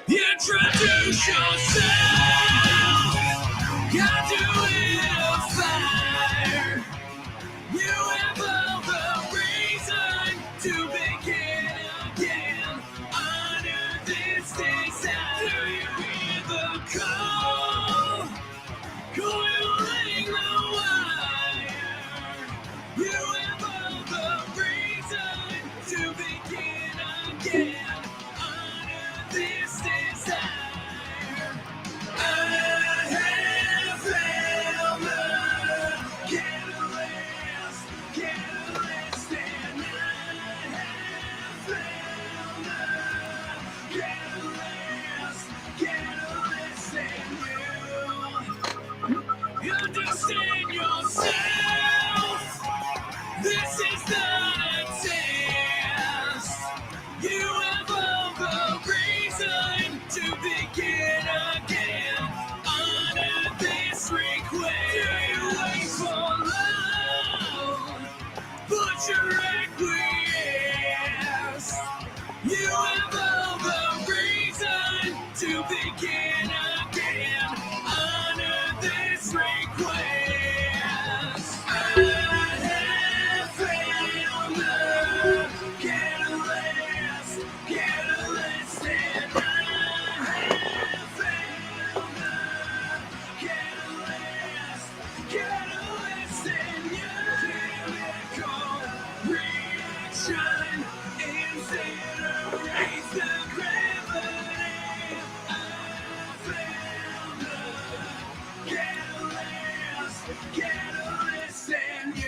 Introduce yourself. Got to a fire. You have all the reason to begin again. Under this desire, do you hear the call? Coiling the wire. You have all the reason to begin again. Under this desire, I have found the catalyst, and I have found the catalyst, and you understand yourself. This is not a test. You have all the reason to begin again. Honor this request. Do you wait for love? Put your acquiesce. You have all the reason to begin again. Honor this request. I have found the catalyst, and I have found the catalyst, and your chemical reaction incinerates the gravity. I found the catalyst, and you.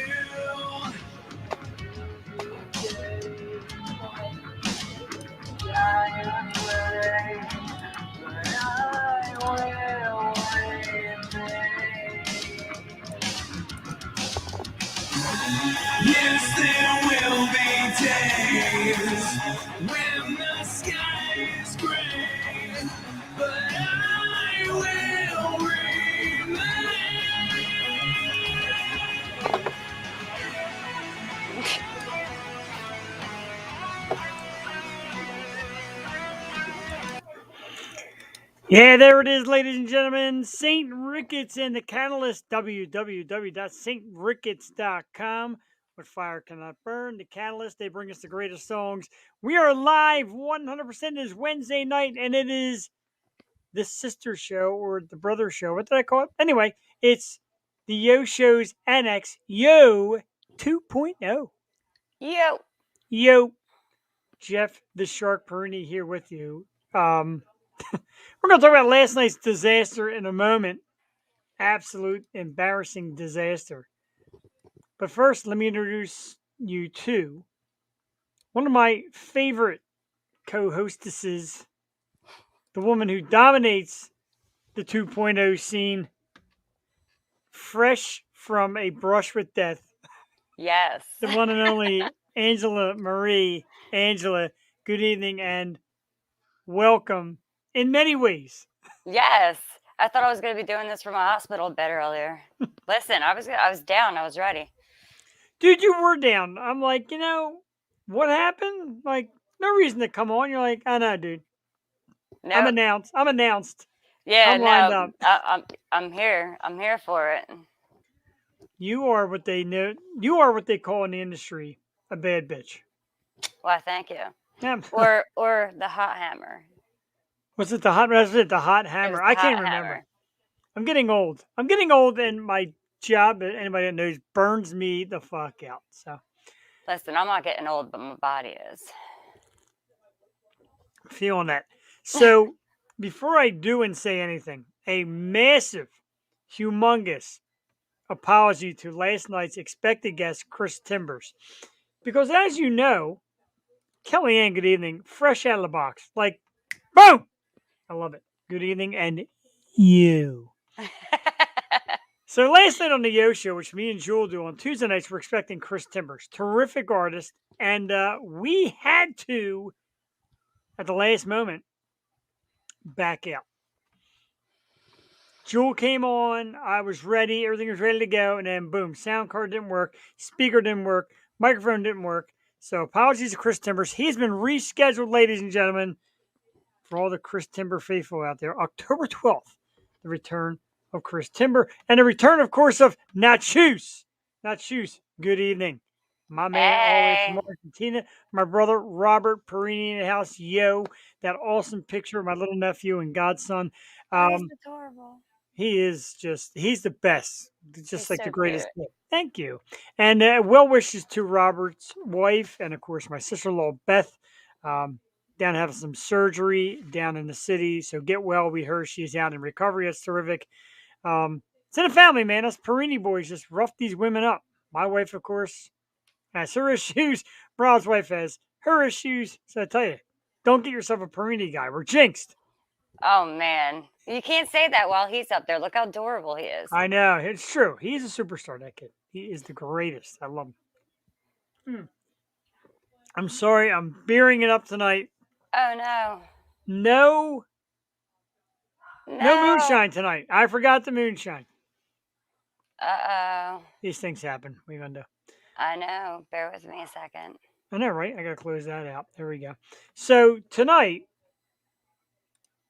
Yes, there will be days when the sky is gray, but I will remain. Yeah, there it is, ladies and gentlemen. St. Ricketts and the Catalyst, www.stricketts.com. What fire cannot burn. The Catalyst, they bring us the greatest songs. We are live 100%. It is Wednesday night, and it is the sister show or the brother show. What did I call it? Anyway, it's the Yo Show's Annex, Yo 2.0. Yo. Yo. Jeff the Shark Perini here with you. We're going to talk about last night's disaster in a moment. Absolute embarrassing disaster. But first, let me introduce you to one of my favorite co-hostesses, the woman who dominates the 2.0 scene, fresh from a brush with death. Yes. The one and only Angela Marie. Angela, good evening and welcome in many ways. Yes. I thought I was going to be doing this from a hospital bed earlier. Listen, I was down. I was ready. Dude, you were down. I'm like, what happened? Like, no reason to come on. You're like, I know, dude. No. I'm announced. Yeah, I'm lined up. I'm here. I'm here for it. You are what they know. You are what they call in the industry a bad bitch. Why, thank you. Yeah. Or the hot hammer. Was it the hot? Was it the hot hammer? I can't remember. I'm getting old. And my job, anybody that knows, burns me the fuck out. So. Listen, I'm not getting old, but my body is. Feeling that. So, before I do and say anything, a massive, humongous apology to last night's expected guest, Chris Timbers. Because as you know, Kellyanne, good evening, fresh out of the box. Like, boom! I love it. Good evening, and you. So last night on the Yo Show, which me and Jewel do on Tuesday nights, we're expecting Chris Timbers. Terrific artist. And we had to, at the last moment, back out. Jewel came on. I was ready. Everything was ready to go. And then, boom, sound card didn't work. Speaker didn't work. Microphone didn't work. So, apologies to Chris Timbers. He's been rescheduled, ladies and gentlemen, for all the Chris Timber faithful out there. October 12th, the return of Chris Timber. And the return, of course, of Nachos. Nachos, good evening. My man, all the way from Hey, Argentina. My brother, Robert Perini in the house. Yo, that awesome picture of my little nephew and godson. oh, he's Um, adorable. he is he's the best, He's just like the so greatest. cute. Thank you. And well wishes to Robert's wife and, of course, my sister in law, Beth, um, down having some surgery down in the city. So get well. We heard she's out in recovery. That's terrific. It's in the family, man. Us Perini boys just rough these women up. My wife, of course, has her issues. Brad's wife has her issues. So I tell you, don't get yourself a Perini guy. We're jinxed. Oh man, you can't say that while he's up there. Look how adorable he is. I know. It's true. He's a superstar, that kid. He is the greatest. I love him. I'm sorry. I'm beering it up tonight. Oh no, No, no no. moonshine tonight. I forgot the moonshine. Uh oh. These things happen. What are you going to do? I know. Bear with me a second. I know, right? I got to close that out. There we go. So tonight,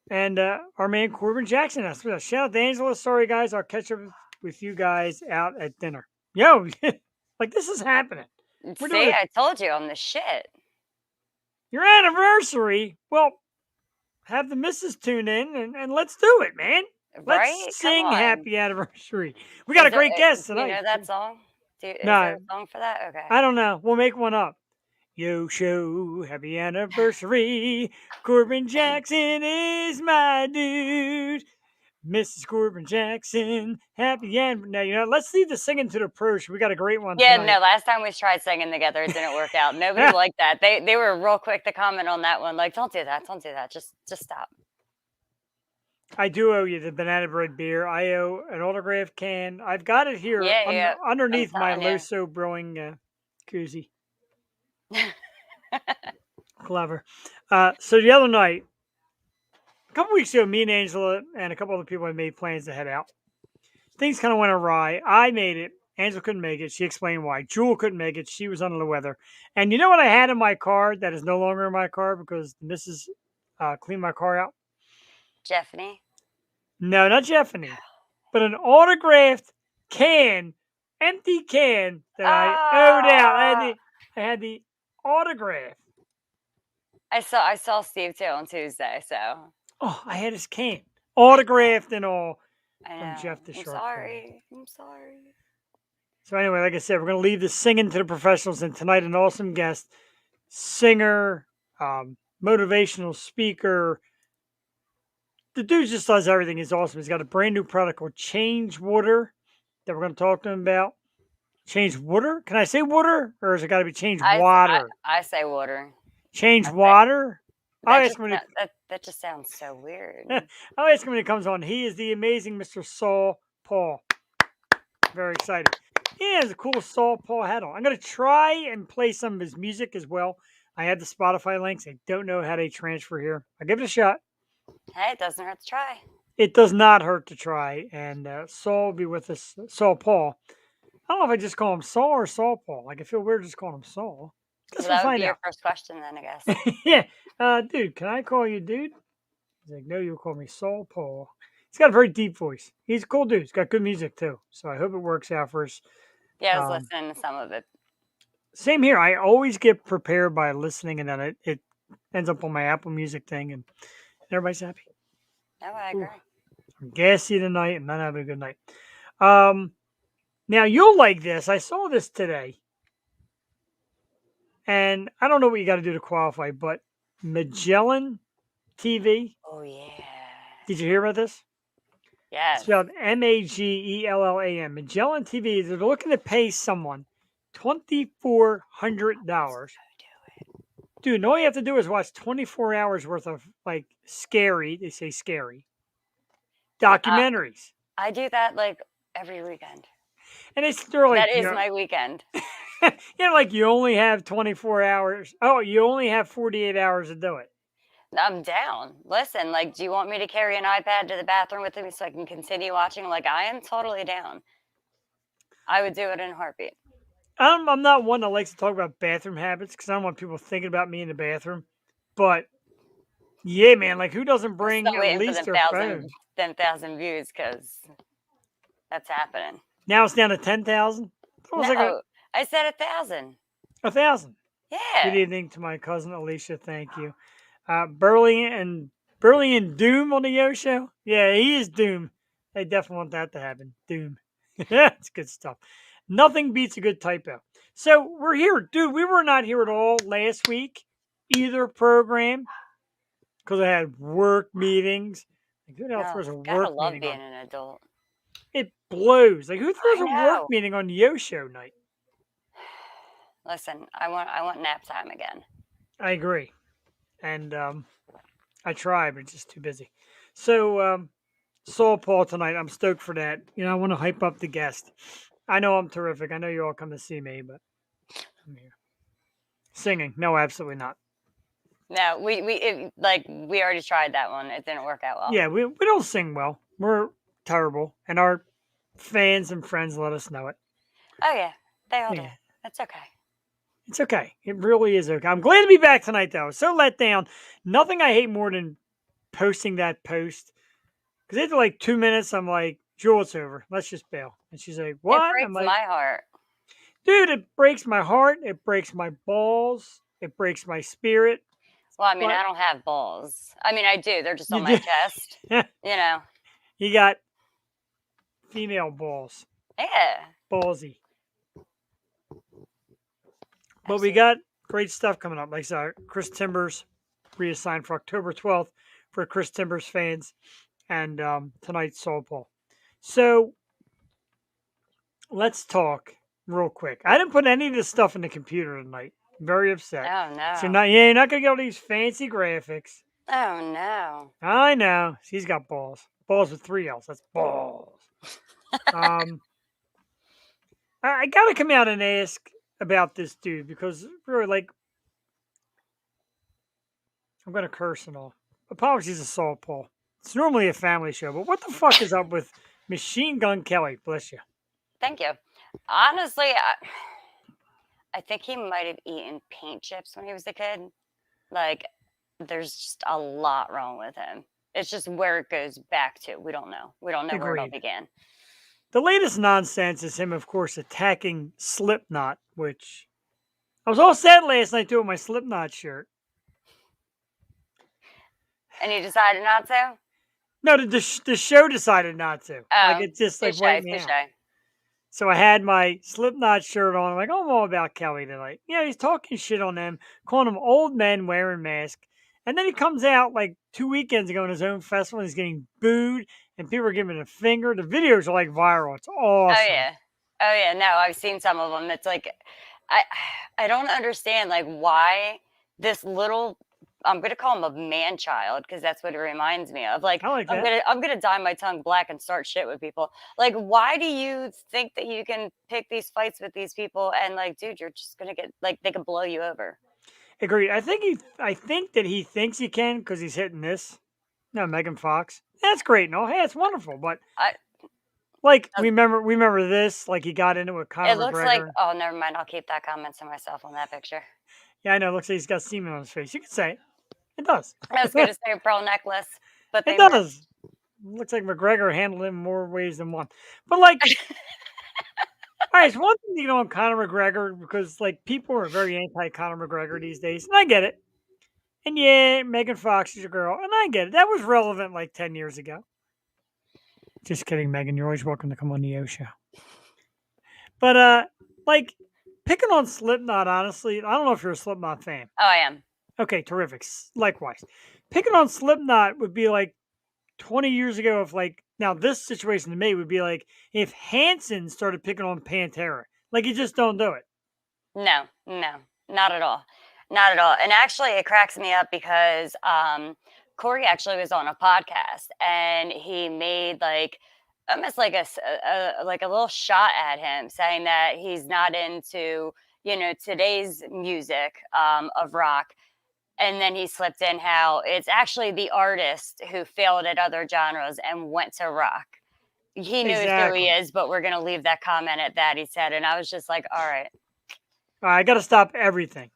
and our man Corbin Jackson. Shout out to Angela. Sorry, guys. I'll catch up with you guys out at dinner. Yo, like this is happening. We're doing See, it. I told you I'm the shit. Your anniversary. Well, have the missus tune in and let's do it, man. Let's Right? Come sing on. happy anniversary. We got Is a there? great guest Do you tonight. know that song? Is there No, a song for that? Okay. I don't know. We'll make one up. Yo, show, happy anniversary. Corbin Jackson is my dude. Mrs. Corbin Jackson, happy and now let's leave the singing to the pros. We got a great one Yeah, tonight. no, last time we tried singing together, it didn't work out. Nobody liked that. They were real quick to comment on that one. Like, don't do that. Don't do that. Just stop. I do owe you the banana bread beer. I owe an autograph can. I've got it here Yeah, yeah. I'm underneath my telling you. Loso Brewing koozie. Clever. So the other night, a couple weeks ago, me and Angela and a couple other people had made plans to head out. Things kind of went awry. I made it. Angela couldn't make it. She explained why. Jewel couldn't make it. She was under the weather. And you know what I had in my car that is no longer in my car because the missus cleaned my car out? Jeffany. No, not Jeffany, but an autographed can, empty can that I owed out. Oh, I had the autograph. I saw Steve too on Tuesday, so Oh, I had his can, autographed and all, I from know. Jeff the I'm Shark Fan. sorry. I'm sorry. So anyway, like I said, we're gonna leave the singing to the professionals, and tonight an awesome guest, singer, motivational speaker. The dude just does everything. He's awesome. He's got a brand new product called Change Water that we're going to talk to him about. Change water? Can I say water, or has it got to be change water? I say water. Change I say water. I'll that ask just him when he, that just sounds so weird. I'll ask him when he comes on. He is the amazing Mr. Saul Paul. Very excited. He has a cool Saul Paul hat on. I'm going to try and play some of his music as well. I have the Spotify links. I don't know how they transfer here. I'll give it a shot. Hey, it doesn't hurt to try. It does not hurt to try. And Saul will be with us. Saul Paul. I don't know if I just call him Saul or Saul Paul. Like I feel weird just calling him Saul. Guess Well, we'll that would be find your out. first question then, I guess. Yeah. Dude, can I call you dude? He's like, no, you'll call me Saul Paul. He's got a very deep voice. He's a cool dude. He's got good music too. So I hope it works out for us. Yeah, I was listening to some of it. Same here. I always get prepared by listening, and then it ends up on my Apple Music thing, and everybody's happy. No, I Ooh, agree. I'm gassy tonight and not having a good night. Now you'll like this. I saw this today, and I don't know what you got to do to qualify, but Magellan TV. Oh yeah. Did you hear about this? It's Yes. spelled Magellan. Magellan TV. They're looking to pay someone $2,400. Dude, and all you have to do is watch 24 hours worth of like scary. They say scary documentaries, I do that like every weekend. and they're like, That is my weekend. like you only have 24 hours. Oh, you only have 48 hours to do it. I'm down. Listen, like, do you want me to carry an iPad to the bathroom with me so I can continue watching? Like, I am totally down. I would do it in a heartbeat. I'm not one that likes to talk about bathroom habits because I don't want people thinking about me in the bathroom. But yeah, man, like who doesn't I'm bring still at waiting for least them their thousand, phone? them thousand views because that's happening. Now it's down to 10,000. It was like No, I said 1,000. a thousand. Good Yeah. evening to my cousin Alicia. Thank you. Burley and Doom on the Yo Show. Yeah, he is Doom. I definitely want that to happen. Doom. It's good stuff. Nothing beats a good typo. So we're here, dude. We were not here at all last week, either program, because I had work meetings. Like, who the hell Oh, throws a gotta work love meeting being on? an adult. It blows. Like, who throws I a work know. meeting on the Yo Show night? Listen, I want nap time again. I agree. And I try, but it's just too busy. So, Saul Paul tonight. I'm stoked for that. You know, I want to hype up the guest. I know I'm terrific. I know you all come to see me, but I'm here. Singing? No, absolutely not. No, we already tried that one. It didn't work out well. Yeah, we don't sing well. We're terrible, and our fans and friends let us know it. Oh yeah, they all do. Yeah, That's okay. it's okay. It really is okay. I'm glad to be back tonight, though. So let down. Nothing I hate more than posting that post because after like 2 minutes, I'm like, Jewel, it's over. Let's just bail. And she's like, It what? I'm breaks like, my heart. dude, it breaks my heart. It breaks my balls. It breaks my spirit. Well, I mean, But I don't have balls. I mean, I do. They're just you on my do. chest. You know. You got female balls. Yeah. Ballsy. But we Absolutely. got great stuff coming up. Like I said, Chris Timbers reassigned for October 12th for Chris Timbers fans. And tonight's Saul Paul. So let's talk real quick. I didn't put any of this stuff in the computer tonight. Very upset. Oh So no. not yeah, you're not gonna get all these fancy graphics. Oh no. I know. He's got balls. Balls with three L's. That's balls. Um, I gotta come out and ask about this dude because really, like, I'm gonna curse and all. Apologies to Saul Paul. It's normally a family show, but what the fuck is up with Machine Gun Kelly? Bless you. Thank you. Honestly, I think he might have eaten paint chips when he was a kid. Like, there's just a lot wrong with him. It's just where it goes back to. We don't know. We don't know where it all Agreed. began. The latest nonsense is him, of course, attacking Slipknot, which I was all sad last night too with my Slipknot shirt. And you decided not to? No, the show decided not to. Like Oh, it just like touche, wiped me out. touche. So I had my Slipknot shirt on. I'm like, oh, I'm all about Kelly tonight. Yeah, he's talking shit on them, calling them old men wearing masks. And then he comes out like 2 weekends ago in his own festival. And he's getting booed, and people are giving him a finger. The videos are like viral. It's Oh awesome. yeah. Oh yeah. No, I've seen some of them. It's like, I I don't understand like why this little. I'm gonna call him a man child because that's what it reminds me of. Like I like I'm that. gonna I'm gonna dye my tongue black and start shit with people. Like, why do you think that you can pick these fights with these people and like, dude, you're just gonna get like they could blow you over. Agreed. I think that he thinks he can because he's hitting this. No, Megan Fox. That's great. No, hey, it's wonderful. But I like, we remember this. Like he got into it with It Conor looks like, McGregor. oh, never mind. I'll keep that comment to myself on that picture. Yeah, I know. It looks like he's got semen on his face. You could say it. It does. I was gonna say a pearl necklace, but It they were. does. Looks like McGregor handled him more ways than one. But like, all right, it's one thing to get on Conor McGregor because like people are very anti Conor McGregor these days, and I get it. And yeah, Megan Fox is a girl, and I get it. That was relevant like 10 years ago. Just kidding, Megan. You're always welcome to come on the O show. But like picking on Slipknot, honestly, I don't know if you're a Slipknot fan. Oh, I am. Okay, terrific. Likewise, picking on Slipknot would be like 20 years ago. If like now this situation to me would be like if Hanson started picking on Pantera. Like you just don't do it. No, no, not at all, not at all. And actually, it cracks me up because Corey actually was on a podcast and he made like almost like like a little shot at him, saying that he's not into today's music of rock. And then he slipped in how it's actually the artist who failed at other genres and went to rock. He knows who he Exactly. is, but we're going to leave that comment at that, he said. And I was just like, all right. I got to stop everything.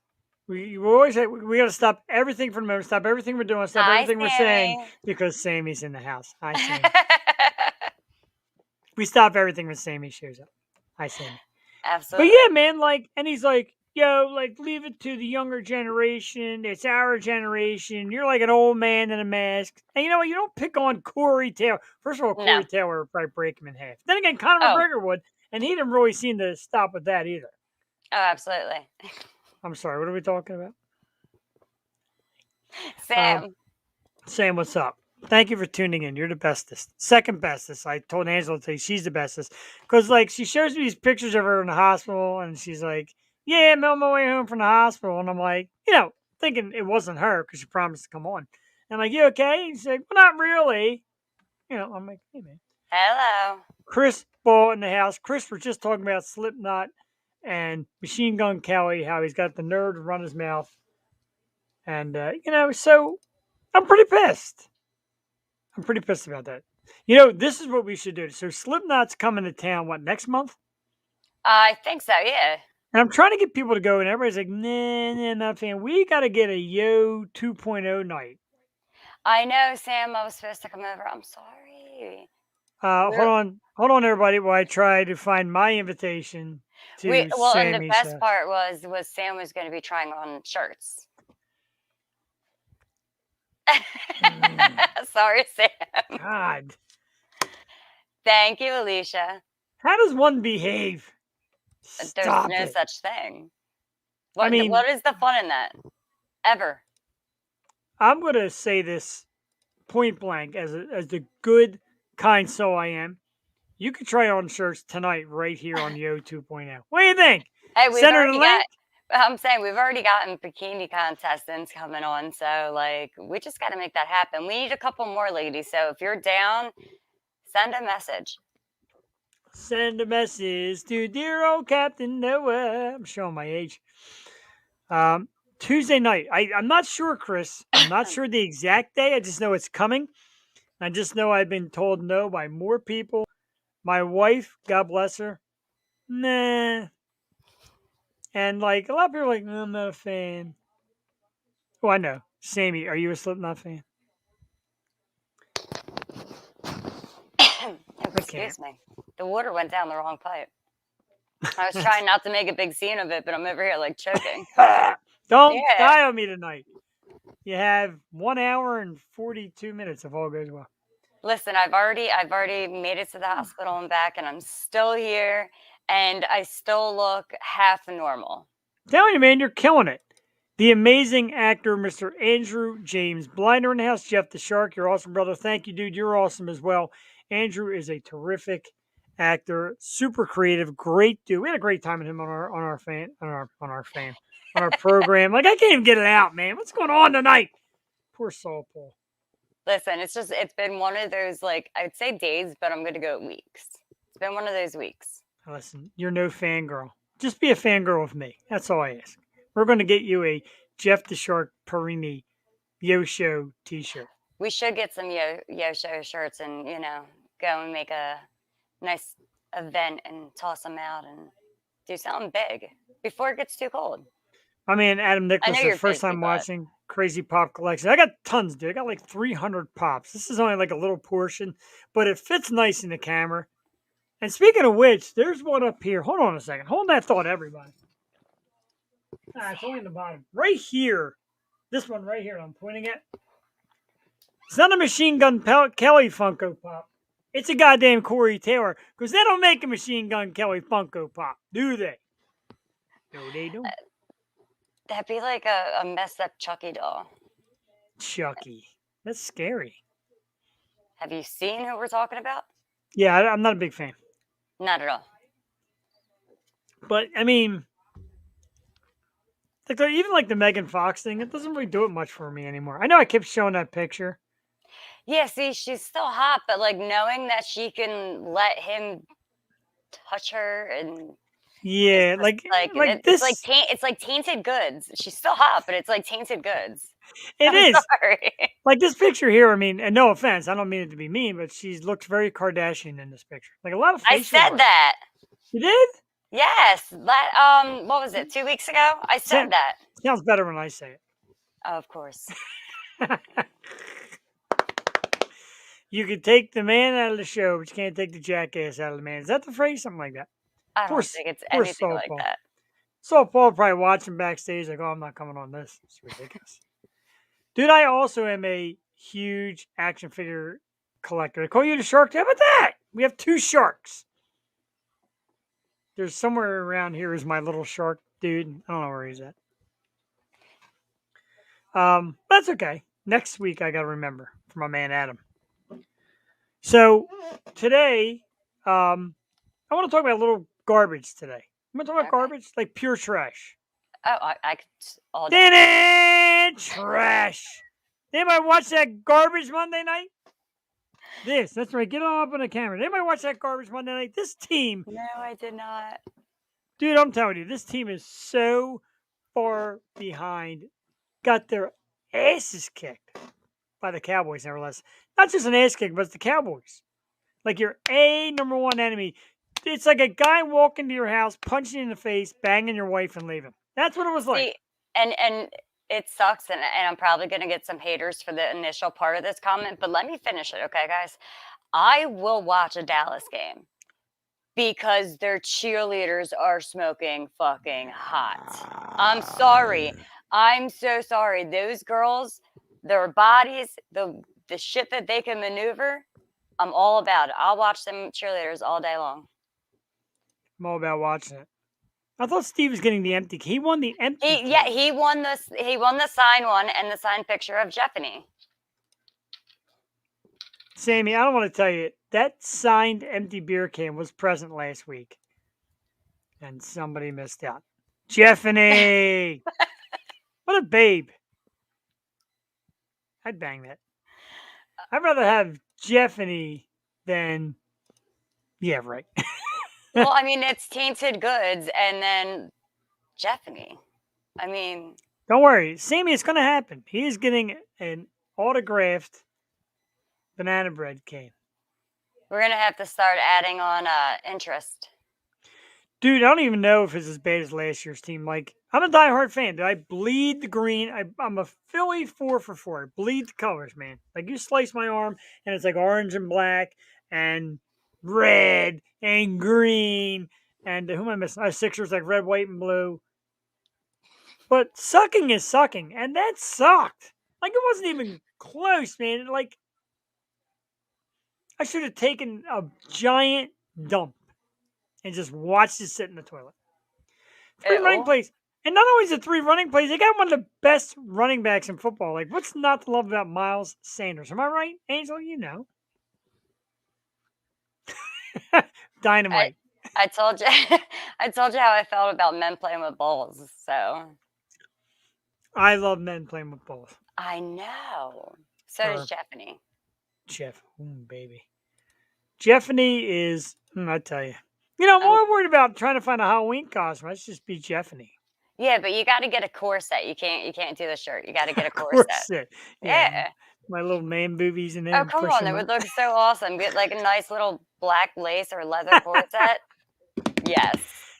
We always say we got to stop everything for the moment. Stop everything we're doing. Stop Hi, everything we're saying Sammy. because Sammy's in the house. Hi, Sammy. We stop everything when Sammy shows up. Hi, Sammy. But Absolutely. yeah, man, like, and he's like, yo, like, leave it to the younger generation. It's our generation. You're like an old man in a mask. And you know what? You don't pick on Corey Taylor. First of all, No. Corey Taylor would probably break him in half. Then again, Conor Oh, McGregor would, and he didn't really seem to stop with that either. oh, absolutely. I'm sorry, what are we talking about? Sam. Sam, what's up? Thank you for tuning in. You're the bestest. Second bestest. I told Angela to say she's the bestest. Because, like, she shows me these pictures of her in the hospital, and she's like, yeah, I'm on my way home from the hospital. And I'm like, thinking it wasn't her because she promised to come on. And I'm like, you okay? And she's like, well, not really. I'm like, hey, man. Hello. Chris Ball in the house. Chris was just talking about Slipknot and Machine Gun Kelly, how he's got the nerve to run his mouth. And, so I'm pretty pissed. I'm pretty pissed about that. This is what we should do. So Slipknot's coming to town, what, next month? I think so, yeah. And I'm trying to get people to go, and everybody's like, nah, not a fan. We got to get a Yo 2.0 night. I know, Sam. I was supposed to come over. I'm sorry. Hold on, everybody, while I try to find my invitation to And the Sammy's. best part was Sam was going to be trying on shirts. Sorry, Sam. God. Thank you, Alicia. How does one behave? Stop There's no it. such thing. what is the fun in that? Ever. I'm going to say this point blank as the good, kind soul I am. You could try on shirts tonight right here on Yo 2.0. What do you think? Hey, I'm saying we've already gotten bikini contestants coming on, so like we just got to make that happen. We need a couple more ladies, so if you're down, send a message. Send a message to dear old Captain Noah. I'm showing my age. Tuesday night. I'm not sure, Chris. I'm not sure the exact day. I just know it's coming. I just know I've been told no by more people. My wife, God bless her, nah. And like a lot of people are like, no, I'm not a fan. Oh, I know. Sammy, are you a Slipknot fan? Excuse me. The water went down the wrong pipe. I was trying not to make a big scene of it, but I'm over here like choking. Don't die on me tonight. You have 1 hour and 42 minutes if all goes well. Listen, I've already made it to the hospital and back, and I'm still here, and I still look half normal. Telling you, man, you're killing it. The amazing actor, Mr. Andrew James Blinder in the house. Jeff the Shark, you're awesome, brother. Thank you, dude. You're awesome as well. Andrew is a terrific actor, super creative, great dude. We had a great time with him on our program. Like I can't even get it out, man. What's going on tonight? Poor Saul Paul. Listen, it's been one of those, like, I'd say days, but I'm gonna go weeks. It's been one of those weeks. Listen, you're no fangirl. Just be a fangirl with me. That's all I ask. We're going to get you a Jeff the Shark Perini Yo Show t-shirt. We should get some Yo Show shirts and, go and make a nice event and toss them out and do something big before it gets too cold. My man Adam Nicholas, the first time busy, watching Crazy Pop Collection. I got tons, dude. I got like 300 pops. This is only like a little portion, but it fits nice in the camera. And speaking of which, there's one up here. Hold on a second. Hold that thought, everybody. It's only in the bottom. Right here. This one right here I'm pointing at. It's not a Machine Gun Kelly Funko Pop. It's a goddamn Corey Taylor. Because they don't make a Machine Gun Kelly Funko Pop, do they? No, they don't. That'd be like a messed up Chucky doll. Chucky. That's scary. Have you seen who we're talking about? Yeah, I'm not a big fan. Not at all. But, I mean, even like the Megan Fox thing, it doesn't really do it much for me anymore. I know I kept showing that picture. Yeah, see, she's still hot, but like knowing that she can let him touch her and yeah, it's like this. it's like tainted goods. She's still hot, but it's like tainted goods. It I'm is. sorry. Like this picture here, I mean, and no offense, I don't mean it to be mean, but she looks very Kardashian in this picture. Like a lot of I facial said hair. that. You did? Yes. What was it? 2 weeks ago? I said Sound- that. Sounds better when I say Oh, of course. it. You can take the man out of the show, but you can't take the jackass out of the man. Is that the phrase? Something like that. I Poor, don't think it's poor anything Saul like Paul. that. Saul Paul probably watching backstage like, oh, I'm not coming on this. It's ridiculous. Dude, I also am a huge action figure collector. I call you the shark. How about that? We have 2 sharks. There's somewhere around here is my little shark dude. I don't know where he's at. That's okay. Next week I gotta remember for my man Adam. So today, I want to talk about a little garbage today. I'm gonna talk about Okay. garbage, like pure trash. Oh, I could all day. Damn it, trash. Anybody watch that garbage Monday night? That's right. Get on up on the camera. Anybody watch that garbage Monday night? This team, No, I did not. dude, I'm telling you, this team is so far behind. Got their asses kicked by the Cowboys, nevertheless. Not just an ass kick, but it's the Cowboys. Like your number one enemy. It's like a guy walking to your house, punching you in the face, banging your wife, and leaving. That's what it was like. See, and it sucks, and I'm probably gonna get some haters for the initial part of this comment, but let me finish it, okay, guys? I will watch a Dallas game because their cheerleaders are smoking fucking hot. I'm sorry. I'm so sorry. Those girls, their bodies, the shit that they can maneuver, I'm all about it. I'll watch them cheerleaders all day long. I'm all about watching it. I thought Steve was getting the empty. He won the empty. He won this. He won the sign one and the signed picture of Jeffany. Sammy, I don't want to tell you that signed empty beer can was present last week, and somebody missed out. Jeffany, what a babe! I'd bang that. I'd rather have Jeffany than yeah, right. Well, I mean, it's tainted goods, and then Jeffany. I mean, Don't worry, Sammy. It's going to happen. He is getting an autographed banana bread can. we're gonna have to start adding on interest. Dude, I don't even know if it's as bad as last year's team. Like, I'm a diehard fan. Dude, I bleed the green. I'm a Philly 4 for 4. I bleed the colors, man. Like, you slice my arm, and it's like orange and black and red and green. And who am I missing? Sixers, like red, white, and blue. But sucking is sucking, and that sucked. Like, it wasn't even close, man. Like, I should have taken a giant dump and just watched it sit in the toilet. 3 running Ew. plays. And not only is it 3 running plays, they got one of the best running backs in football. Like, what's not to love about Miles Sanders? Am I right, Angel? You know. I Dynamite. I told you I told you how I felt about men playing with balls. So I love men playing with balls. I know. So Or does Jeffany. Jeff. Ooh, baby. Jeffany is, I tell you. You know, I'm Um, more worried about trying to find a Halloween costume. Let's just be Jeffany. yeah, but you got to get a corset. You can't do the shirt. You got to get a Of corset. course it. Yeah. Yeah. My little man boobies and Oh, then come push on. them It up. would look so awesome. Get like a nice little black lace or leather corset. Yes.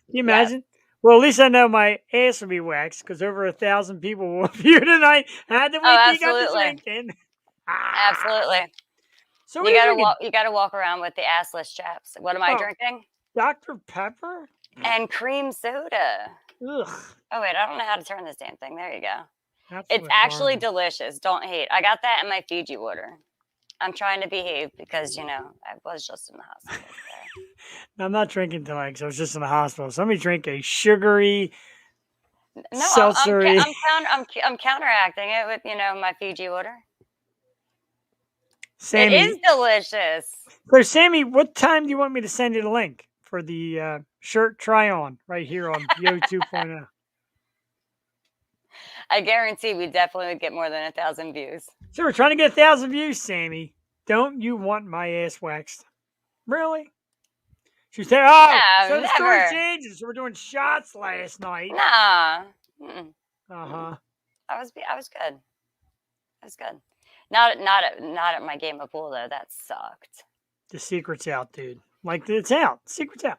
Can you Yes. imagine? Well, at least I know my ass will be waxed because over 1,000 people will view tonight. I had to wait Oh, till you got the absolutely. drink in. Ah. Absolutely. So what are you drinking? You gotta walk around with the assless chaps. What am I Oh, drinking? Dr. Pepper? And cream soda. Ugh. Oh wait, I don't know how to turn this damn thing. There you go. It's Absolutely actually horrible. delicious. Don't hate. I got that in my Fiji water. I'm trying to behave because I was just in the hospital. I'm not drinking tonight because I was just in the hospital. Somebody drink a sugary, No, seltzery. I'm counteracting it with my Fiji water. It Sammy. is delicious. So, Sammy, what time do you want me to send you the link for the shirt try on right here on Yo 2.0? I guarantee we definitely would get more than 1,000 views. So, we're trying to get 1,000 views, Sammy. Don't you want my ass waxed? Really? She said, oh, No, so the story never. changes. So, we're doing shots last night. Nah. Uh huh. I was good. That was good. Not at my game of pool though. That sucked. The secret's out, dude. Like, it's out. The secret's out.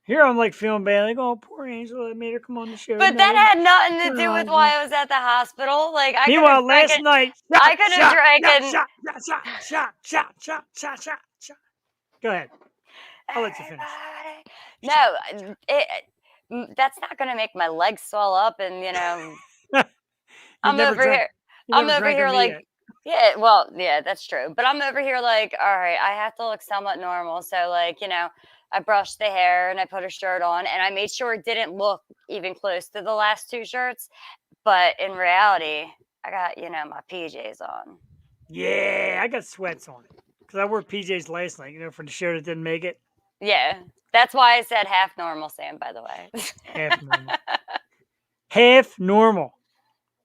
Here I'm like feeling bad, like, oh, poor Angela, I made her come on the show. But No, that had nothing to do with no. why I was at the hospittal. Like I could have Meanwhile, drank last it. night, I shot, could have shot, drank shot, and shot, shot, shot, shot, shot, shot, shot, shot. Go ahead. I'll let you finish. everybody. No, that's not going to make my legs swell up, and You've I'm never over drank. here. You I'm never over drank with here me like, yet. yeah, well, yeah, that's true. But I'm over here like, all right, I have to look somewhat normal. So like, I brushed the hair and I put a shirt on and I made sure it didn't look even close to the last two shirts. But in reality, I got, my PJs on. Yeah, I got sweats on because I wore PJs last night. For the show that didn't make it. Yeah. That's why I said half normal, Sam, by the way. Half normal. Half normal.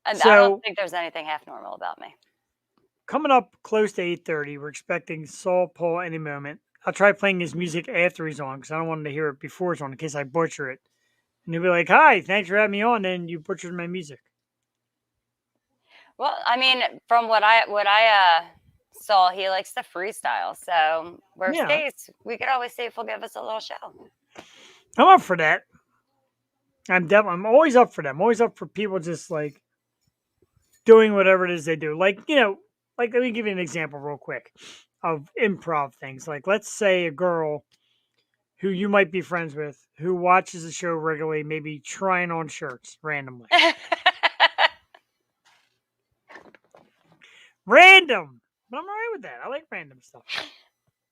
And I don't So think there's anything half normal about me. coming up close to 8:30, we're expecting Saul Paul any moment. I'll try playing his music after he's on because I don't want him to hear it before he's on in case I butcher it. And he'll be like, "Hi, thanks for having me on." And you butchered my music. Well, I mean, from what I saw, he likes to freestyle. So worst Yeah, case, we could always see if he'll give us a little show. I'm up for that. I'm always up for that. I'm always up for people just like doing whatever it is they do. Like let me give you an example real quick of improv things. Like let's say a girl who you might be friends with who watches the show regularly, maybe trying on shirts randomly. Random. But I'm all right with that. I like random stuff.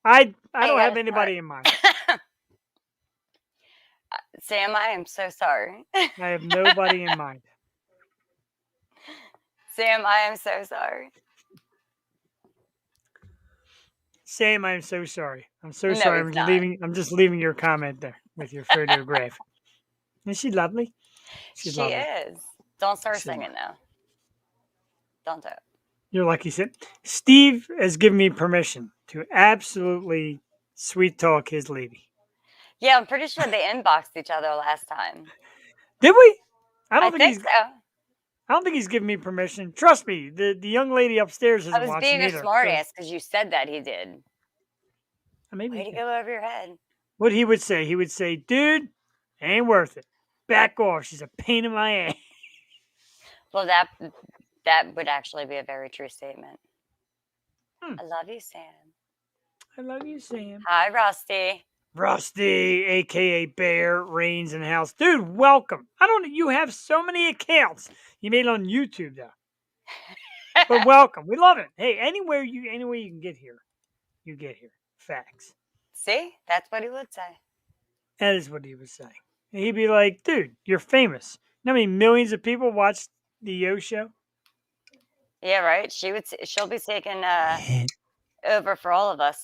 I don't have anybody in mind. Sam, I am so sorry. I have nobody in mind. Sam, I am so sorry. Sam, I am so sorry. I'm so No, sorry. he's not. I'm just leaving your comment there with your photograph. Is she lovely? She's She lovely. is. Don't start She's singing though. Don't do it. You're lucky. Steve has given me permission to absolutely sweet talk his lady. Yeah, I'm pretty sure they inboxed each other last time. Did we? I think so. I don't think he's given me permission. Trust me, the young lady upstairs I isn't was watching being a either. smartass because you said that he did. Maybe Way to go over your head. what he would say, dude, ain't worth it. Back off. She's a pain in my ass. Well, that would actually be a very true statement. I love you, Sam. I love you, Sam. Hi, Rusty. Rusty, aka Bear, Reigns in the house. Dude, welcome. You have so many accounts. You made it on YouTube though. But welcome. We love it. Hey, anywhere you can get here, you get here. Facts. See? That's what he would say. That is what he was saying. And he'd be like, dude, you're famous. You know how many millions of people watch the Yo show? Yeah, right. She'll be taking over for all of us.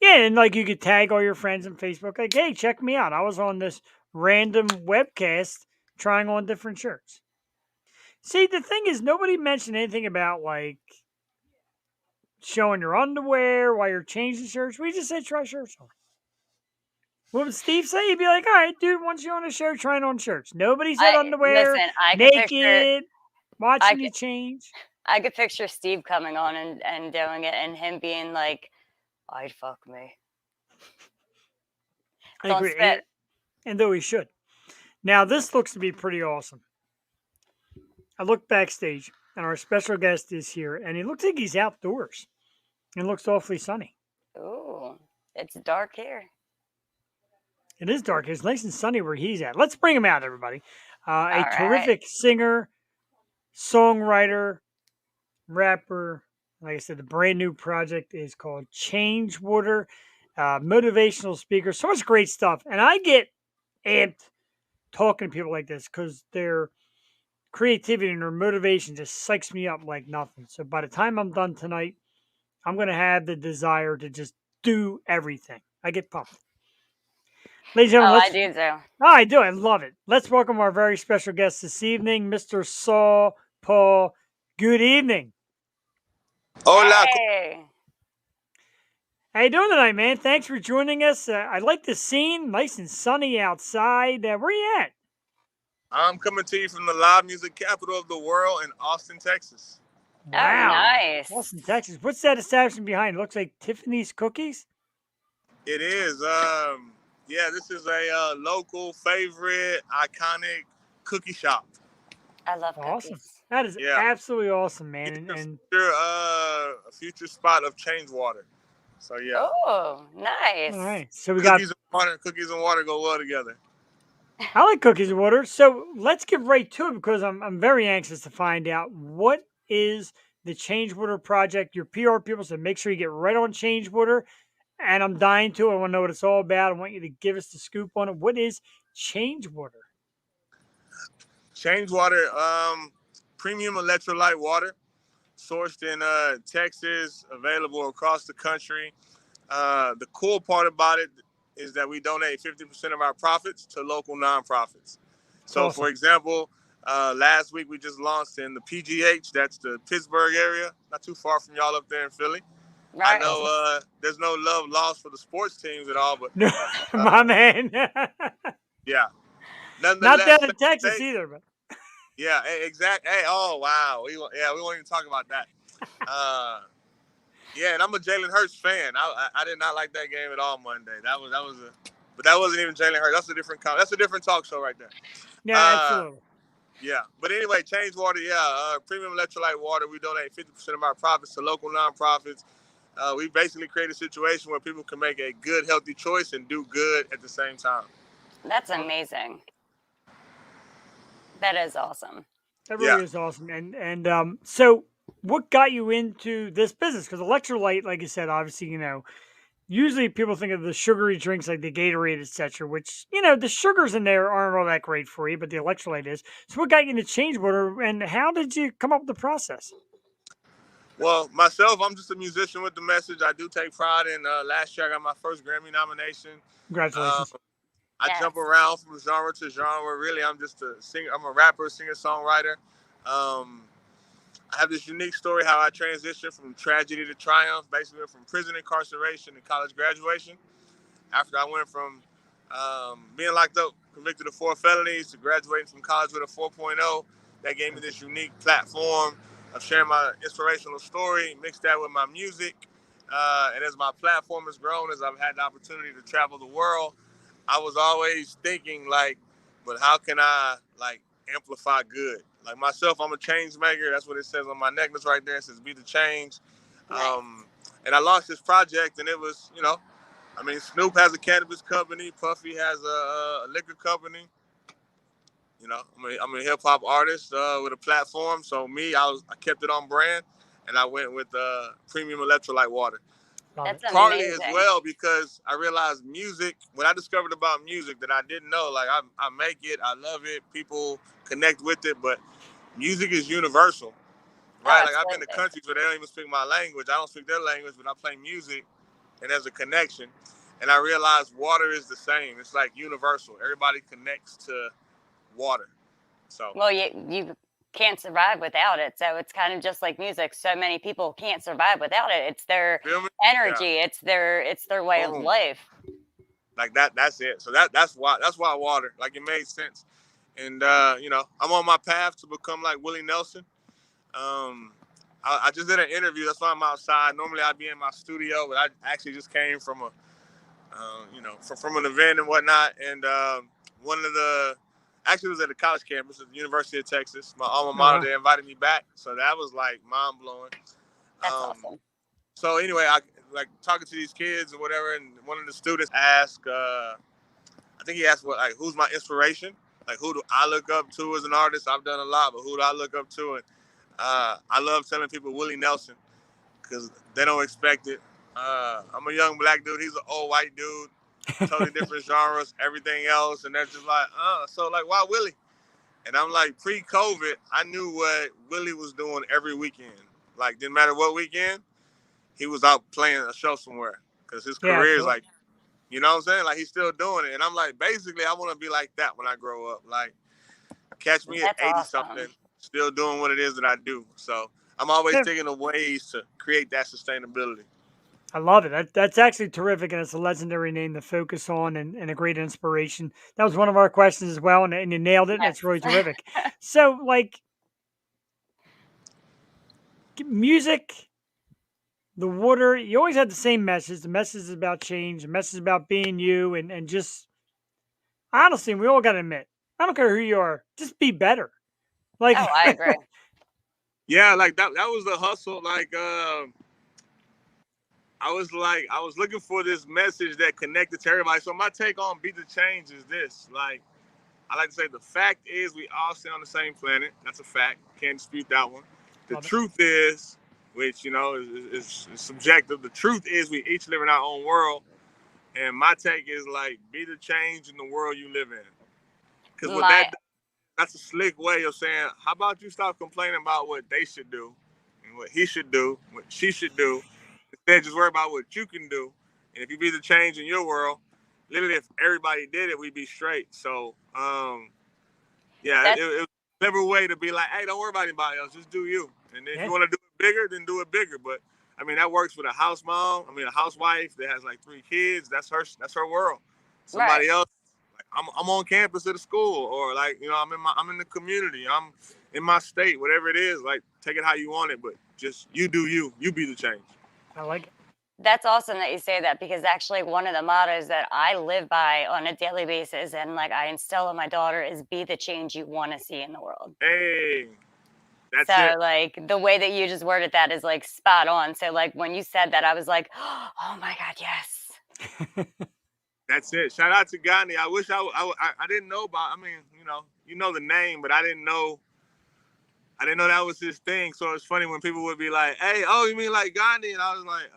Yeah, and like you could tag all your friends on Facebook, like, hey, check me out. I was on this random webcast trying on different shirts. See, the thing is, nobody mentioned anything about like showing your underwear while you're changing shirts. We just said try shirts on. What would Steve say? He'd be like, all right, dude, once you're on a show, trying on shirts. Nobody said underwear, Listen, naked, watching you change. I could picture Steve coming on and doing it and him being like, I'd fuck me. I agree. And though he should. Now, this looks to be pretty awesome. I look backstage, and our special guest is here, and he looks like he's outdoors. It looks awfully sunny. Ooh, it's dark here. It is dark. It's nice and sunny where he's at. Let's bring him out, everybody. A terrific singer, songwriter, rapper. Like I said, the brand new project is called Change Water. Motivational speaker. So much great stuff. And I get amped talking to people like this because their creativity and their motivation just psychs me up like nothing. So by the time I'm done tonight, I'm going to have the desire to just do everything. I get pumped. Ladies and gentlemen, I do too. I do. I love it. Let's welcome our very special guest this evening, Mr. Saul Paul. Good evening. Hola. Hey. How you doing tonight, man? Thanks for joining us. I like the scene, nice and sunny outside. Where you at? I'm coming to you from the live music capital of the world in Austin, Texas. Oh, Wow. nice. Austin, Texas. What's that establishment behind? It looks like Tiffany's Cookies. It is. Yeah, this is a local favorite, iconic cookie shop. I love Awesome. cookies. That is Yeah, absolutely awesome, man. future, And future, a future spot of change water. So yeah, Oh, all nice. right. So we got cookies and water go well together. I like cookies and water. So let's get right to it because I'm very anxious to find out what is the Change Water project. Your PR people said make sure you get right on Change Water, and I'm dying to. I want to know what it's all about. I want you to give us the scoop on it. What is Change Water? Change water, premium electrolyte water, sourced in Texas, available across the country. The cool part about it is that we donate 50% of our profits to local nonprofits. It's So, for awesome. example, last week we just launched in the PGH, that's the Pittsburgh area, not too far from y'all up there in Philly. I Right. know Awesome. there's no love lost for the sports teams at all, but No, uh, my man. yeah, Not nonetheless, down in Texas state, either, but yeah, exactly. Hey, oh wow, we won't even talk about that. Uh, Yeah, and I'm a Jalen Hurts fan. I did not like that game at all Monday. But that wasn't even Jalen Hurts. That's a different talk show right there. yeah, Uh, absolutely. yeah. But anyway, Change Water. Yeah, premium electrolyte water. We donate 50% of our profits to local nonprofits. We basically create a situation where people can make a good, healthy choice and do good at the same time. That's amazing. That is awesome. That Yeah. really is awesome. And so what got you into this business? Because electrolyte, like you said, obviously, usually people think of the sugary drinks like the Gatorade, etc., which, the sugars in there aren't all that great for you, but the electrolyte is. So what got you into change water and how did you come up with the process? Well, myself, I'm just a musician with the message. I do take pride in. Last year, I got my first Grammy nomination. Um, Congratulations. I jump Yes. around from genre to genre. Really, I'm just a singer. I'm a rapper, singer, songwriter. Um, I have this unique story how I transitioned from tragedy to triumph, basically from prison incarceration to college graduation. After I went from being locked up, convicted of 4 felonies, to graduating from college with a 4.0, that gave me this unique platform of sharing my inspirational story, mixed that with my music. And as my platform has grown, as I've had the opportunity to travel the world, I was always thinking like, but how can I like amplify good? Like myself, I'm a change maker. That's what it says on my necklace right there. It says "Be the change." Nice. And I launched this project, and it was, I mean, Snoop has a cannabis company. Puffy has a liquor company. I'm a hip hop artist with a platform. So I kept it on brand, and I went with premium electrolyte water. Love it. That's Partly as amazing. well because I realized music. What I discovered about music that I didn't know, like I make it, I love it, people connect with it, but music is universal, Oh, right? Like I've been to absolutely. countries where they don't even speak my language. I don't speak their language, but I play music, and there's a connection. And I realized water is the same. It's like universal. Everybody connects to water. So Well, you can't survive without it. So it's kind of just like music. So many people can't survive without it. It's their feel me? Yeah. energy. It's their way of Boom. life. Like that. That's it. So that's why water. Like it made sense. And I'm on my path to become like Willie Nelson. Um, I just did an interview. That's why I'm outside. Normally I'd be in my studio, but I actually just came from from an event and whatnot. And one of the actually it was at the college campus at the University of Texas, my alma Oh, mater. wow. They invited me back, so that was like mind blowing. That's Um, awesome. so anyway, I like talking to these kids or whatever, and one of the students asked, I think he asked what like who's my inspiration, like who do I look up to as an artist? I've done a lot, but who do I look up to? And I love telling people Willie Nelson because they don't expect it. I'm a young black dude. He's an old white dude, totally different genres, everything else, and they're just like, so like why Willie? And I'm like, pre-COVID, I knew what Willie was doing every weekend. Like, didn't matter what weekend, he was out playing a show somewhere because his Yeah, career is absolutely. like, you know what I'm saying? Like, he's still doing it. And I'm like, basically, I want to be like that when I grow up. Like, catch me at That's 80 something, awesome. still doing what it is that I do. So I'm always Yeah, thinking of ways to create that sustainability. I love it. That's actually terrific, and it's a legendary name to focus on and a great inspiration. That was one of our questions as well, and you nailed it. That's really Yes. terrific. So, like, music, the water, you always had the same message. The message is about change. The message is about being you, and just honestly, we all got to admit, I don't care who you are, just be better. Like, Oh, I agree. Yeah, like that was the hustle. Like I was looking for this message that connected to everybody. So my take on Be the Change is this. Like I like to say the fact is we all stay on the same planet. That's a fact. Can't dispute that one. The love it. truth is, which is subjective. The truth is we each live in our own world. And my take is like be the change in the world you live in. Because what My that's a slick way of saying, how about you stop complaining about what they should do and what he should do, what she should do, instead just worry about what you can do. And if you be the change in your world, literally if everybody did it, we'd be straight. So yeah, that's it was a clever way to be like, hey, don't worry about anybody else, just do you. And if Yeah, you want to do it bigger, then do it bigger. But I mean that works with a house mom. I mean a housewife that has like 3 kids. That's her world. right. Somebody else, like I'm on campus at a school, or like I'm in the community. I'm in my state, whatever it is. Like take it how you want it, but just you do you. You be the change. I like it. That's awesome that you say that because actually one of the mottos that I live by on a daily basis and like I instill in my daughter is be the change you want to see in the world. Hey, that's So it. like the way that you just worded that is like spot on. So like when you said that I was like, "Oh my god, yes." That's it. Shout out to Gandhi. I wish I didn't know about. I mean, you know the name, but I didn't know that was his thing. So it's funny when people would be like, "Hey, oh, you mean like Gandhi?" And I was like,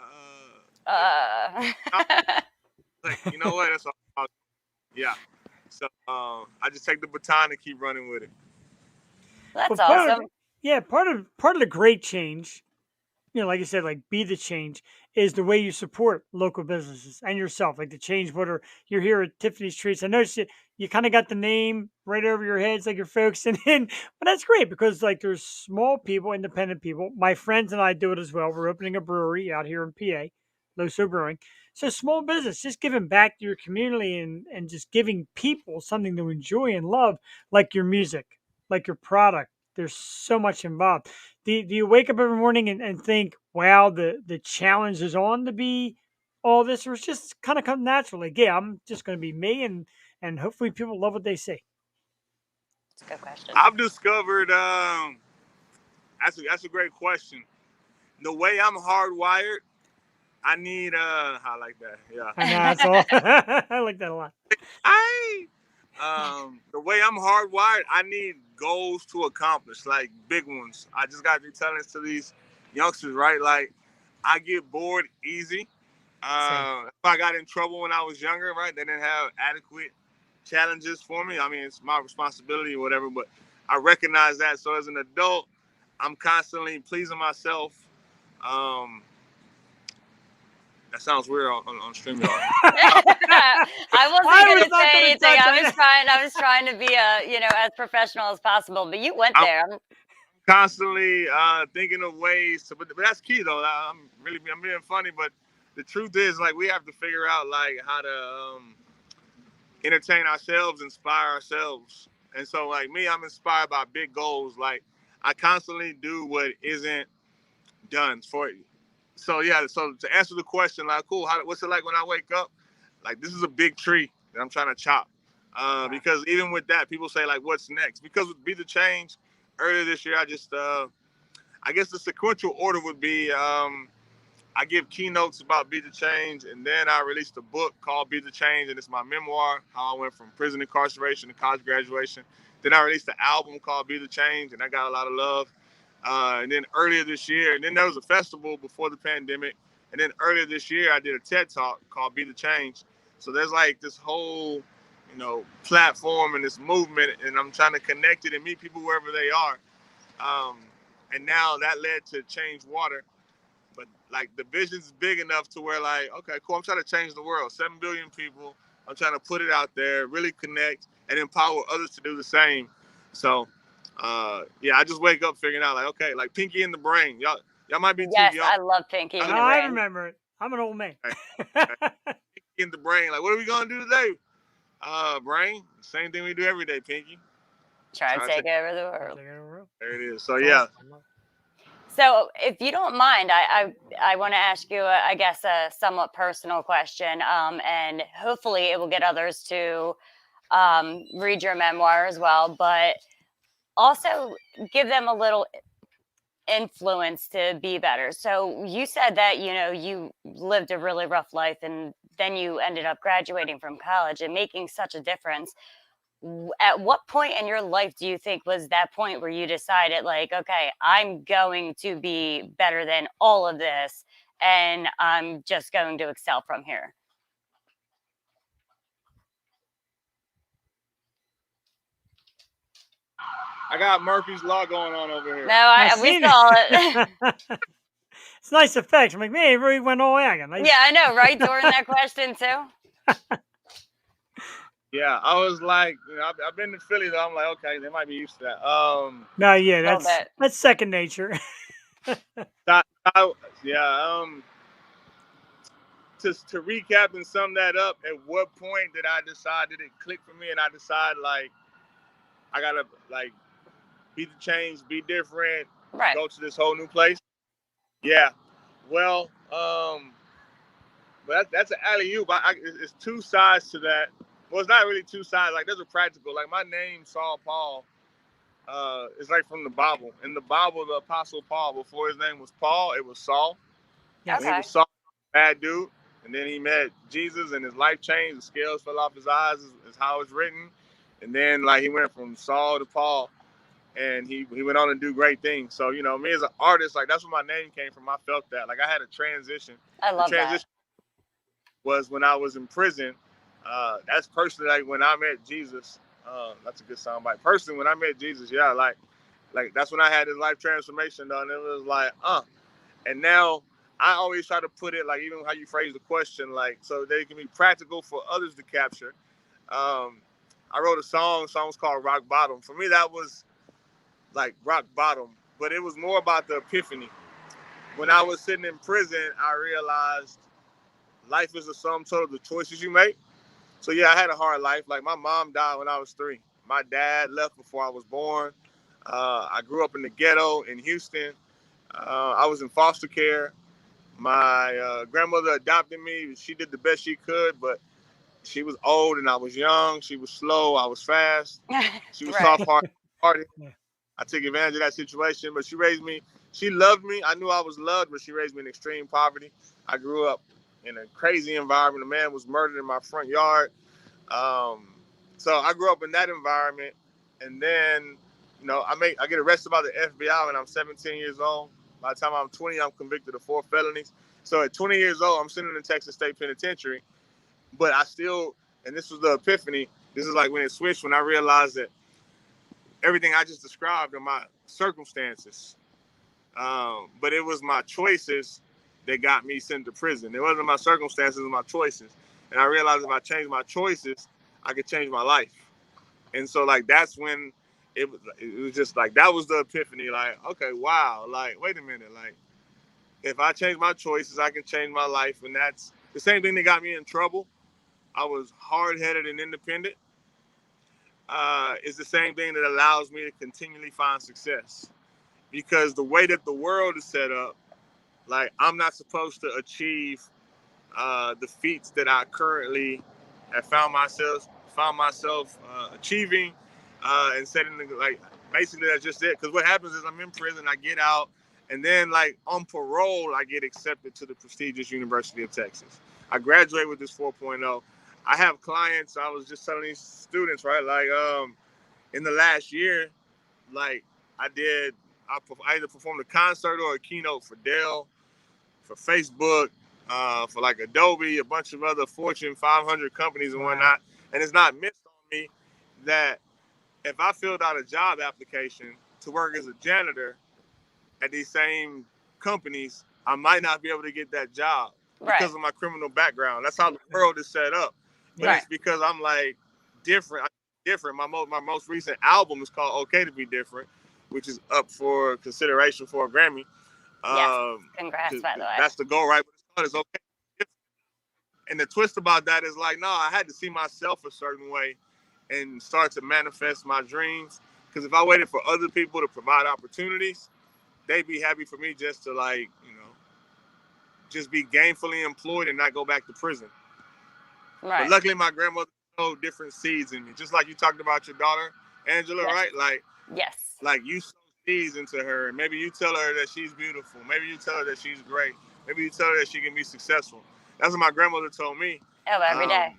Uh like you know what? That's all. Yeah. So I just take the baton and keep running with it. That's But part of awesome. yeah, part of the great change, like you said, like be the change is the way you support local businesses and yourself. Like the change water, you're here at Tiffany's Treats. I noticed you kind of got the name right over your heads, like your folks, and then, but that's great because like there's small people, independent people. My friends and I do it as well. We're opening a brewery out here in PA, Loso Brewing. So small business, just giving back to your community and just giving people something to enjoy and love, like your music, like your product. There's so much involved. Do you wake up every morning and think, wow, the challenge is on to be all this, or it's just kind of come naturally? Yeah, I'm just going to be me, and hopefully people love what they see. It's a good question. I've discovered. That's a great question. The way I'm hardwired, I need. I like that. Yeah. I know that's all. I like that a lot. I the way I'm hardwired, I need goals to accomplish, like big ones. I just got to be telling this to these youngsters, right? Like I get bored easy. Same. If I got in trouble when I was younger, right, they didn't have adequate challenges for me. I mean, it's my responsibility or whatever, but I recognize that. So as an adult, I'm constantly pleasing myself. Um, that sounds weird on StreamYard. I wasn't I was gonna not say going to anything. touch I was it. trying. I was trying to be as professional as possible. But you went I'm there. constantly thinking of ways to, but that's key though. I'm being funny, but the truth is like we have to figure out like how to entertain ourselves, inspire ourselves. And so like me, I'm inspired by big goals. Like I constantly do what isn't done for you. So yeah, so to answer the question, like cool, what's it like when I wake up? Like this is a big tree that I'm trying to chop. Wow. Because even with that, people say like, "What's next?" Because with Be the Change, earlier this year, I guess the sequential order would be I give keynotes about Be the Change, and then I released a book called Be the Change, and it's my memoir, how I went from prison incarceration to college graduation. Then I released an album called Be the Change, and I got a lot of love. And then earlier this year, and then there was a festival before the pandemic, and then earlier this year, I did a TED Talk called Be the Change. So there's like this whole, platform and this movement, and I'm trying to connect it and meet people wherever they are. Um, and now that led to Change Water, but like the vision's big enough to where like, okay, cool. I'm trying to change the world. 7 billion people. I'm trying to put it out there, really connect and empower others to do the same. So, yeah, I just wake up figuring out like, okay, like Pinky in the Brain. Y'all might be too Yes, young. I love Pinky in the I Brain. remember it. I'm an old man. Right? Pinky in the Brain. Like, what are we gonna do today? Brain. Same thing we do every day, Pinky. Try to Trying to take take. over the world. There it is. So That's yeah, awesome. So, if you don't mind, I want to ask you, I guess, a somewhat personal question, and hopefully it will get others to read your memoir as well, but also give them a little influence to be better. So, you said that, you lived a really rough life and then you ended up graduating from college and making such a difference. At what point in your life do you think was that point where you decided, like, okay, I'm going to be better than all of this and I'm just going to excel from here? I got Murphy's Law going on over here. No, I we seen saw it. it. It's nice effects. I'm like, man, it really went all out. Nice. Yeah, I know, right? During that question too. Yeah, I was like, I've been to Philly though. I'm like, okay, they might be used to that. No, yeah, A little bit. that's second nature. I, I, yeah, to recap and sum that up, at what point did I decide, did it click for me and I decided like I gotta like be the change, be different, Right. go to this whole new place? Yeah. Well, but that's an alley oop. It's two sides to that. Well, it's not really two sides. Like there's a practical. Like my name, Saul Paul, is like from the Bible. In the Bible, the Apostle Paul, before his name was Paul, it was Saul. Yes. When he Okay. was Saul, bad dude, and then he met Jesus, and his life changed. The scales fell off his eyes, is how it's written. And then like he went from Saul to Paul, and he went on to do great things. So me as an artist, like that's where my name came from. I felt that like I had a transition. I The love that. transition was when I was in prison. That's personally like when I met Jesus. That's a good soundbite. Personally, when I met Jesus, yeah, like that's when I had this life transformation done. It was like, and now I always try to put it like even how you phrase the question, like so they can be practical for others to capture. I wrote a song. Song was called Rock Bottom. For me, that was like rock bottom, but it was more about the epiphany. When I was sitting in prison, I realized life is a sum total of the choices you make. So yeah, I had a hard life. Like my mom died when I was 3. My dad left before I was born. I grew up in the ghetto in Houston. I was in foster care. My grandmother adopted me. She did the best she could, but she was old and I was young. She was slow. I was fast. She was Right. soft-hearted. Yeah. I took advantage of that situation, but she raised me. She loved me. I knew I was loved, but she raised me in extreme poverty. I grew up in a crazy environment. A man was murdered in my front yard. Um, so I grew up in that environment, and then I get arrested by the FBI when I'm 17 years old. By the time I'm 20, I'm convicted of 4 felonies. So at 20 years old, I'm sitting in the Texas State Penitentiary, but I still, and this was the epiphany. This is like when it switched, when I realized that everything I just described are my circumstances, but it was my choices that got me sent to prison. It wasn't my circumstances, it was my choices. And I realized if I changed my choices, I could change my life. And so like that's when it was just like that was the epiphany. Like, okay, wow, like wait a minute, like if I change my choices, I can change my life. And that's the same thing that got me in trouble. I was hard headed and independent. Is the same thing that allows me to continually find success. Because the way that the world is set up, like I'm not supposed to achieve the feats that I currently have found myself achieving and setting like basically that's just it. Because what happens is I'm in prison, I get out, and then like on parole, I get accepted to the prestigious University of Texas. I graduate with this 4.0. I have clients. I was just telling these students, right? Like in the last year, like I did, I either performed a concert or a keynote for Dell, for Facebook, for like Adobe, a bunch of other Fortune 500 companies and whatnot. And it's not missed on me that if I filled out a job application to work as a janitor at these same companies, I might not be able to get that job Right. because of my criminal background. That's how the world is set up. But Right. it's because I'm like different. My most recent album is called "Okay to Be Different," which is up for consideration for a Grammy. Yes. Congrats, 'Cause by the way. that's the goal, right? But it's okay. And the twist about that is like, no, I had to see myself a certain way and start to manifest my dreams. Because if I waited for other people to provide opportunities, they'd be happy for me just to like, just be gainfully employed and not go back to prison. But Right. luckily, my grandmother sowed different seeds in me, just like you talked about your daughter, Angela, Yes. right? Yes. Like you sow seeds into her, and maybe you tell her that she's beautiful. Maybe you tell her that she's great. Maybe you tell her that she can be successful. That's what my grandmother told me. Oh, every day.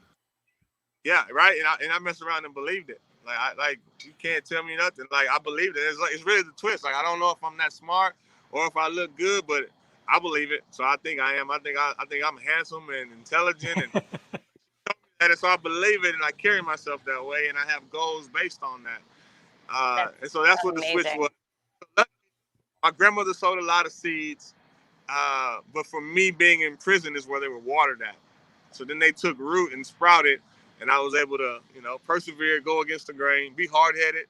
Yeah, right. And I messed around and believed it. Like you can't tell me nothing. Like I believed it. It's really the twist. Like I don't know if I'm that smart or if I look good, but I believe it. So I think I am. I think I'm handsome and intelligent and and so I believe it and I carry myself that way and I have goals based on that. And That's so that's what the switch was. amazing. My grandmother sowed a lot of seeds, but for me being in prison is where they were watered at. So then they took root and sprouted, and I was able to, persevere, go against the grain, be hard headed,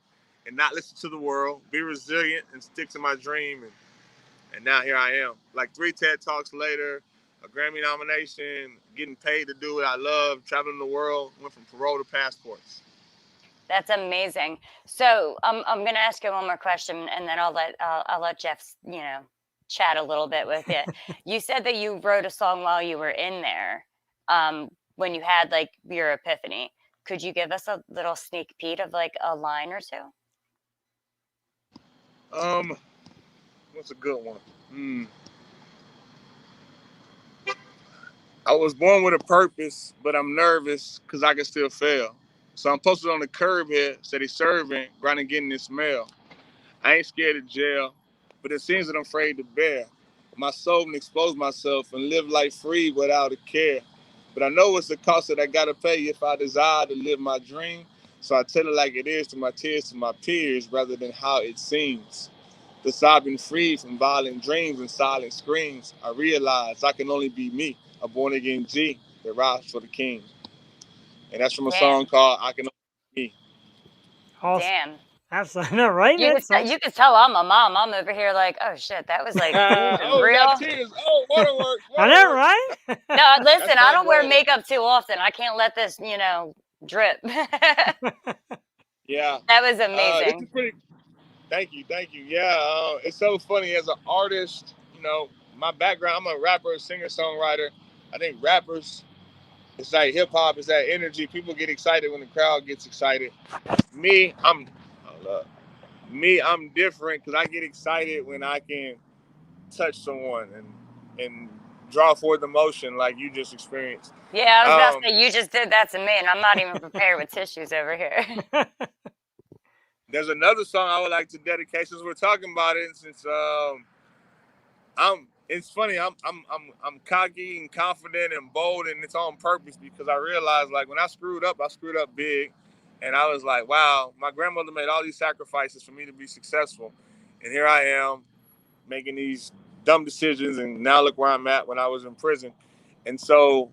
and not listen to the world, be resilient, and stick to my dream. And now here I am, like 3 TED Talks later, a Grammy nomination, getting paid to do what I love, traveling the world, went from parole to passports. That's amazing. So I'm gonna ask you one more question, and then I'll let Jeff chat a little bit with you. You said that you wrote a song while you were in there, when you had like your epiphany. Could you give us a little sneak peek of like a line or two? Um, what's a good one? I was born with a purpose, but I'm nervous because I can still fail. So I'm posted on the curb here, steady serving, grinding, getting this mail. I ain't scared of jail, but it seems that I'm afraid to bear my soul and expose myself and live life free without a care. But I know it's the cost that I gotta pay if I desire to live my dream. So I tell it like it is to my tears, to my peers, rather than how it seems. The sobbing free from violent dreams and silent screams. I realize I can only be me, a born again G that rides for the king. And that's from a song Damn, called I Can Only Be Me. Awesome. damn. Absolutely. No, right? You could That's you could tell I'm a mom. I'm over here like, oh shit, that was like deep and Oh, we got real. tears. Oh, waterworks, I know, waterworks. right? No, That's listen, I my don't wear bro. makeup too often. I can't let this, drip. That Yeah. was This is amazing. pretty. Thank you, thank you. Yeah, it's so funny as an artist. My background. I'm a rapper, singer, songwriter. I think rappers. It's like hip hop. It's that energy. People get excited when the crowd gets excited. Me, I'm. Hold up. Me, I'm different because I get excited when I can touch someone and draw forth emotion like you just experienced. Yeah, I was about to Um, say you just did that to me, and I'm not even prepared with tissues over here. there's another song I would like to dedicate since we're talking about it. Since it's funny. I'm cocky and confident and bold, and it's on purpose because I realized like when I screwed up big, and I was like, wow, my grandmother made all these sacrifices for me to be successful, and here I am making these dumb decisions, and now look where I'm at when I was in prison, and so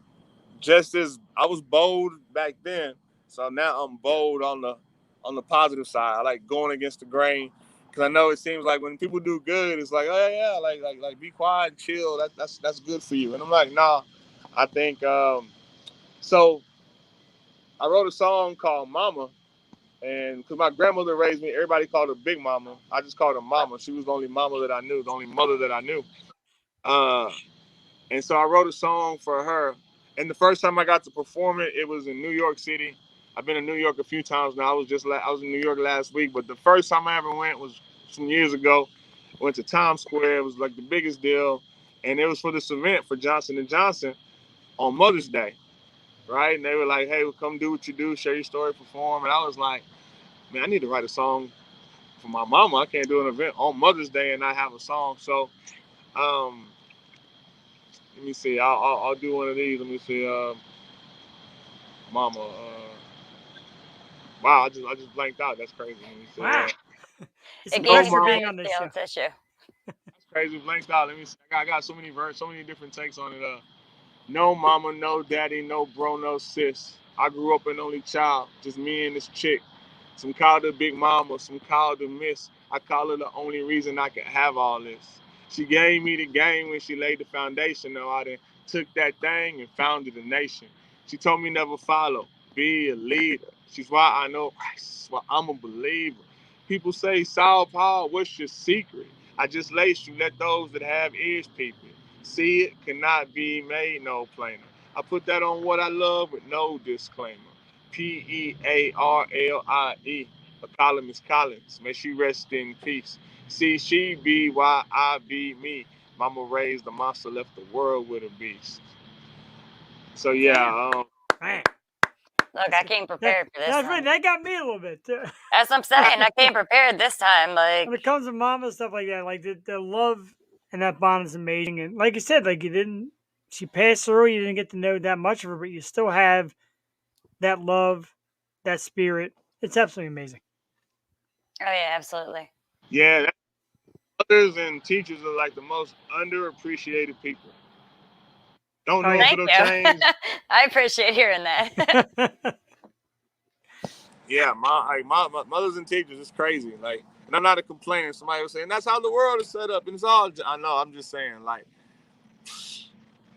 just as I was bold back then, so now I'm bold on the positive side. I like going against the grain because I know it seems like when people do good, it's like, oh yeah, like be quiet, and chill. That's good for you. And I'm like, nah. I think so. I wrote a song called Mama, and because my grandmother raised me, everybody called her Big Mama. I just called her Mama. She was the only mama that I knew, the only mother that I knew. Uh, And so I wrote a song for her. And the first time I got to perform it, it was in New York City. I've been in New York a few times now. I was in New York last week, but the first time I ever went was some years ago. I went to Times Square. It was like the biggest deal, and it was for this event for Johnson and Johnson on Mother's Day, right? And they were like, "Hey, well, come do what you do, share your story, perform." And I was like, "Man, I need to write a song for my mama. I can't do an event on Mother's Day and not have a song." So um, let me see. I'll do one of these. Let me see. Mama. Wow, I just blanked out. That's crazy. Let me see. Wow. It's a It gave No him pleasure mama. being nice on this steel show. tissue. That's crazy. Blanked out. Let me see. I got so many verses, so many different takes on it. No mama, no daddy, no bro, no sis. I grew up an only child, just me and this chick. Some called her Big Mama, some called her Miss. I call her the only reason I could have all this. She gave me the game when she laid the foundation. Though I then took that thing and founded a nation. She told me never follow, be a leader. She's why I know Christ. Why I'm a believer. People say, Saul Paul, what's your secret? I just laced you. Let those that have ears peep it. See it cannot be made no plainer. I put that on what I love with no disclaimer. Pearlie. A column is Collins. May she rest in peace. See, she be why I be me. Mama raised the monster, left the world with a beast. So yeah, Man, Look, I came prepared for this that's right. one. That got me a little bit too. That's what I'm saying. I came prepared this time. Like, When it comes to mama stuff like that, like the love and that bond is amazing. And like you said, like she passed through. You didn't get to know that much of her, but you still have that love, that spirit. It's absolutely amazing. oh yeah, absolutely. yeah. Mothers and teachers are like the most underappreciated people. Don't Oh know if yeah. Thank it'll you. change. I appreciate hearing that. Yeah, my mothers and teachers is crazy. Like, and I'm not a complainer. Somebody was saying that's how the world is set up, and it's all. I know. I'm just saying, like,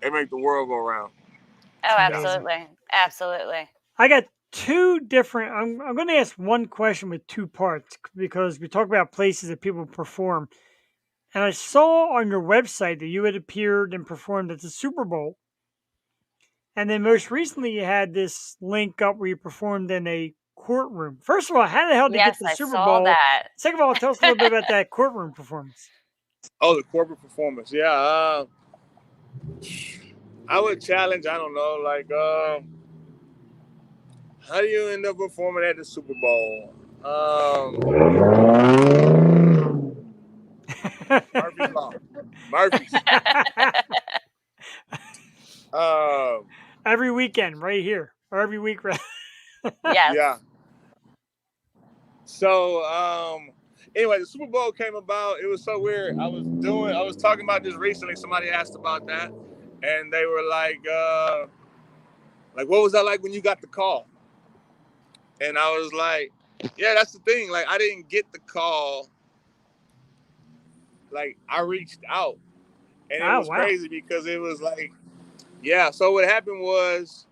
they make the world go round. Oh, It's amazing. absolutely. Absolutely. I got two different. I'm going to ask one question with two parts because we talk about places that people perform. And I saw on your website that you had appeared and performed at the Super Bowl. And then most recently, you had this link up where you performed in a courtroom. First of all, how the hell did you get Yes, to the I Super saw Bowl? that. Second of all, tell us a little bit about that courtroom performance. Oh, the corporate performance. Yeah, I would challenge. I don't know, like, how do you end up performing at the Super Bowl? Murphy's Law. Murphy's. Um, Every weekend, right here, or every week, right? Yes. yeah. So, anyway, the Super Bowl came about. It was so weird. I was talking about this recently. Somebody asked about that, and they were like, what was that like when you got the call? And I was like, yeah, that's the thing. Like, I didn't get the call. Like, I reached out, and it Oh was wow! crazy because it was like, yeah. So what happened was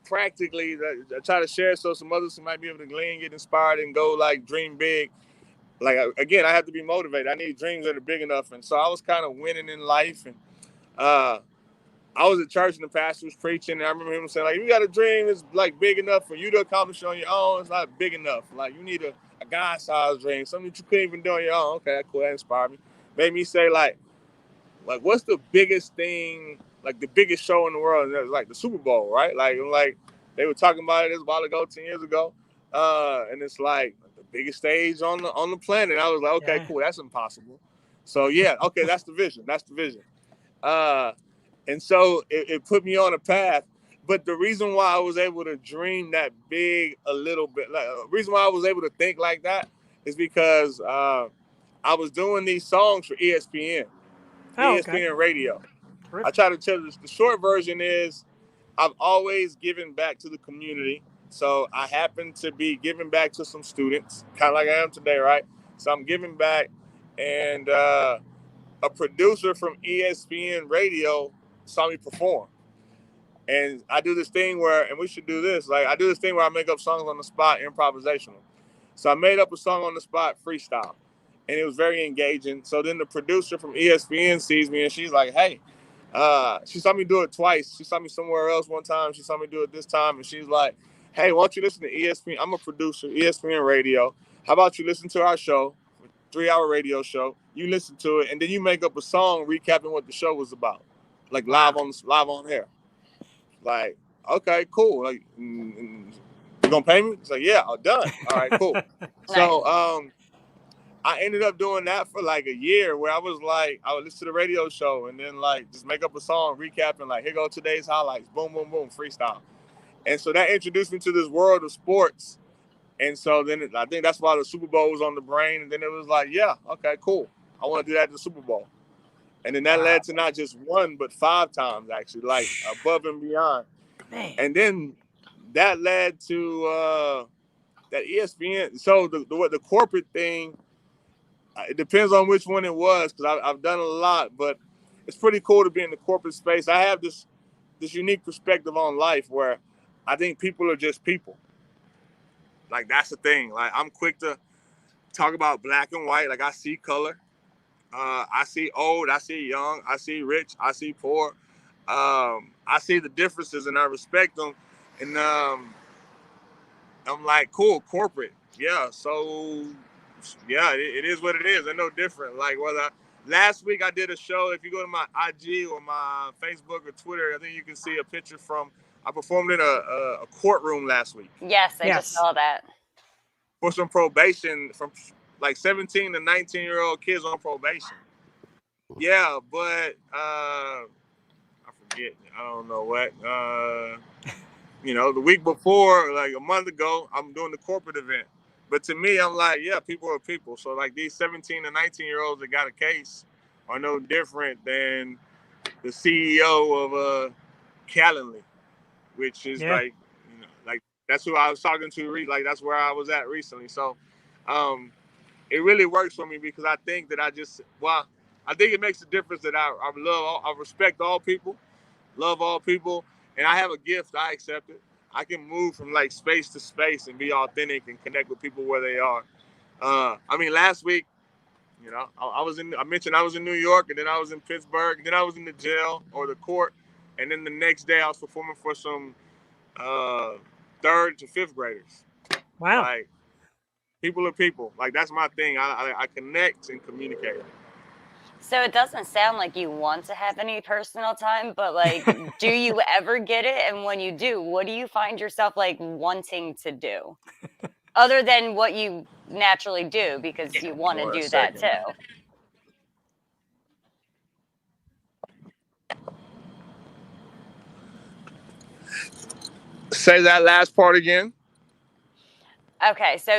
practically, I try to share so some others who might be able to glean, get inspired, and go like dream big. Like, again, I have to be motivated. I need dreams that are big enough, and so I was kind of winning in life, and uh, I was at church and the pastor was preaching, and I remember him saying, like, if you got a dream that's like big enough for you to accomplish on your own, it's not big enough. Like, you need a God-sized dream, something that you couldn't even do on your own. Okay, cool, that inspired me. Made me say, like what's the biggest thing, like the biggest show in the world? And it was like the Super Bowl, right? Like they were talking about it this a while ago, 10 years ago. And it's like the biggest stage on the planet. I was like, okay, Yeah. cool, that's impossible. So yeah, okay, that's the vision. That's the vision. Uh, and so it put me on a path. But the reason why I was able to dream that big a little bit, like, the reason why I was able to think like that is because I was doing these songs for ESPN, Oh okay. ESPN Radio. I Terrific. try to tell this. The short version is I've always given back to the community. So I happen to be giving back to some students, kind of like I am today, right? So I'm giving back, and a producer from ESPN Radio saw me perform. And I do this thing where, and we should do this, like I do this thing where I make up songs on the spot, improvisational. So I made up a song on the spot, freestyle, and it was very engaging. So then the producer from ESPN sees me and she's like, hey, she saw me do it twice. She saw me somewhere else one time. She saw me do it this time. And she's like, hey, why don't you listen to ESPN? I'm a producer, ESPN Radio. How about you listen to our show, 3 hour radio show? You listen to it, and then you make up a song recapping what the show was about, like Wow. live on air. Like, okay, cool. Like, you gonna pay me? It's like, yeah, I'm done. All right, cool. Nice. So, I ended up doing that for like a year where I was like, I would listen to the radio show and then like just make up a song, recapping, like, here go today's highlights, boom, boom, boom, freestyle. And so that introduced me to this world of sports. And so then I think that's why the Super Bowl was on the brain. And then it was like, yeah, okay, cool. I want to do that at the Super Bowl. And then that Wow. led to not just one, but 5 times actually, like above and beyond. Man. And then that led to that ESPN. So the corporate thing, it depends on which one it was because I've done a lot, but it's pretty cool to be in the corporate space. I have this unique perspective on life where I think people are just people. Like, that's the thing. Like, I'm quick to talk about black and white. Like, I see color. I see old, I see young, I see rich, I see poor. I see the differences and I respect them. And I'm like, cool, corporate. Yeah, so yeah, it is what it is. They're no different. Like whether last week I did a show. If you go to my IG or my Facebook or Twitter, I think you can see a picture from. I performed in a courtroom last week. Yes, I just Yes. saw that. For some probation from like 17 to 19-year-old kids on probation. Yeah, but I forget. I don't know what. The week before, like a month ago, I'm doing the corporate event. But to me, I'm like, yeah, people are people. So like these 17 to 19-year-olds that got a case are no different than the CEO of Calendly, which is Yeah. like that's who I was talking to. Like that's where I was at recently. So it really works for me because I think that I think it makes a difference that I respect all people, love all people, and I have a gift. I accept it. I can move from like space to space and be authentic and connect with people where they are. Last week, I was in. I mentioned I was in New York, and then I was in Pittsburgh, and then I was in the jail or the court, and then the next day I was performing for some uh, third to fifth graders. Wow. Like people are people. Like that's my thing. I connect and communicate. So it doesn't sound like you want to have any personal time, but like, do you ever get it? And when you do, what do you find yourself like wanting to do? Other than what you naturally do because you want to 1 do that second. too. Say that last part again. Okay, so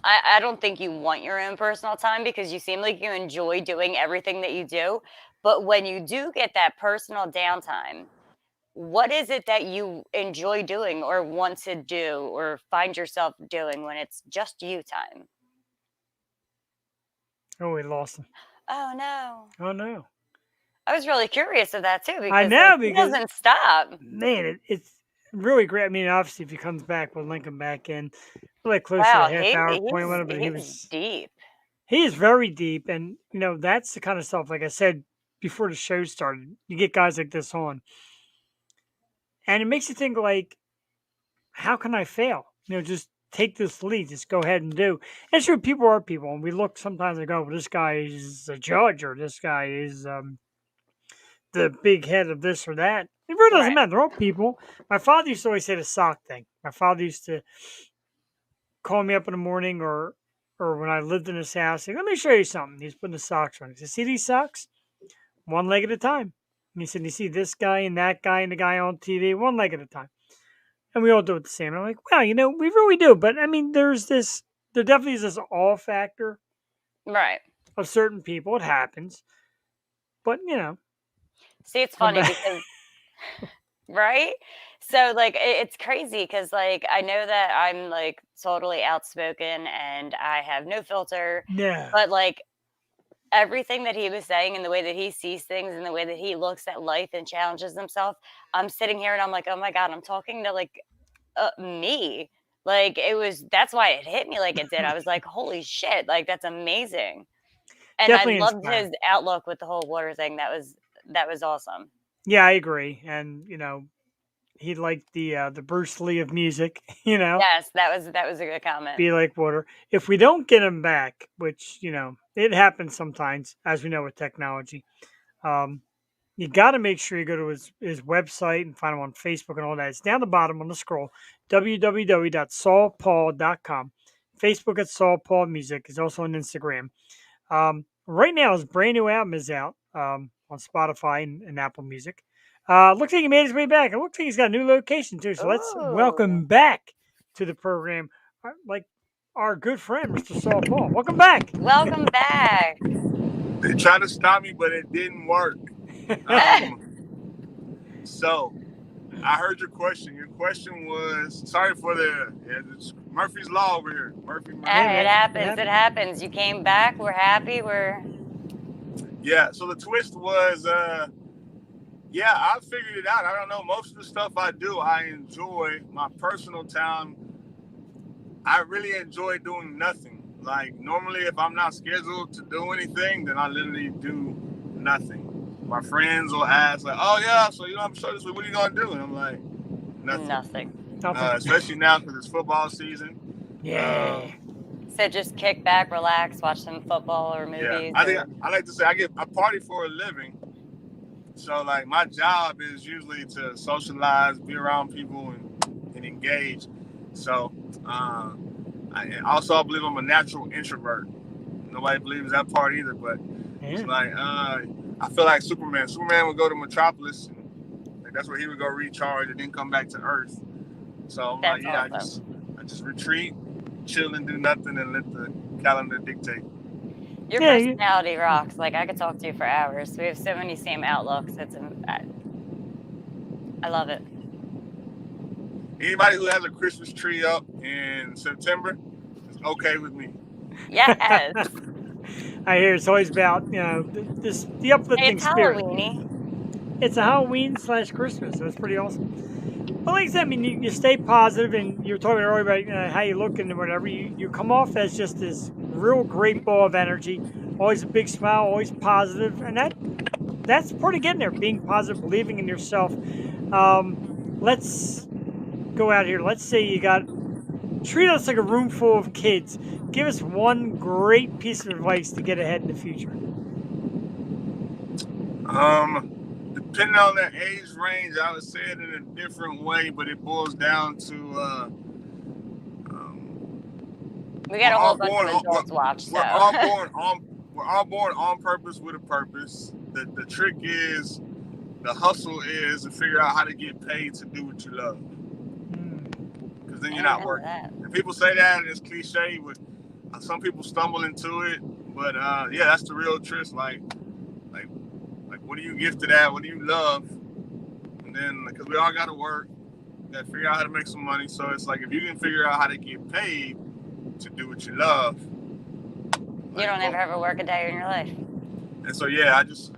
I don't think you want your own personal time because you seem like you enjoy doing everything that you do. But when you do get that personal downtime, what is it that you enjoy doing or want to do or find yourself doing when it's just you time? Oh, we lost him. Oh no. Oh no. I was really curious of that too I because like know he because doesn't stop. man, it's really great. I mean, obviously, if he comes back, we'll link him back in. We're like close to the Wow, half hour point with he's him, but he's deep. he is very deep, and that's the kind of stuff. Like I said before the show started, you get guys like this on, and it makes you think like, how can I fail? Just take this lead, just go ahead and do. And sure, people are people, and we look sometimes and go, well, this guy is a judge, or this guy is the big head of this or that. It really doesn't Right. matter. They're all people. My father used to always say the sock thing. My father used to call me up in the morning or when I lived in his house, like, let me show you something. He's putting the socks on. He said, see these socks? One leg at a time. And he said, you see this guy and that guy and the guy on TV, one leg at a time. And we all do it the same. And I'm like, wow, we really do. But I mean, there definitely is this awe factor Right. of certain people. It happens. But, See, it's I'm funny back. because right? So like it's crazy because like I know that I'm like totally outspoken and I have no filter, No. but like everything that he was saying and the way that he sees things and the way that he looks at life and challenges himself, I'm sitting here and I'm like, oh my God, I'm talking to like me. Like that's why it hit me like it did. I was like, holy shit, like that's amazing. And I Definitely loved inspiring. his outlook with the whole water thing. That was awesome. Yeah, I agree. And, he liked the Bruce Lee of music, Yes, that was a good comment. be like water. If we don't get him back, which, it happens sometimes, as we know with technology, um, you got to make sure you go to his website and find him on Facebook and all that. It's down the bottom on the scroll, www.saulpaul.com. Facebook at Saul Paul Music is also on Instagram. Right now, his brand new album is out on Spotify and Apple Music. Looks like he made his way back. It looks like he's got a new location too. So let's Ooh. welcome back to the program, like our good friend, Mr. Saul Paul. Welcome back. Welcome back. They tried to stop me, but it didn't work. So I heard your question. Your question was sorry for it's Murphy's Law over here. Murphy. Hey, It man. happens. It happens. You came back. We're happy. Yeah. So the twist was, yeah, I figured it out. I don't know. Most of the stuff I do, I enjoy. My personal time, I really enjoy doing nothing. like normally if I'm not scheduled to do anything, then I literally do nothing. My friends will ask like, "Oh yeah, so you know I'm sure this week. What are you gonna do?" And I'm like, "Nothing." Nothing. Especially now because it's football season. Yeah. So just kick back, relax, watch some football or Yeah, movies. I think I like to say I party for a living. So like my job is usually to socialize, be around people, and engage. So I also believe I'm a natural introvert. Nobody believes that part either, but it's like I feel like Superman. Superman would go to Metropolis, and like, that's where he would go recharge and then come back to Earth. So I'm That's like, yeah, awesome. I just retreat, chill, and do nothing, and let the calendar dictate. Your personality rocks. Like I could talk to you for hours. We have so many same outlooks. I love it. Anybody who has a Christmas tree up in September is okay with me. Yes. I hear it's always about, you know, the uplifting spirit. Halloween-y. It's a Halloween / Christmas, so it's pretty awesome. Well, like I said, I mean, you stay positive, and you were talking earlier about how you look and whatever. You come off as just this real great ball of energy, always a big smile, always positive, and that's part of getting there. Being positive, believing in yourself. Let's go out here. Let's say you got treat us like a room full of kids. Give us one great piece of advice to get ahead in the future. Depending on their age range, I would say it in a different way, but it boils down to we got a whole bunch of adults watch. So. We're all born on purpose with a purpose. The trick is, the hustle is to figure out how to get paid to do what you love. Because then you're not working. And people say that, and it's cliche, but some people stumble into it. But yeah, that's the real trick. Like, what do you gifted at? What do you love? And then, because we all got to work, we got to figure out how to make some money. So it's like, if you can figure out how to get paid to do what you love, you don't ever work a day in your life. And so yeah, I just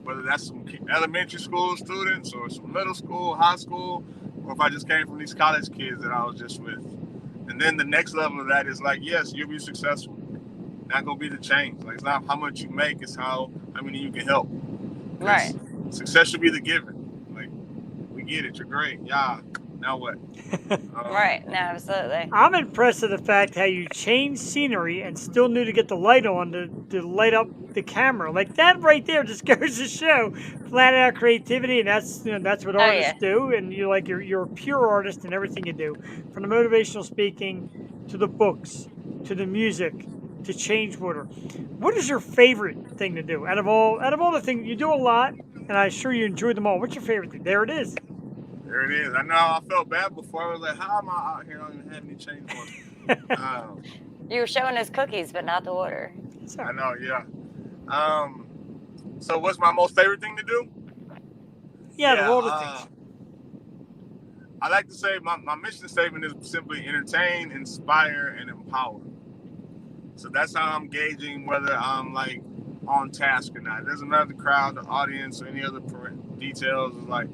whether that's some elementary school students or some middle school, high school, or if I just came from these college kids that I was just with. And then the next level of that is like, yes, you'll be successful. Not gonna be the change. Like, it's not how much you make, it's how many you can help. Right. Success should be the given. Like, we get it, you're great. Yeah. Now what? Right. No, absolutely. I'm impressed at the fact how you changed scenery and still knew to get the light on to light up the camera. Like, that right there just goes to show flat out creativity, and that's what artists do. And you're a pure artist in everything you do, from the motivational speaking to the books to the music to change water. What is your favorite thing to do out of all the things you do? A lot, and I'm sure you enjoy them all. What's your favorite thing? There it is. There it is. I know I felt bad before. I was like, how am I out here? I don't even have any change water. You were showing us cookies, but not the water. I know, yeah. So what's my most favorite thing to do? Yeah, the world of things. I like to say my mission statement is simply entertain, inspire, and empower. So that's how I'm gauging whether I'm like on task or not. It doesn't matter the crowd, the audience, or any other details. It's like,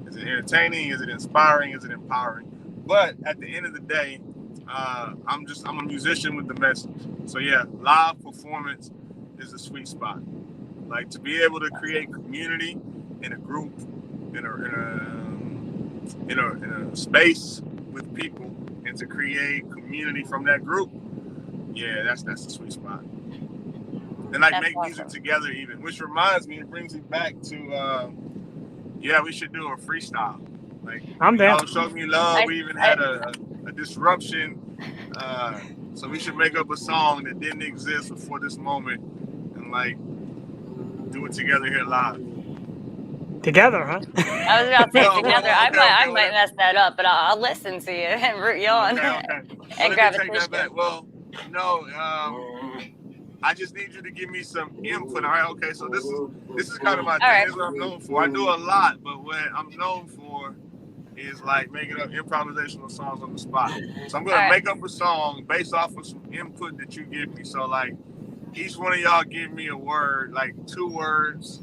is it entertaining? Is it inspiring? Is it empowering? But at the end of the day, I'm a musician with the message. So yeah, live performance is a sweet spot. Like, to be able to create community in a group, in a space with people, and to create community from that group. Yeah, that's the sweet spot. And like, make music together even, which reminds me, it brings me back to yeah, we should do a freestyle. Like, I'm down. Y'all showed me love. We even had a disruption. So we should make up a song that didn't exist before this moment, and like do it together here live. Together, huh? I was about to say together. I might mess that up, but I'll listen to you and root you on. Okay. And grab a t-shirt. Well, no. I just need you to give me some input. All right, okay. So this is kind of my thing. This is what I'm known for. I do a lot, but what I'm known for is like making up improvisational songs on the spot. So I'm gonna make up a song based off of some input that you give me. So like, each one of y'all give me a word, like 2 words.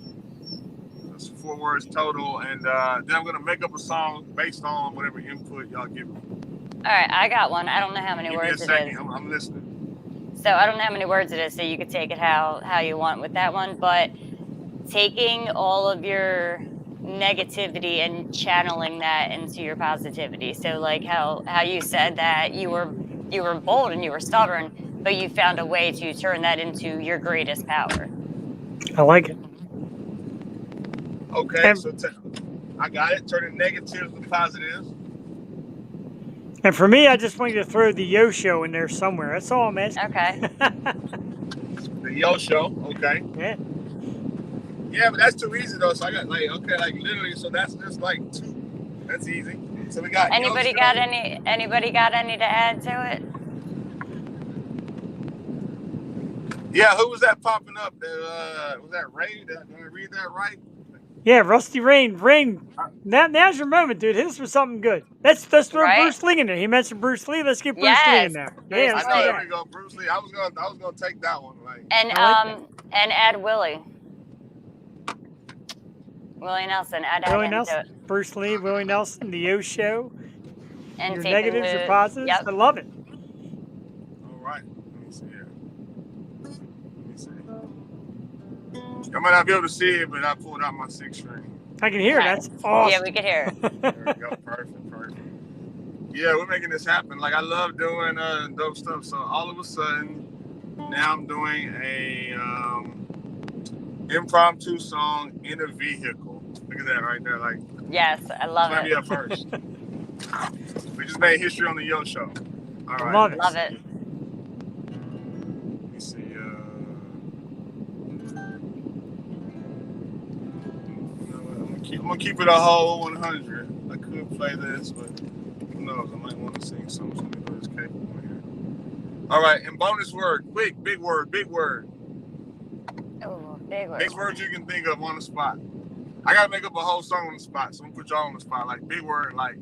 That's 4 words total, and then I'm gonna make up a song based on whatever input y'all give me. All right, I got one. I don't know how many words Give me a second. it is. I'm listening. So I don't know how many words it is, so you could take it how you want with that one. But taking all of your negativity and channeling that into your positivity. So like how you said that you were bold and you were stubborn, but you found a way to turn that into your greatest power. I like it. Okay, And, so I got it. Turning negatives to positives. and for me, I just want you to throw the Yo Show in there somewhere. That's all I'm asking. Okay. The Yo Show. Okay. Yeah. Yeah, but that's too easy though. So I got like literally. So that's just like 2. That's easy. So we got Anybody Yo got Show. anybody got any to add to it? Yeah, who was that popping up? Was that Ray? Did I read that right? Yeah, Rusty Rain. Now's your moment, dude. Hit us with something good. Let's throw Right? Bruce Lee in there. He mentioned Bruce Lee. Let's get Bruce Lee in Yes, there. Bruce Yeah, I let's know. do There that. we go, Bruce Lee. I was gonna take that one. Like, And I like that. and add Willie Nelson. Add Willie him to Nelson, it. Bruce Lee, Willie Nelson, the Yo Show. And Your taking negatives, your the positives. yep. I love it. all right. Let me see here. Let me see. I might not be able to see it, but I pulled out my 6 string. I can hear it. Nice. That's awesome. Yeah, we could hear it. There we go. Perfect. Yeah, we're making this happen. Like, I love doing dope stuff. So all of a sudden, now I'm doing a impromptu song in a vehicle. Look at that right there. Like, Yes, I love maybe it. up first. We just made history on the Yo Show. All right. Love it. Love it. Let me see. I'm gonna keep it a whole 100. I could play this, but who knows? I might want to sing something. So it's capable here. All right, and bonus word, quick, big word. Oh, big word. Big words you can think of on the spot. I gotta make up a whole song on the spot, so I'm gonna put y'all on the spot. Like big word, like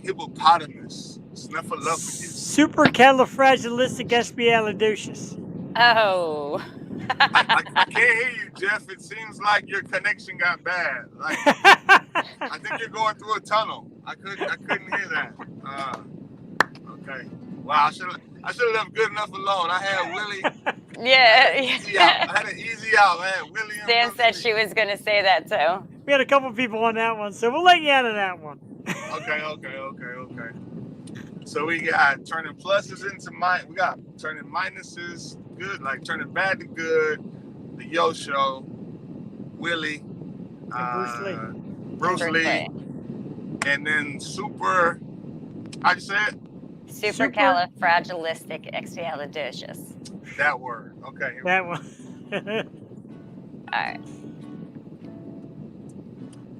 hippopotamus, snuffleupagus. Supercalifragilisticexpialidocious. Oh. I can't hear you, Jeff. It seems like your connection got bad. Like I think you're going through a tunnel. I couldn't hear that. Okay. Wow. I should have left good enough alone. I had Willie. Yeah. Easy out. I had an easy out. I had Willie. Sam said she was going to say that too. We had a couple people on that one, so we'll let you out of that one. Okay. So we got turning pluses into we got turning minuses good, like turning bad to good. The Yo Show, Willie, Bruce Lee, and then super. How'd you say it? Supercalifragilisticexpialidocious. That word. Okay. That one. All right.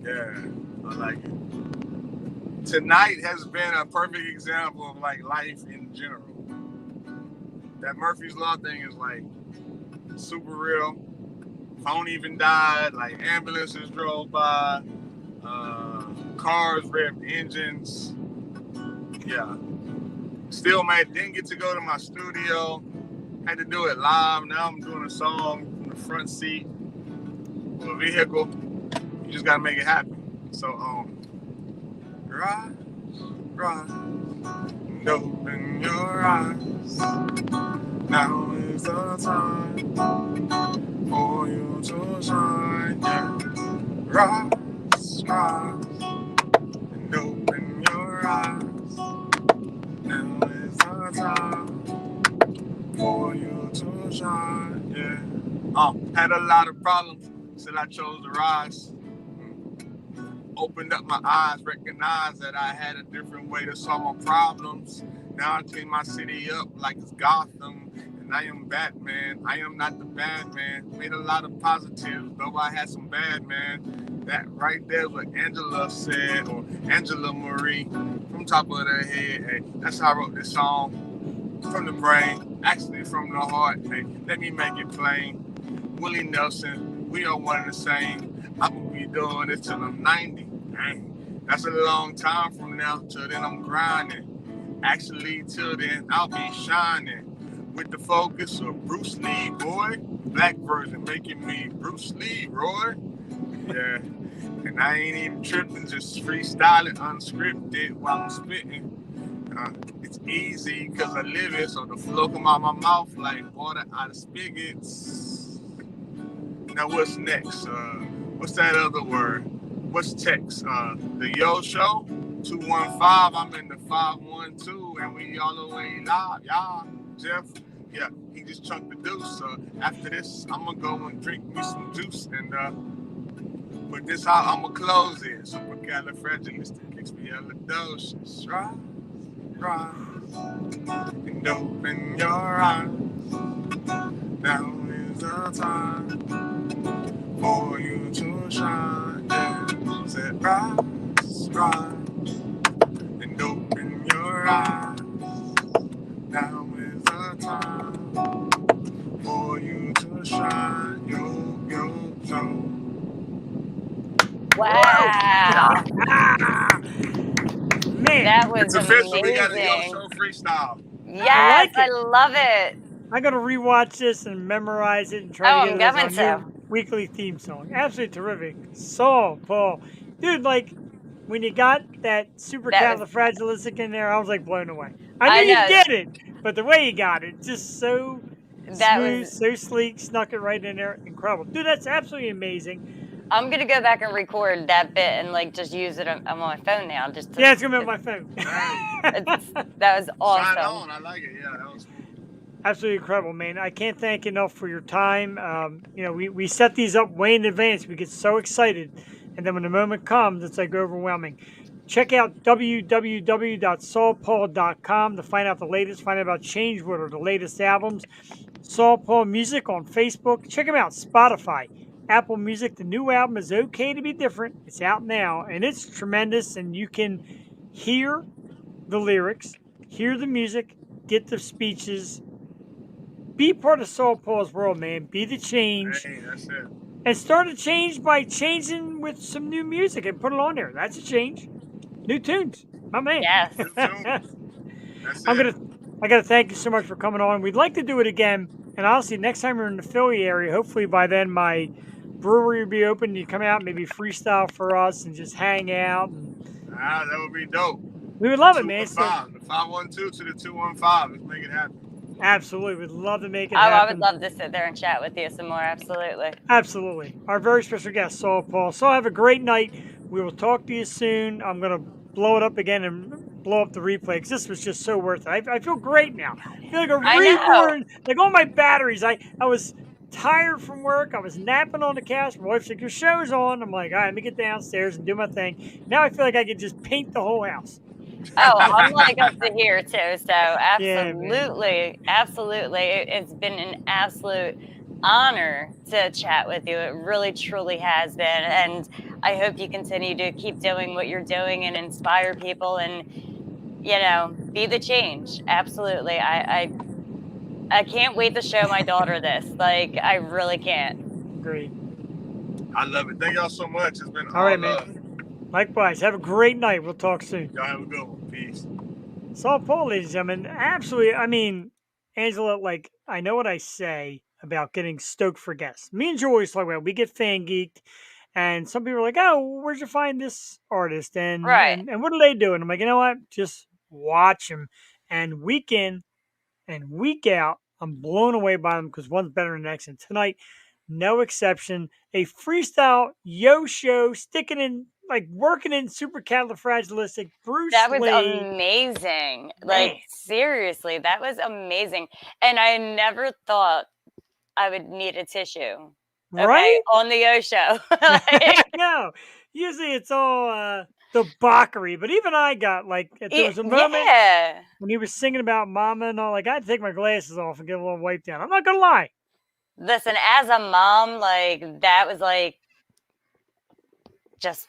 Yeah, I like it. Tonight has been a perfect example of like life in general. That Murphy's Law thing is like super real. Phone even died. Like ambulances drove by. Cars revved engines. Yeah. Still, man, didn't get to go to my studio. Had to do it live. Now I'm doing a song from the front seat of a vehicle. You just gotta make it happen. So, rise, and open your eyes. Now is the time for you to shine. Yeah. Rise, and open your eyes. Now is the time for you to shine. Yeah. Had a lot of problems, said I chose to rise. Opened up my eyes, recognized that I had a different way to solve my problems. Now I clean my city up like it's Gotham, and I am Batman. I am not the bad man. Made a lot of positives, though I had some bad, man. That right there is what Angela said, or Angela Marie, from top of the head. Hey, that's how I wrote this song. From the brain, actually from the heart. Hey, let me make it plain. Willie Nelson, we are one and the same. I will be doing this till I'm 90. Dang, that's a long time from now. Till then, I'm grinding. Actually, till then, I'll be shining with the focus of Bruce Lee, boy. Black version making me Bruce Lee, Roy. Yeah, and I ain't even tripping, just freestyling, unscripted while I'm spitting. It's easy because I live it, so the flow come out my mouth like water out of spigots. Now what's next? What's that other word? What's text? The Yo Show 215. I'm in the 512, and we all the way live. Y'all, Jeff. Yeah, he just chunked the deuce. After this, I'm gonna go and drink me some juice, and but this how I'm gonna close it. Supercalifragilisticexpialidocious. Rise, and open your eyes. Now is the time for you to shine. Yeah, said rise, and open your eyes. Now is the time for you to shine. Yo. Wow. Man, That was It's official. We got a Yo amazing. Show freestyle. Yes, I I love it. I gotta rewatch this and memorize it and try to Oh, get I'm it as going our to. new weekly theme song. Absolutely terrific. Saul Paul. Dude, like when you got that That was, supercalifragilistic in there, I was like blown away. I knew I you know, did it, but the way you got it, just so that smooth, was, so sleek, snuck it right in there. Incredible. Dude, that's absolutely amazing. I'm going to go back and record that bit and like just use it on my phone now. Just to, Yeah, it's gonna be on my phone. that was Shine awesome. on. I like it. Yeah, that was cool. Absolutely incredible, man. I can't thank you enough for your time. We set these up way in advance. We get so excited. And then when the moment comes, it's like overwhelming. Check out www.saulpaul.com to find out the latest, find out about Changewood or the latest albums. Saul Paul Music on Facebook. Check him out, Spotify, Apple Music. The new album is Okay to Be Different. It's out now, and it's tremendous. And you can hear the lyrics, hear the music, get the speeches, be part of Saul Paul's world, man. Be the change. Hey, that's it. And start a change by changing with some new music and put it on there. That's a change. New tunes. My man. Yes. New tunes. That's it. I gotta thank you so much for coming on. We'd like to do it again. And honestly, next time we're in the Philly area, hopefully by then my brewery will be open. You come out, maybe freestyle for us and just hang out. And That would be dope. we would love it, man. So, 215, the 512 to the 215. Let's make it happen. absolutely. We'd love to make it Oh, I happen. would love to sit there and chat with you some more. Absolutely. Absolutely. Our very special guest, Saul Paul. So have a great night. We will talk to you soon. I'm going to blow it up again and blow up the replay because this was just so worth it. I feel great now. I feel like a I know. reborn, like all my batteries. I was tired from work. I was napping on the couch. My wife's like, your show's on. I'm like, all right, let me get downstairs and do my thing. Now I feel like I could just paint the whole house. Oh, I'm like up to here too. So Yeah, man. absolutely. It's been an absolute honor to chat with you. It really, truly has been. And I hope you continue to keep doing what you're doing and inspire people and, be the change. Absolutely. I can't wait to show my daughter this. Like, I really can't. Great. I love it. Thank y'all so much. It's been All right, love. man. Likewise. Have a great night. We'll talk soon. Y'all have a good one. Peace. Saul Paul, ladies and gentlemen, absolutely. I mean, Angela, like, I know what I say about getting stoked for guests. Me and Joe always talk about it. We get fan geeked, and some people are like, oh, where'd you find this artist? And, Right. and, and what are they doing? I'm like, you know what? Just watch them. And week in and week out, I'm blown away by them because one's better than the next. And tonight, no exception, a freestyle yo show sticking in, like working in supercalifragilistic Bruce That was Lee. amazing. Man. Like, seriously, that was amazing. And I never thought I would need a tissue. Okay, Right? on the O show. Like, No. Usually it's all debauchery, but even I got like there was a moment yeah. when he was singing about mama and all, like I had to take my glasses off and get a little wipe down. I'm not gonna lie. Listen, as a mom, like that was like just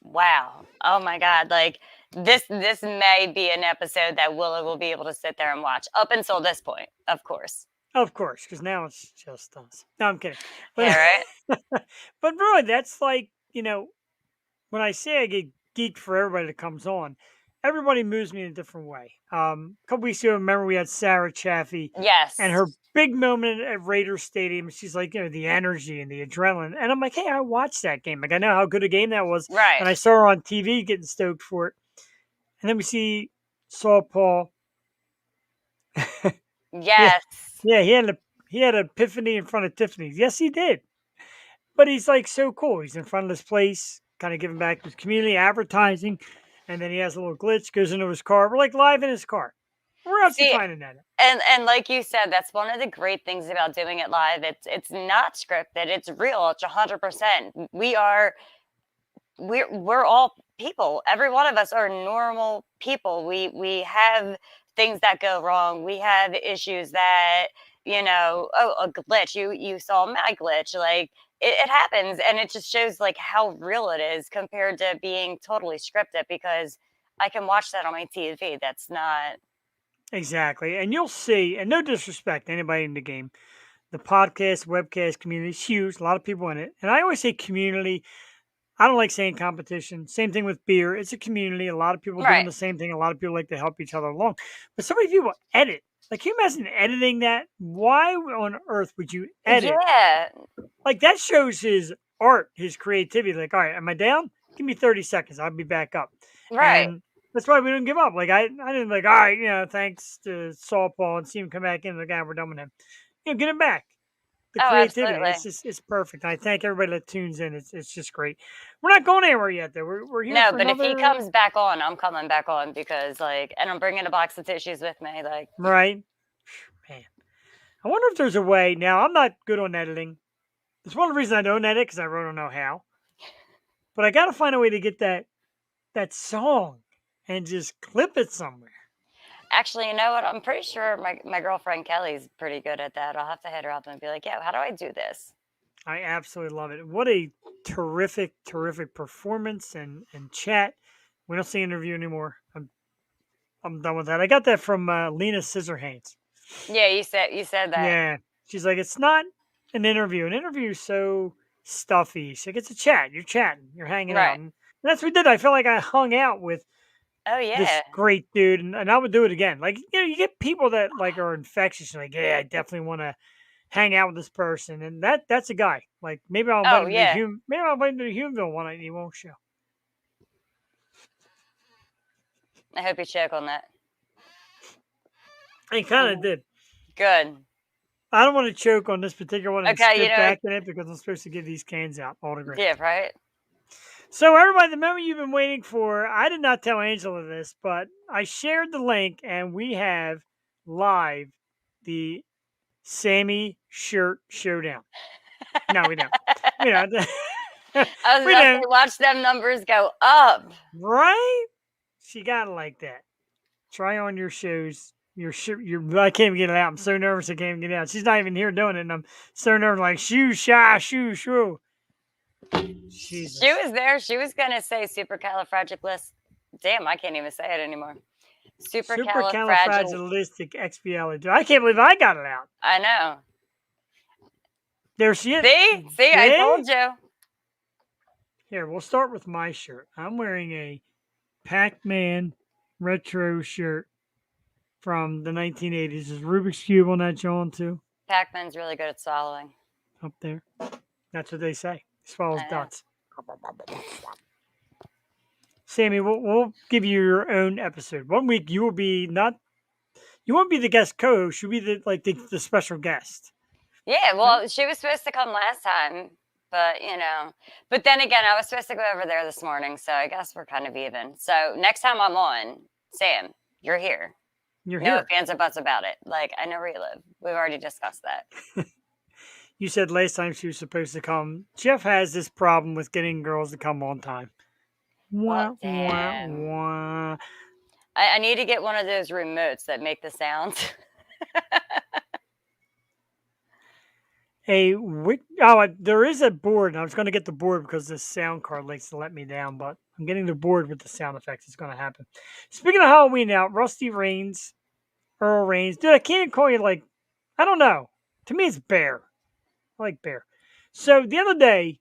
wow. Oh my God. Like this may be an episode that Willa will be able to sit there and watch up until this point, of course. Of course, because now it's just us. No, I'm kidding. But, Yeah, right? but really, that's like, when I say I get geeked for everybody that comes on, everybody moves me in a different way. A couple weeks ago, remember we had Sarah Chaffee Yes. and her big moment at Raiders Stadium. She's like, the energy and the adrenaline. And I'm like, hey, I watched that game. Like, I know how good a game that was. Right. And I saw her on TV getting stoked for it. And then we see Saul Paul. Yeah, Yes. yeah, he had an epiphany in front of Tiffany's. Yes, he did. But he's like so cool. He's in front of this place, kind of giving back to his community, advertising, and then he has a little glitch, goes into his car. We're like live in his car. Where else you See, finding that? and like you said, that's one of the great things about doing it live. It's not scripted. It's real. It's 100%. We're all people. Every one of us are normal people. We have things that go wrong. We have issues that, oh, a glitch. You saw my glitch. Like it happens, and it just shows like how real it is compared to being totally scripted, because I can watch that on my TV. That's not. Exactly. And you'll see, and no disrespect to anybody in the game, the podcast, webcast community is huge. A lot of people in it. And I always say community. I don't like saying competition. Same thing with beer. It's a community. A lot of people doing Right. the same thing. A lot of people like to help each other along. But so many people edit. Like, can you imagine editing that? Why on earth would you edit? Yeah. Like, that shows his art, his creativity. Like, all right, am I down? Give me 30 seconds. I'll be back up. Right. And that's why we didn't give up. Like, I didn't like, all right, thanks to Saul Paul and see him come back in. Like, we're done with him. Get him back. The Oh, creativity, absolutely. it's perfect. I thank everybody that tunes in. It's just great. We're not going anywhere yet, though. We're here No, for but if he another comes back on, I'm coming back on, because and I'm bringing a box of tissues with me. Like, right. Man, I wonder if there's a way. Now, I'm not good on editing. It's one of the reasons I don't edit because I really don't know how. But I got to find a way to get that song and just clip it somewhere. actually, you know what? I'm pretty sure my girlfriend Kelly's pretty good at that. I'll have to hit her up and be like, yeah, how do I do this? I absolutely love it. What a terrific, terrific performance and chat. We don't see interview anymore. I'm done with that. I got that from Lena Scissorhands. Yeah, you said that. Yeah. She's like, it's not an interview. An interview is so stuffy. She's like, it's a chat. You're chatting. You're hanging out. Right. And that's what we did. I felt like I hung out with Oh this yeah. great dude, and I would do it again. Like, you get people that like are infectious. Like, yeah, I definitely want to hang out with this person, and that's a guy. Like, maybe I'll invite Oh him to yeah. maybe I'll invite him to Humeville one night, and he won't show. I hope you check on that. He kind of did. Good. I don't want to choke on this particular one and Okay, spit back in it because I'm supposed to give these cans out autographed. Yeah, right. So, everybody, the moment you've been waiting for, I did not tell Angela this, but I shared the link, and we have live the Sammy shirt showdown. No, we don't. We don't. I was We about to say, don't. watch them numbers go up. Right? She got it like that. Try on your shoes. I can't even get it out. I'm so nervous I can't even get it out. She's not even here doing it, and I'm so nervous, like, shoo, shy, shoo, shoo. Jesus. She was there. She was gonna say supercalifragilistic. Damn, I can't even say it anymore. Supercalifragilistic. Supercalifragilisticexpialidocious. I can't believe I got it out. I know. There she is. See, I told you. Here, we'll start with my shirt. I'm wearing a Pac-Man retro shirt from the 1980s. There's Rubik's Cube on that, John, too. Pac-Man's really good at swallowing. Up there. That's what they say. He swallows I know. dots. Sammy, we'll give you your own episode. 1 week you will be you won't be the guest co-host. You'll be the special guest. Yeah, well, she was supposed to come last time, but But then again, I was supposed to go over there this morning, so I guess we're kind of even. So next time I'm on, Sam, you're here. You're No here. ifs or buts about it. Like, I know where you live. We've already discussed that. You said last time she was supposed to come. Jeff has this problem with getting girls to come on time. Well, Wah, damn. wah. I need to get one of those remotes that make the sounds. There is a board. And I was going to get the board because the sound card likes to let me down, but I'm getting the board with the sound effects. It's going to happen. Speaking of Halloween now, Rusty Reigns, Earl Reigns. Dude, I can't call you I don't know. To me, it's Bear. I like Bear. So the other day,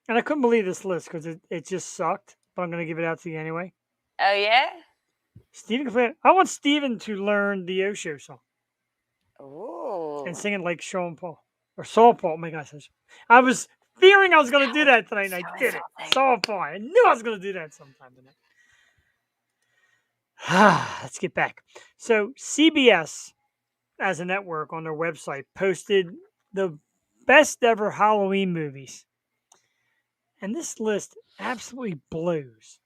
and I couldn't believe this list because it just sucked, but I'm going to give it out to you anyway. Oh, yeah? I want Steven to learn the Osho song Ooh. and sing it like Sean Paul. Or Saul Paul. Oh my gosh. I was fearing I was going to do that tonight, and I did it. Saul Paul. I knew I was going to do that sometime tonight. Let's get back. So CBS, as a network on their website, posted the best ever Halloween movies, and this list absolutely blows.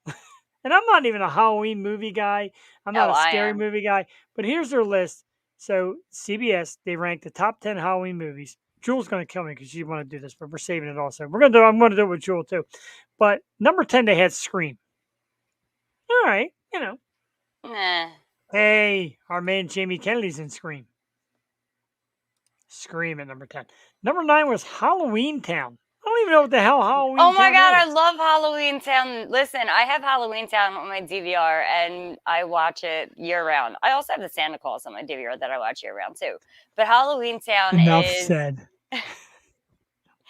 And I'm not even a Halloween movie guy. I'm not Oh, a I scary am. movie guy. But here's their list. So CBS, they ranked the top 10 Halloween movies. Jewel's gonna kill me because she want to do this, but we're saving it also. I'm gonna do it with Jewel too. But number 10, they had Scream. All right, Nah. Hey, our man Jamie Kennedy's in Scream. Scream at number 10. Number 9 was Halloween Town. I don't even know what the hell Oh Halloween my Town God, I is. love Halloween Town. Listen, I have Halloween Town on my DVR and I watch it year round. I also have the Santa Claus on my DVR that I watch year round too. But Halloween Town Enough is said.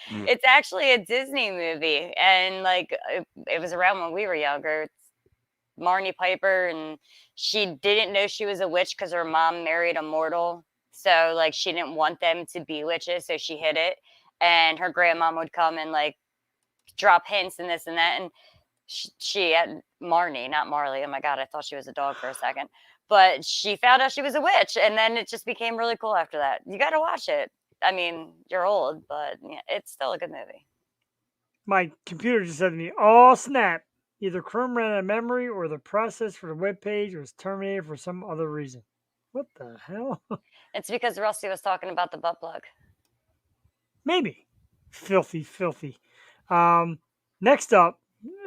it's actually a Disney movie and like it was around when we were younger. It's Marnie Piper and she didn't know she was a witch because her mom married a mortal. So like she didn't want them to be witches, so she hid it. And her grandmom would come and like drop hints and this and that. And she had Marnie, not Marley. Oh my God, I thought she was a dog for a second. But she found out she was a witch, and then it just became really cool after that. You got to watch it. I mean, you're old, but yeah, it's still a good movie. My computer just said to me, "Oh snap! Either Chrome ran out of memory, or the process for the web page was terminated for some other reason." What the hell? It's because Rusty was talking about the butt plug. Maybe. Filthy, filthy. Next up,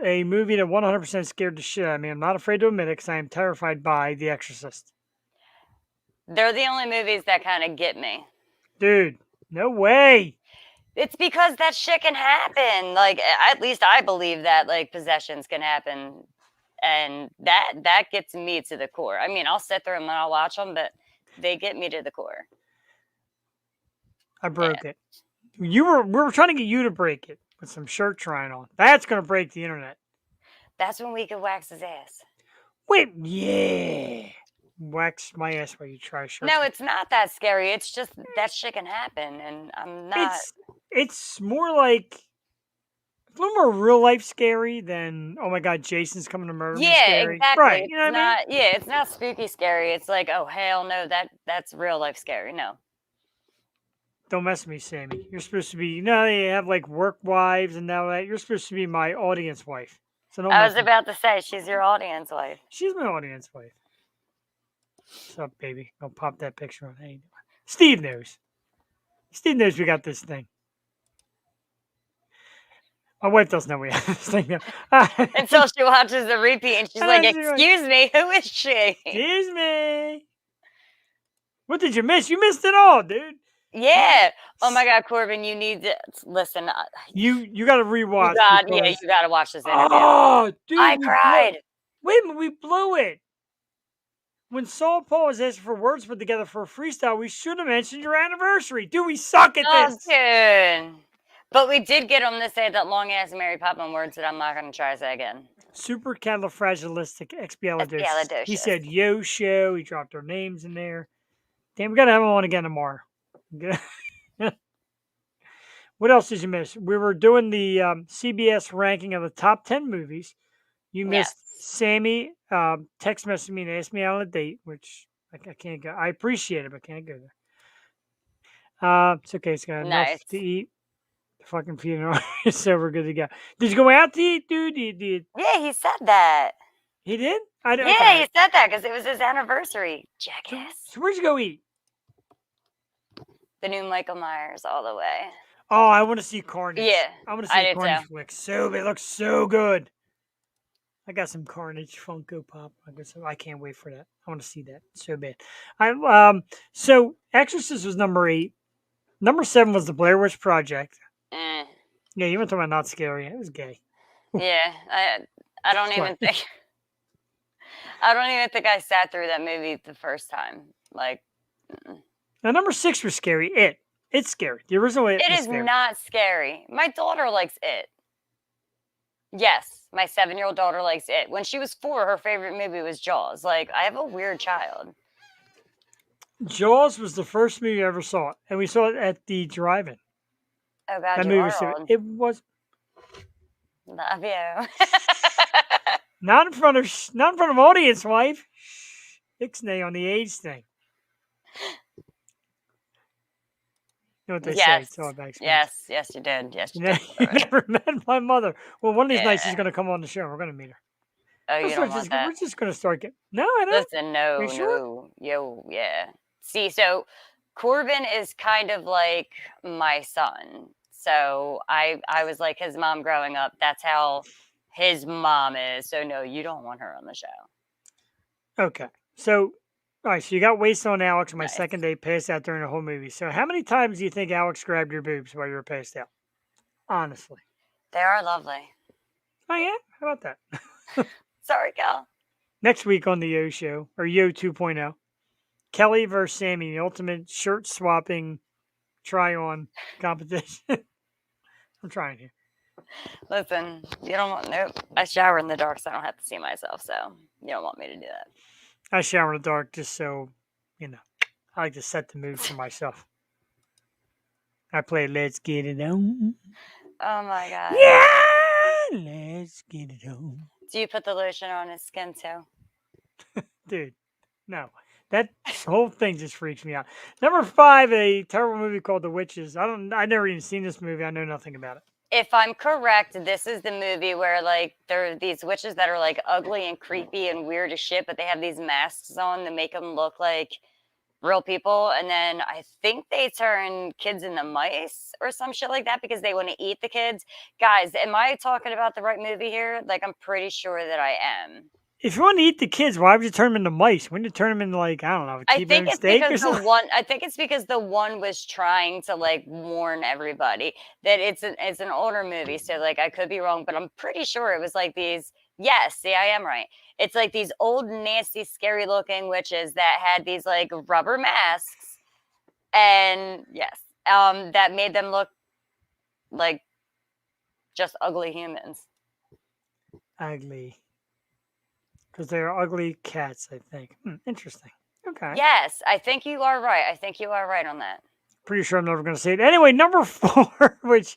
a movie that 100% scared the shit out of me. I'm not afraid to admit it because I am terrified by The Exorcist. They're the only movies that kind of get me. Dude, no way. It's because that shit can happen. Like at least I believe that like possessions can happen, and that gets me to the core. I mean, I'll sit there and I'll watch them, but they get me to the core. I broke it. We were trying to get you to break it with some shirt trying on. That's gonna break the internet. That's when we could wax his ass. Wait, yeah. Wax my ass while you try shirt. No, it's not that scary. It's just that shit can happen, and I'm not. It's more like it's a little more real life scary than oh my god, Jason's coming to murder me. Yeah, Scary. exactly. Right? It's You know what I not. Yeah, it's not spooky scary. It's like, oh hell no, that's real life scary. No. Don't mess with me, Sammy. You're supposed to be. You know they have like work wives and now that you're supposed to be my audience wife. So don't. I mess was with me. about to say she's your audience wife. She's my audience wife. What's up, baby? I'll pop that picture on. Hey, Steve knows. Steve knows we got this thing. My wife doesn't know we have this thing. Until she watches the repeat and she's like, "Excuse me, who is she?" Excuse me. What did you miss? You missed it all, dude. Yeah. Oh my God, Corbin, you need to listen. You got to rewatch. You got to watch this interview. Oh, dude, I cried. Wait a minute, we blew it. When Saul Paul was asking for words put together for a freestyle, we should have mentioned your anniversary. Dude, we suck at this. Dude. But we did get him to say that long ass Mary Poppins words that I'm not going to try to say again. Supercalifragilisticexpialidocious. He said yo show. He dropped our names in there. Damn, we got to have him on again tomorrow. What else did you miss? We were doing the CBS ranking of the top 10 movies. You missed Sammy text messaging me and asked me out on a date, which I can't go. I appreciate it, but can't go there. It's okay. It's got enough to eat. Fucking feeding so we're good to go. Did you go out to eat, dude? Yeah, he said that. He did? He said that because it was his anniversary. Jackass. So where'd you go eat? The new Michael Myers all the way. Oh, I want to see Carnage. Yeah, I want to see Carnage flick. So it looks so good. I got some Carnage Funko Pop. I can't wait for that. I want to see that so bad. So Exorcist was number 8. Number 7 was the Blair Witch Project. Yeah, you were talking about not scary. It was gay. Yeah, I don't even think. I don't even think I sat through that movie the first time. Like. Now, number 6 was scary. It's scary. The original It is scary. Not scary. My daughter likes it. Yes, my 7-year-old daughter likes it. When she was 4, her favorite movie was Jaws. Like, I have a weird child. Jaws was the first movie I ever saw, and we saw it at the drive-in. Oh God, that movie was. It was. Love you. Not in front of audience, wife. Shh. Ixnay on the age thing. You know what they say? It's all Yes. about experience. Yes, you did. Yes, You, you know, did. you All right. never met my mother. Well, one of these nights she's Yeah. going to come on the show. We're going to meet her. Oh, you don't want that. We're just going to start getting. No, I don't. Listen, Are you no, sure? no, yo, yeah. See, so Corbin is kind of like my son. So I was like his mom growing up. That's how his mom is. So no, you don't want her on the show. Okay. So, all right. So you got wasted on Alex on my Nice. second day, passed out during the whole movie. So how many times do you think Alex grabbed your boobs while you were passed out? Honestly. They are lovely. Oh yeah. How about that? Sorry, Cal. Next week on the Yo Show or Yo 2.0, Kelly versus Sammy, the ultimate shirt swapping try on competition. I'm trying here. Listen, you don't want nope. I shower in the dark so I don't have to see myself, so you don't want me to do that. I shower in the dark just so, I like to set the mood for myself. I play Let's Get It On. Oh my god. Yeah, let's get it on. Do you put the lotion on his skin too? Dude, no. That whole thing just freaks me out. Number 5, a terrible movie called The Witches. I never even seen this movie. I know nothing about it. If I'm correct, this is the movie where like there are these witches that are like ugly and creepy and weird as shit, but they have these masks on that make them look like real people. And then I think they turn kids into mice or some shit like that because they want to eat the kids. Guys, am I talking about the right movie here? Like, I'm pretty sure that I am. If you want to eat the kids, why would you turn them into mice? Wouldn't you turn them into, like, I don't know, a I think T-bone it's steak or because something? I think it's because the one was trying to like warn everybody that it's an older movie. So like I could be wrong, but I'm pretty sure it was like these. Yes, see, I am right. It's like these old, nasty, scary looking witches that had these like rubber masks, and yes, that made them look like just ugly humans. Ugly. Because they're ugly cats, I think. Interesting. Okay. Yes, I think you are right. I think you are right on that. Pretty sure I'm never going to say it. Anyway, number 4, which,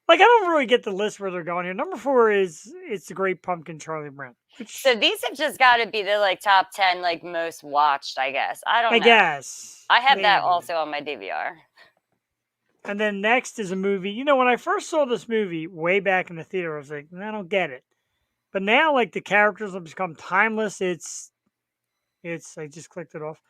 like, I don't really get the list where they're going here. Number 4 is It's the Great Pumpkin, Charlie Brown. So these have just got to be the like top 10 like most watched, I guess. I don't know. Guess. I have that maybe. also on my DVR. And then next is a movie. You know, when I first saw this movie way back in the theater, I was like, I don't get it. But now, like, the characters have become timeless. It's. I just clicked it off.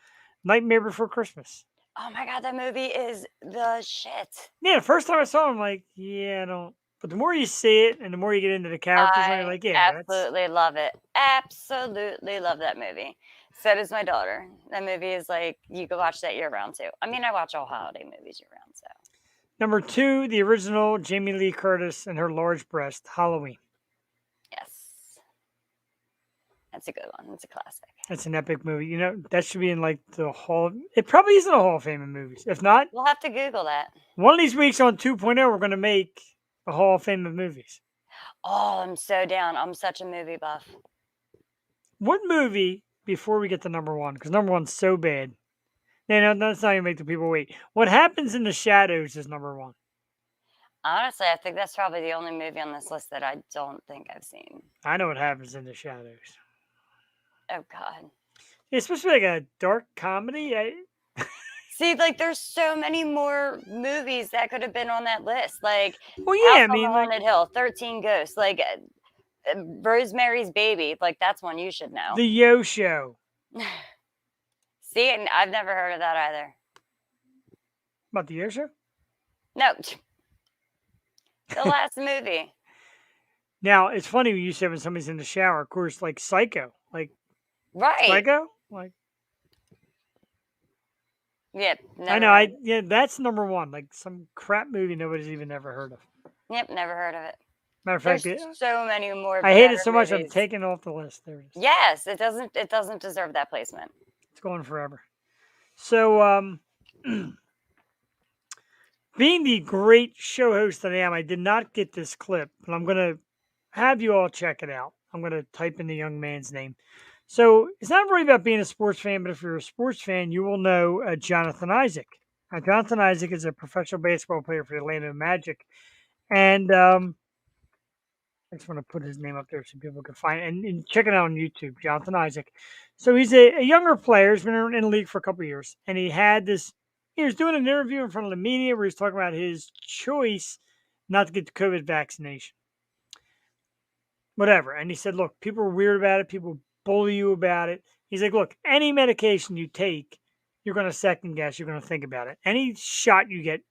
Nightmare Before Christmas. Oh my god, that movie is the shit. Yeah, the first time I saw it, I'm like, yeah, I don't. But the more you see it and the more you get into the characters, you're I like, yeah, absolutely love it. Absolutely love that movie. So does my daughter. That movie is like, you could watch that year round too. I mean, I watch all holiday movies year round, so. Number 2, the original Jamie Lee Curtis and her large breast, Halloween. Yes. That's a good one. It's a classic. That's an epic movie. You know, that should be in like the Hall. It probably is in the Hall of Fame of movies. If not, We'll have to Google that. one of these weeks on 2.0, we're going to make a Hall of Fame of movies. Oh, I'm so down. I'm such a movie buff. What movie, before we get to number 1, because number 1's so bad. No, that's not even make the people wait. What Happens in the Shadows is number 1. Honestly, I think that's probably the only movie on this list that I don't think I've seen. I know what happens in the shadows. Oh God. It's supposed to be like a dark comedy. See, like, there's so many more movies that could have been on that list. Like, Well, yeah, House on the Haunted Hill, 13 Ghosts, like Rosemary's Baby. Like, that's one you should know. The Yo Show. See, and I've never heard of that either. About the Yo Show? No. The last movie. Now, it's funny when you said when somebody's in the shower, of course, like Psycho. Like, Right. Psycho? Like, Yep. I know. Yeah, that's number 1. Like some crap movie nobody's even ever heard of. Yep, never heard of it. Matter of There's fact, so many more. I hate it so much. movies. I'm taking it off the list. There it is. Yes, it doesn't. It doesn't deserve that placement. It's going forever. So, being the great show host that I am, I did not get this clip, but I'm gonna have you all check it out. I'm gonna type in the young man's name. So it's not really about being a sports fan, but if you're a sports fan, you will know Jonathan Isaac. Jonathan Isaac is a professional basketball player for the Orlando Magic, and I just want to put his name up there so people can find it and check it out on YouTube, Jonathan Isaac. So he's a younger player. He's been in the league for a couple of years, and he had this. He was doing an interview in front of the media where he's talking about his choice not to get the COVID vaccination, whatever. And he said, "Look, people are weird about it. People bully you about it." He's like, "Look, any medication you take, you're going to second guess. You're going to think about it. Any shot you get."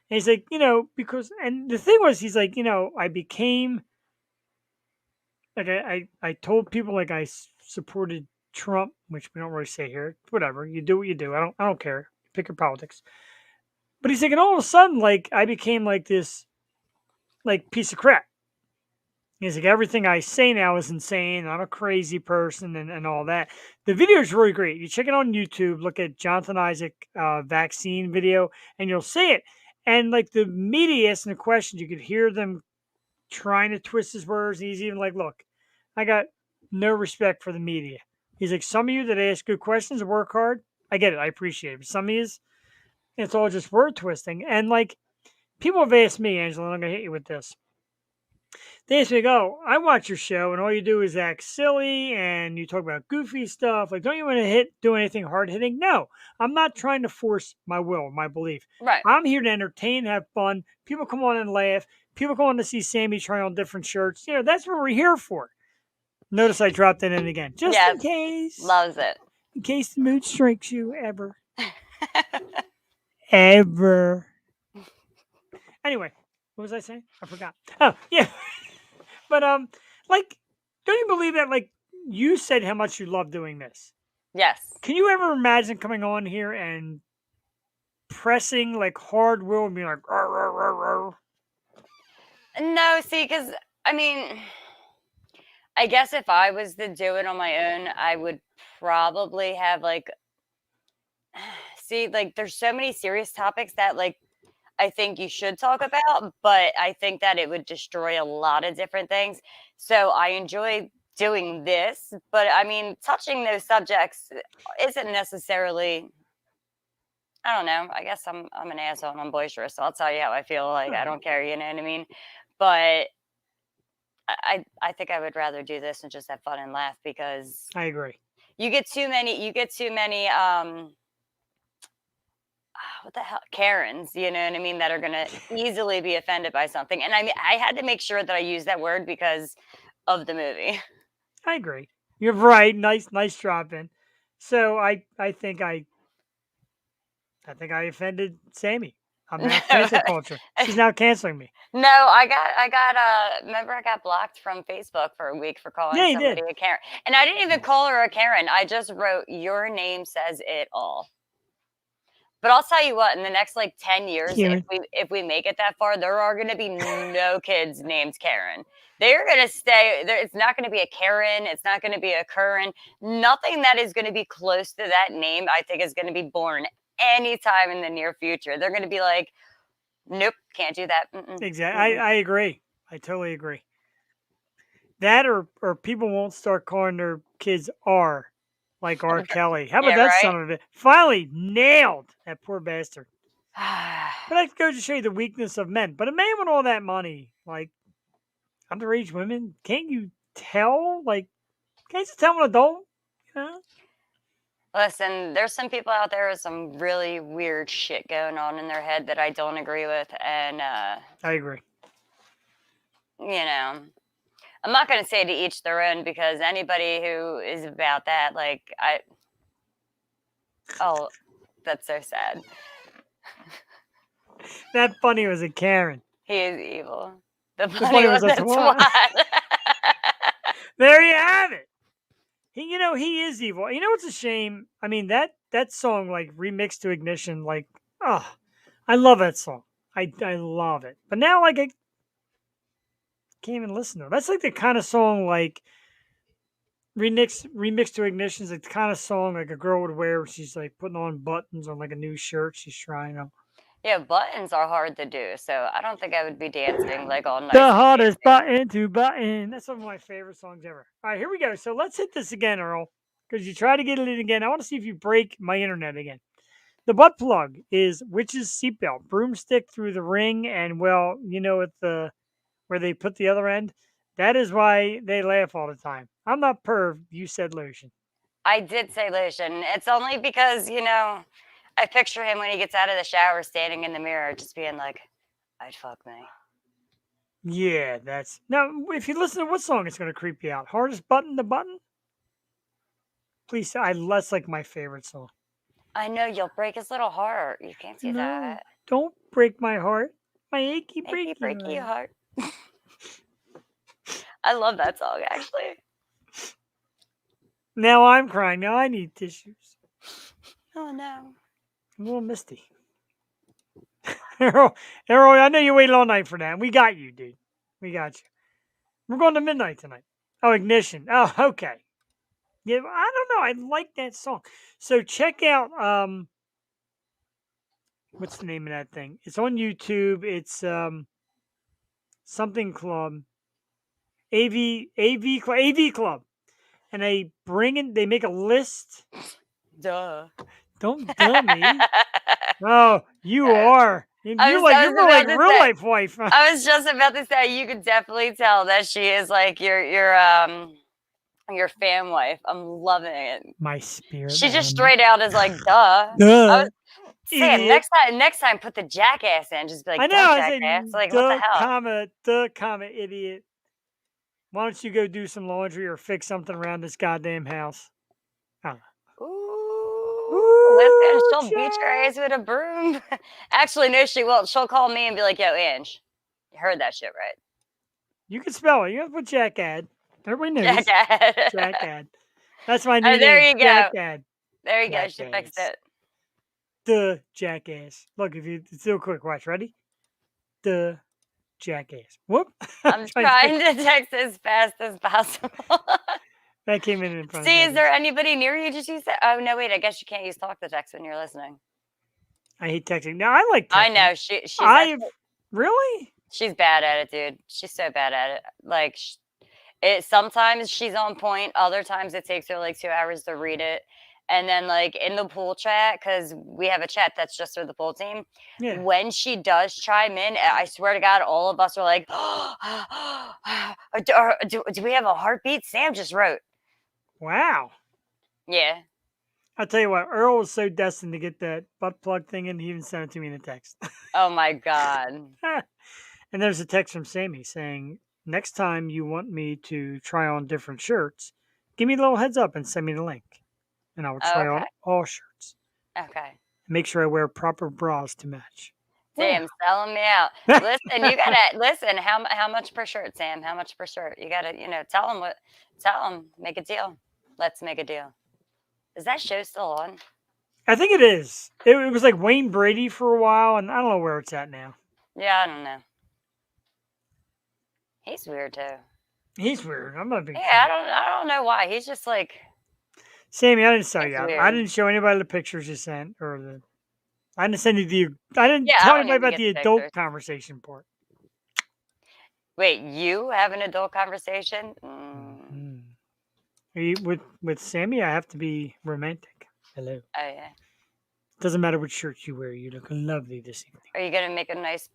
And he's like, because, and the thing was, he's like, I became, like, I told people like supported Trump, which we don't really say here. Whatever, you do what you do. I don't care. Pick your politics. But he's like, and all of a sudden, like, I became like this, like, piece of crap. He's like, everything I say now is insane. I'm a crazy person and all that. The video is really great. You check it on YouTube, look at Jonathan Isaac vaccine video, and you'll see it. And like the media asking the questions, you could hear them trying to twist his words. He's even like, look, I got no respect for the media. He's like, some of you that ask good questions and work hard, I get it. I appreciate it. But some of you, it's all just word twisting. And like, people have asked me, Angela, and I'm going to hit you with this. They ask me, go, I watch your show, and all you do is act silly, and you talk about goofy stuff. Like, don't you want to do anything hard hitting? No, I'm not trying to force my will, my belief. Right. I'm here to entertain, have fun. People come on and laugh. People come on to see Sammy try on different shirts. That's what we're here for. Notice I dropped that in again, just in case. Loves it. In case the mood strikes you, ever. Ever. Anyway, what was I saying? I forgot. Oh, yeah. But like, don't you believe that? Like, you said how much you love doing this. Yes. Can you ever imagine coming on here and pressing like hard will and being like, "Rah, rah, rah, rah"? No, see, because I mean, I guess if I was to do it on my own, I would probably have like, see, like, there's so many serious topics that like I think you should talk about, but I think that it would destroy a lot of different things. So I enjoy doing this, but I mean, touching those subjects isn't necessarily. I don't know. I guess I'm an asshole and I'm boisterous, so I'll tell you how I feel. Like I don't care, you know what I mean? But I think I would rather do this and just have fun and laugh because I agree. You get too many what the hell, Karens, you know what I mean, that are going to easily be offended by something. And I mean, I had to make sure that I use that word because of the movie. I agree. You're right. Nice drop in. So I think I offended Sammy. I'm now cancel culture. She's now canceling me. No, I got remember I got blocked from Facebook for a week for calling somebody a Karen. And I didn't even call her a Karen. I just wrote, your name says it all. But I'll tell you what, in the next like 10 years, if we make it that far, there are going to be no kids named Karen. They're going to stay. It's not going to be a Karen. It's not going to be a Curran. Nothing that is going to be close to that name, I think, is going to be born anytime in the near future. They're going to be like, nope, can't do that. Mm-mm. Exactly. I agree. I totally agree. That or people won't start calling their kids R. Like R. Kelly. How about that son of a bitch? Finally nailed that poor bastard. But that goes to show you the weakness of men. But a man with all that money, like underage women, can't you tell? Like, can't you tell an adult? Listen, there's some people out there with some really weird shit going on in their head that I don't agree with. And I agree. I'm not going to say to each their own because anybody who is about that, like, oh, that's so sad. That funny was a Karen. He is evil. The funny was a twat. There you have it. He is evil. You know what's a shame? I mean, that song, like, remixed to Ignition, like, oh, I love that song. I love it. But now, like, I can't even listen to it. That's like the kind of song, like, remixed to Ignition is like the kind of song like a girl would wear when she's, like, putting on buttons on, like, a new shirt she's trying on. Yeah, buttons are hard to do, so I don't think I would be dancing, like, all night. The hardest button to button. That's some of my favorite songs ever. All right, here we go. So let's hit this again, Earl, because you try to get it in again. I want to see if you break my internet again. The butt plug is witch's seatbelt, broomstick through the ring, and, well, at the where they put the other end. That is why they laugh all the time. I'm not perv. You said lotion. I did say lotion. It's only because, I picture him when he gets out of the shower standing in the mirror just being like, I'd fuck me. Yeah, that's now. If you listen to what song, it's going to creep you out. Hardest button to button. Please, that's like my favorite song. I know you'll break his little heart. You can't do No, that. don't break my heart. My achy breaky Breaky heart. heart. I love that song, actually. Now I'm crying. Now I need tissues. Oh, no. I'm a little misty. Errol, I know you waited all night for that. We got you, dude. We got you. We're going to midnight tonight. Oh, Ignition. Oh, okay. Yeah, I don't know. I like that song. So check out what's the name of that thing? It's on YouTube. It's something club. AV Club. And they make a list. Duh. Don't duh me. Oh, you are. You're I was like about to real say- life wife. I was just about to say, you could definitely tell that she is like your fan wife. I'm loving it. My spirit. She just animal. straight out is like, duh. Duh. Sam, Idiot. next time put the jackass in. Just be like, I know. duh, I said, jackass. Like, duh, what the hell? comma, idiot. Why don't you go do some laundry or fix something around this goddamn house? Ooh, listen, she'll beat your Jack. ass with a broom. Actually, no, she won't. She'll call me and be like, yo, Ange, you heard that shit, right? You can spell it. You have to put Jackad. Everybody knows. Jackass. Jackad. That's my new Oh, there name. you go. Jackad. There you go. She fixed Jackass. it. The jackass. Look, if you it's real quick, watch. Ready? The jackass. Whoop. I'm trying to text as fast as possible. That came in front. See, is there anybody near you? Did you say? Oh no, wait. I guess you can't use talk to text when you're listening. I hate texting. No, I like texting. I know she's really. she's bad at it, dude. She's so bad at it. Like, sometimes she's on point. Other times it takes her like 2 hours to read it. And then, like, in the pool chat, because we have a chat that's just for the pool team. Yeah. When she does chime in, I swear to God, all of us are like, do we have a heartbeat? Sam just wrote. Wow. Yeah. I'll tell you what, Earl was so destined to get that butt plug thing in, he even sent it to me in a text. Oh, my God. And there's a text from Sammy saying, next time you want me to try on different shirts, give me a little heads up and send me the link. And I will try on all shirts. Okay. Make sure I wear proper bras to match. Damn, selling me out. Listen, you gotta listen. How much per shirt, Sam? How much per shirt? You gotta, tell them, make a deal. Let's make a deal. Is that show still on? I think it is. It was like Wayne Brady for a while, and I don't know where it's at now. Yeah, I don't know. He's weird too. He's weird. I'm not a big fan. I don't know why. He's just like, Sammy, I didn't sell you out. weird. I didn't show anybody the pictures you sent I didn't send you I didn't Yeah, I tell don't anybody even about get the the adult pictures. conversation part. wait, you have an adult conversation? Are you, with Sammy, I have to be romantic. Hello. Oh yeah. Doesn't matter what shirt you wear. You look lovely this evening. Are you gonna make a nice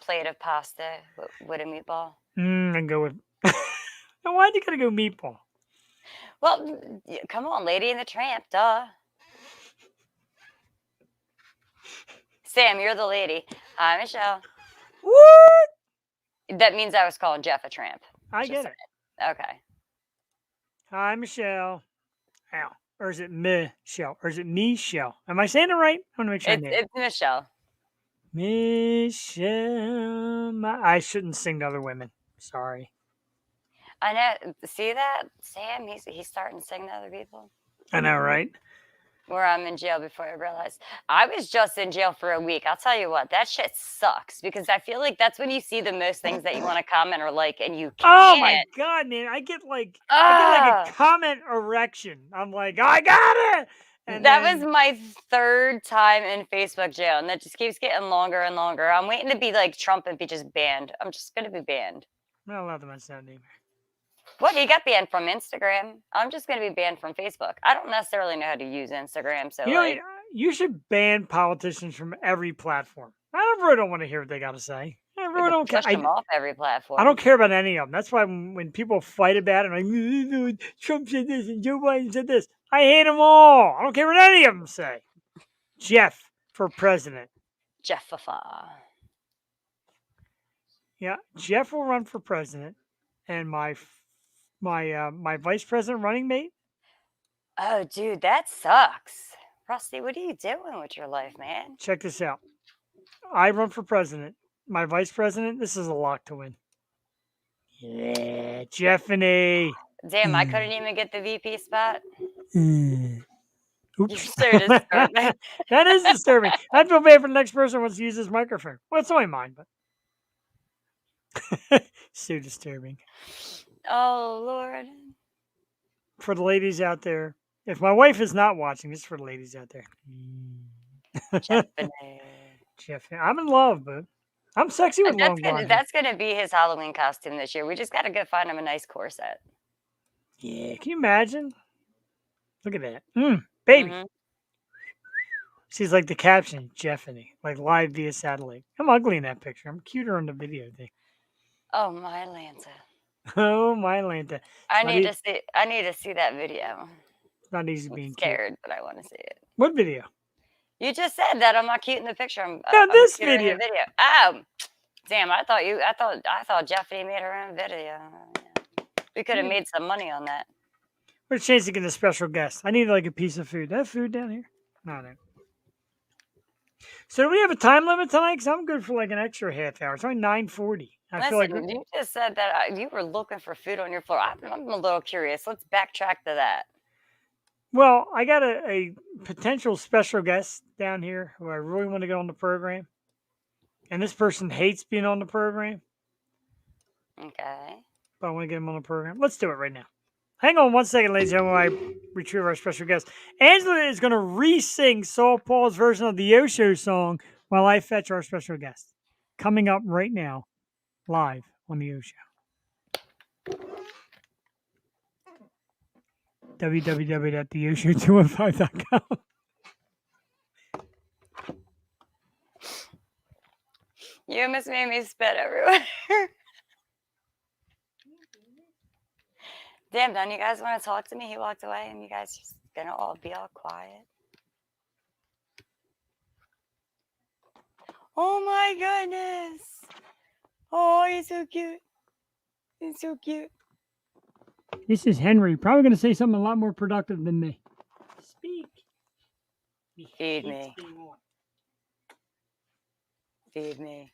plate of pasta with a meatball? And go with. Now, why'd you gotta go meatball? Well, come on, Lady and the Tramp, duh. Sam, you're the lady. Hi, Michelle. What? That means I was calling Jeff a tramp. I Just get it. saying. Okay. Hi, Michelle. Ow. Or is it Michelle? Or is it Michelle? Am I saying it right? I want to make sure I nailed it. It's Michelle. Michelle. I shouldn't sing to other women. Sorry. I know. See that? Sam, he's starting to sing to other people. I know, right? Where I'm in jail before I realized. I was just in jail for a week. I'll tell you what, that shit sucks because I feel like that's when you see the most things that you want to comment or like, and you can't. Oh my God, man. I get like a comment erection. I'm like, I got it. And that was my third time in Facebook jail, and that just keeps getting longer and longer. I'm waiting to be like Trump and be just banned. I'm just going to be banned. I'm not allowed to mention that name. What? He got banned from Instagram. I'm just going to be banned from Facebook. I don't necessarily know how to use Instagram, so you should ban politicians from every platform. I really don't want to hear what they got to say. I You really could don't care. push them off every I platform. don't care about any of them. That's why when people fight about it, like Trump said this and Joe Biden said this, I hate them all. I don't care what any of them say. Jeff for president. Jeffafa. Yeah, Jeff will run for president, and my vice president running mate. Oh, dude, that sucks. Rusty, what are you doing with your life, man? Check this out. I run for president. My vice president. This is a lock to win. Yeah, Jeffany. Damn, I couldn't even get the VP spot. You're Oops. so disturbing. That is disturbing. I feel bad for the next person who wants to use this microphone. Well, it's only mine, but so disturbing. Oh, Lord. For the ladies out there, if my wife is not watching, this is for the ladies out there. Jeffany. Jeff, I'm in love, but I'm sexy with long blonde hair. That's gonna be his Halloween costume this year. We just gotta go find him a nice corset. Yeah, can you imagine? Look at that. Baby. Mhm. She's like the caption, Jeffany, like live via satellite. I'm ugly in that picture. I'm cuter on the video thing. Oh, my Lanta. Oh, my Lanta. I need to see that video. It's not easy I'm being scared, but I want to see it. What video? You just said that I'm not cute in the picture. No, I'm this cuter in video. the video. Oh, damn! I thought Jeffy made her own video. We could have made some money on that. What's the chance to get a special guest? I need like a piece of food. Do I have food down here? No. So do we have a time limit tonight? Because I'm good for like an extra half hour. It's only 9:40. I feel like Listen, you just said that you were looking for food on your floor. I'm a little curious. Let's backtrack to that. well, I got a potential special guest down here who I really want to get on the program. And this person hates being on the program, Okay. but I want to get him on the program. Let's do it right now. Hang on one second, ladies and gentlemen, while I retrieve our special guest. Angela is going to re-sing Saul Paul's version of the Osho song while I fetch our special guest. Coming up right now, live on the Osho. www.theosho215.com. You almost made me spit everywhere. Damn, don't you guys want to talk to me? He walked away and you guys just gonna all be all quiet. Oh my goodness. Oh, he's so cute. He's so cute. This is Henry. Probably going to say something a lot more productive than me. Speak. Feed me. Feed me.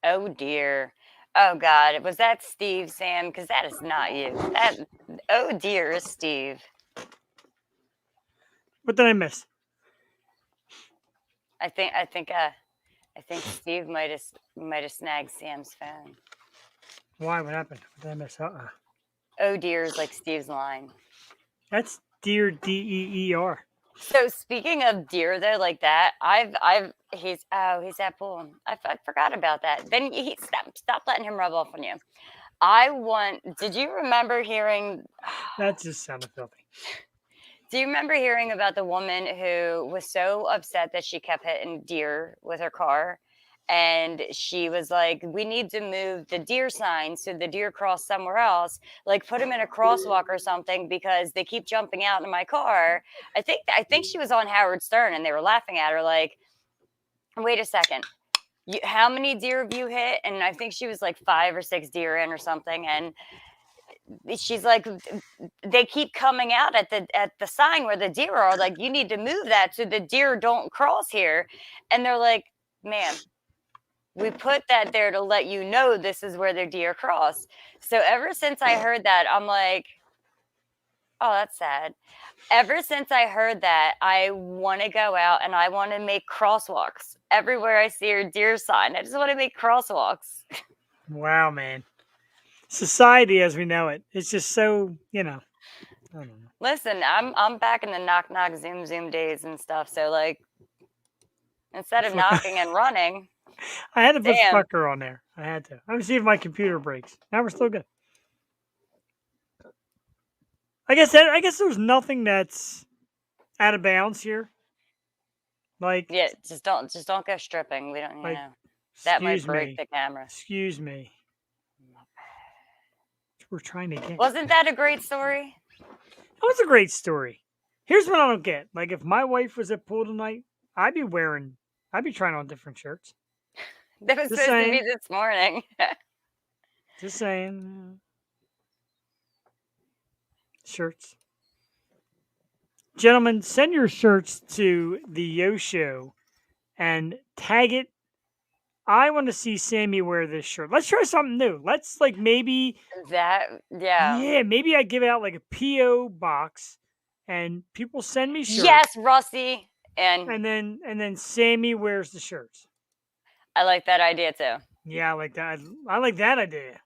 Oh dear. Oh God. Was that Steve, Sam? Because that is not you. Oh dear is Steve. What did I miss? I think Steve might have snagged Sam's phone. Why? What happened? What did I miss? Oh dear is like Steve's line. That's deer, DEER. So speaking of deer though, like that, he's at pool. I forgot about that. Then he stop letting him rub off on you. Did you remember hearing? That just sounded filthy. Do you remember hearing about the woman who was so upset that she kept hitting deer with her car? And she was like, we need to move the deer sign so the deer cross somewhere else, like put them in a crosswalk or something because they keep jumping out in my car. I think she was on Howard Stern and they were laughing at her like, wait a second. How many deer have you hit? And I think she was like 5 or 6 deer in or something. And she's like, they keep coming out at the sign where the deer are. Like, you need to move that so the deer don't cross here. And they're like, ma'am, we put that there to let you know this is where the deer cross. So ever since I heard that, I'm like, oh, that's sad. Ever since I heard that, I want to go out and I want to make crosswalks. Everywhere I see a deer sign, I just want to make crosswalks. Wow, man. Society as we know it. It's just so, I don't know. Listen, I'm back in the knock knock zoom days and stuff. So like, instead of knocking and running, I had to put fucker on there. I had to. I'm see if my computer breaks. Now we're still good. I guess there's nothing that's out of bounds here. Like yeah, just don't go stripping. We don't, like, know. That might Excuse break me. the camera. Excuse me. We're trying to get. Wasn't that a great story? That was a great story. Here's what I don't get. Like, if my wife was at pool tonight, I'd be trying on different shirts. That was Just supposed to be saying. this morning. Just saying. Shirts. Gentlemen, send your shirts to the Yo Show and tag it. I want to see Sammy wear this shirt. Let's try something new. Let's maybe maybe I give out like a PO box and people send me shirts. Yes, Rusty. And then Sammy wears the shirts. I like that idea too. Yeah, I like that. I like that idea.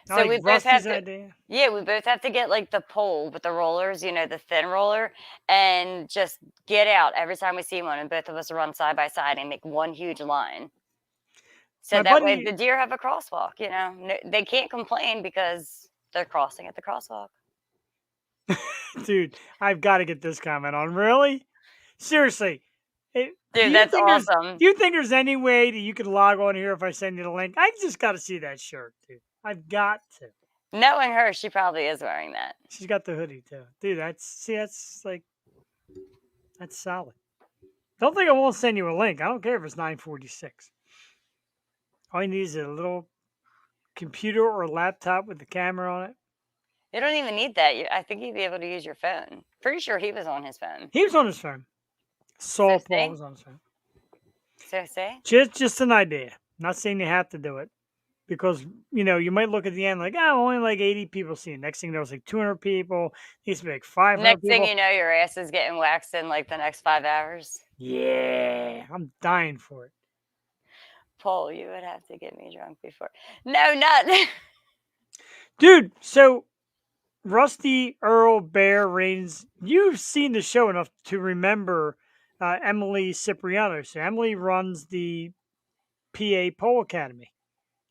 So I we like both have Rusty's to. idea. Yeah, we both have to get like the pole with the rollers, the thin roller, and just get out every time we see one, and both of us run side by side and make one huge line. So My that way buddy- the deer have a crosswalk. They can't complain because they're crossing at the crosswalk. Dude, I've got to get this comment on. Really? Seriously. Do Dude, you that's think awesome. Do you think there's any way that you could log on here if I send you the link? I just got to see that shirt, dude. I've got to. Knowing her, she probably is wearing that. She's got the hoodie too. Dude, that's solid. Don't think I won't send you a link. I don't care if it's 946. All you need is a little computer or laptop with the camera on it. You don't even need that. I think you'd be able to use your phone. Pretty sure he was on his phone. He was on his phone. Saul So Paul see? was on his phone. So say? Just an idea. Not saying you have to do it. Because, you might look at the end like, only like 80 people see it. Next thing there's like 200 people. Needs to be like 500 Next people. thing you know, your ass is getting waxed in like the next 5 hours. Yeah, I'm dying for it. Paul, you would have to get me drunk before. No, not. Dude, so Rusty, Earl, Bear, Rains, you've seen the show enough to remember Emily Cipriano. So Emily runs the PA Pole Academy.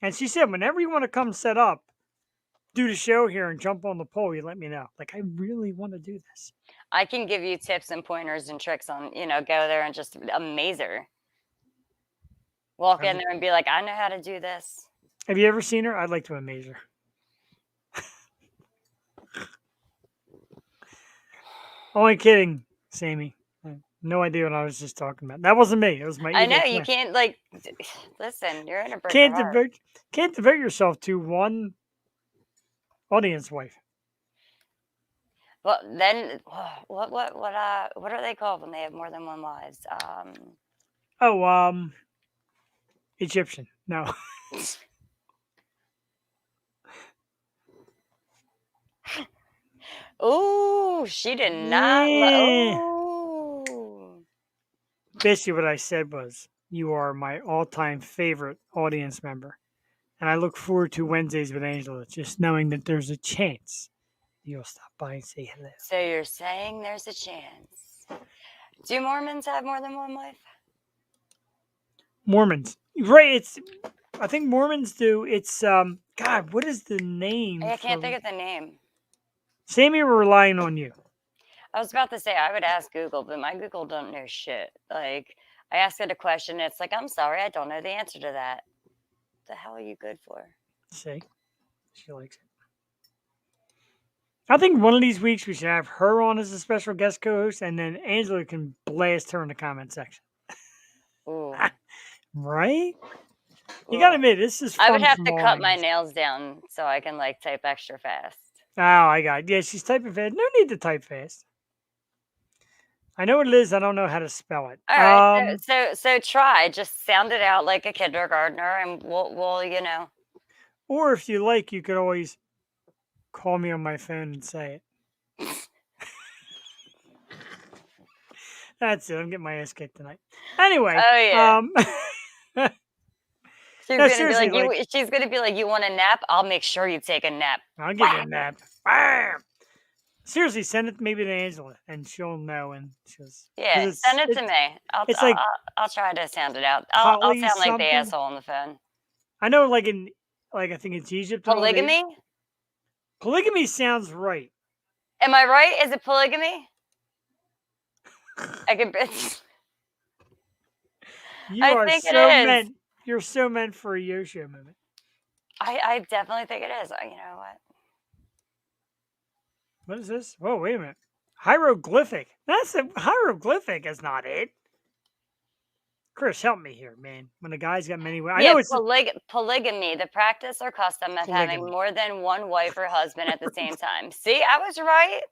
And she said, whenever you want to come set up, do the show here and jump on the pole, you let me know. Like, I really want to do this. I can give you tips and pointers and tricks on, go there and just amaze her. Walk in there and be like, I know how to do this. Have you ever seen her? I'd like to amaze her. Only kidding, Sammy. No idea what I was just talking about. That wasn't me. It was my. I know twin. you can't listen. You're in a break. Can't devote yourself to one audience wife. Well, then what are they called when they have more than one wives? Egyptian. No. Oh, she did not. Yeah. Oh. Basically, what I said was, you are my all-time favorite audience member. And I look forward to Wednesdays with Angela, just knowing that there's a chance you'll stop by and say hello. So you're saying there's a chance. Do Mormons have more than one wife? Mormons. Right, I think Mormons do. It's, God, what is the name? I can't think of the name. Sammy, we're relying on you. I was about to say I would ask Google, but my Google don't know shit. Like, I ask it a question, and it's like, I'm sorry, I don't know the answer to that. What the hell are you good for? See? She likes it. I think one of these weeks we should have her on as a special guest co-host, and then Angela can blast her in the comment section. Ooh. Right? You gotta admit, this is fun. I would have to cut my nails down so I can type extra fast. Oh, I got it. Yeah, she's typing fast. No need to type fast. I know what it is. I don't know how to spell it. All right. So try. Just sound it out like a kindergartner, and we'll. Or if you like, you could always call me on my phone and say it. That's it. I'm getting my ass kicked tonight. Anyway. Oh yeah. She's gonna be like, you want a nap? I'll make sure you take a nap. I'll give you a nap. Bam! Seriously, send it maybe to Angela, and she'll know. And send it to me. I'll try to sound it out. I'll sound like the asshole on the phone. I know, I think it's Egypt. Polygamy. Polygamy sounds right. Am I right? Is it polygamy? I can. You are so meant. You're so meant for a Yoshio moment. I definitely think it is. You know what? What is this? Whoa, wait a minute. Hieroglyphic. That's a hieroglyphic. Is not it. Chris, help me here, man. When a guy's got many wives, I Yeah, know it's polygamy, the practice or custom of having polygamy. more than one wife or husband at the same time. See, I was right.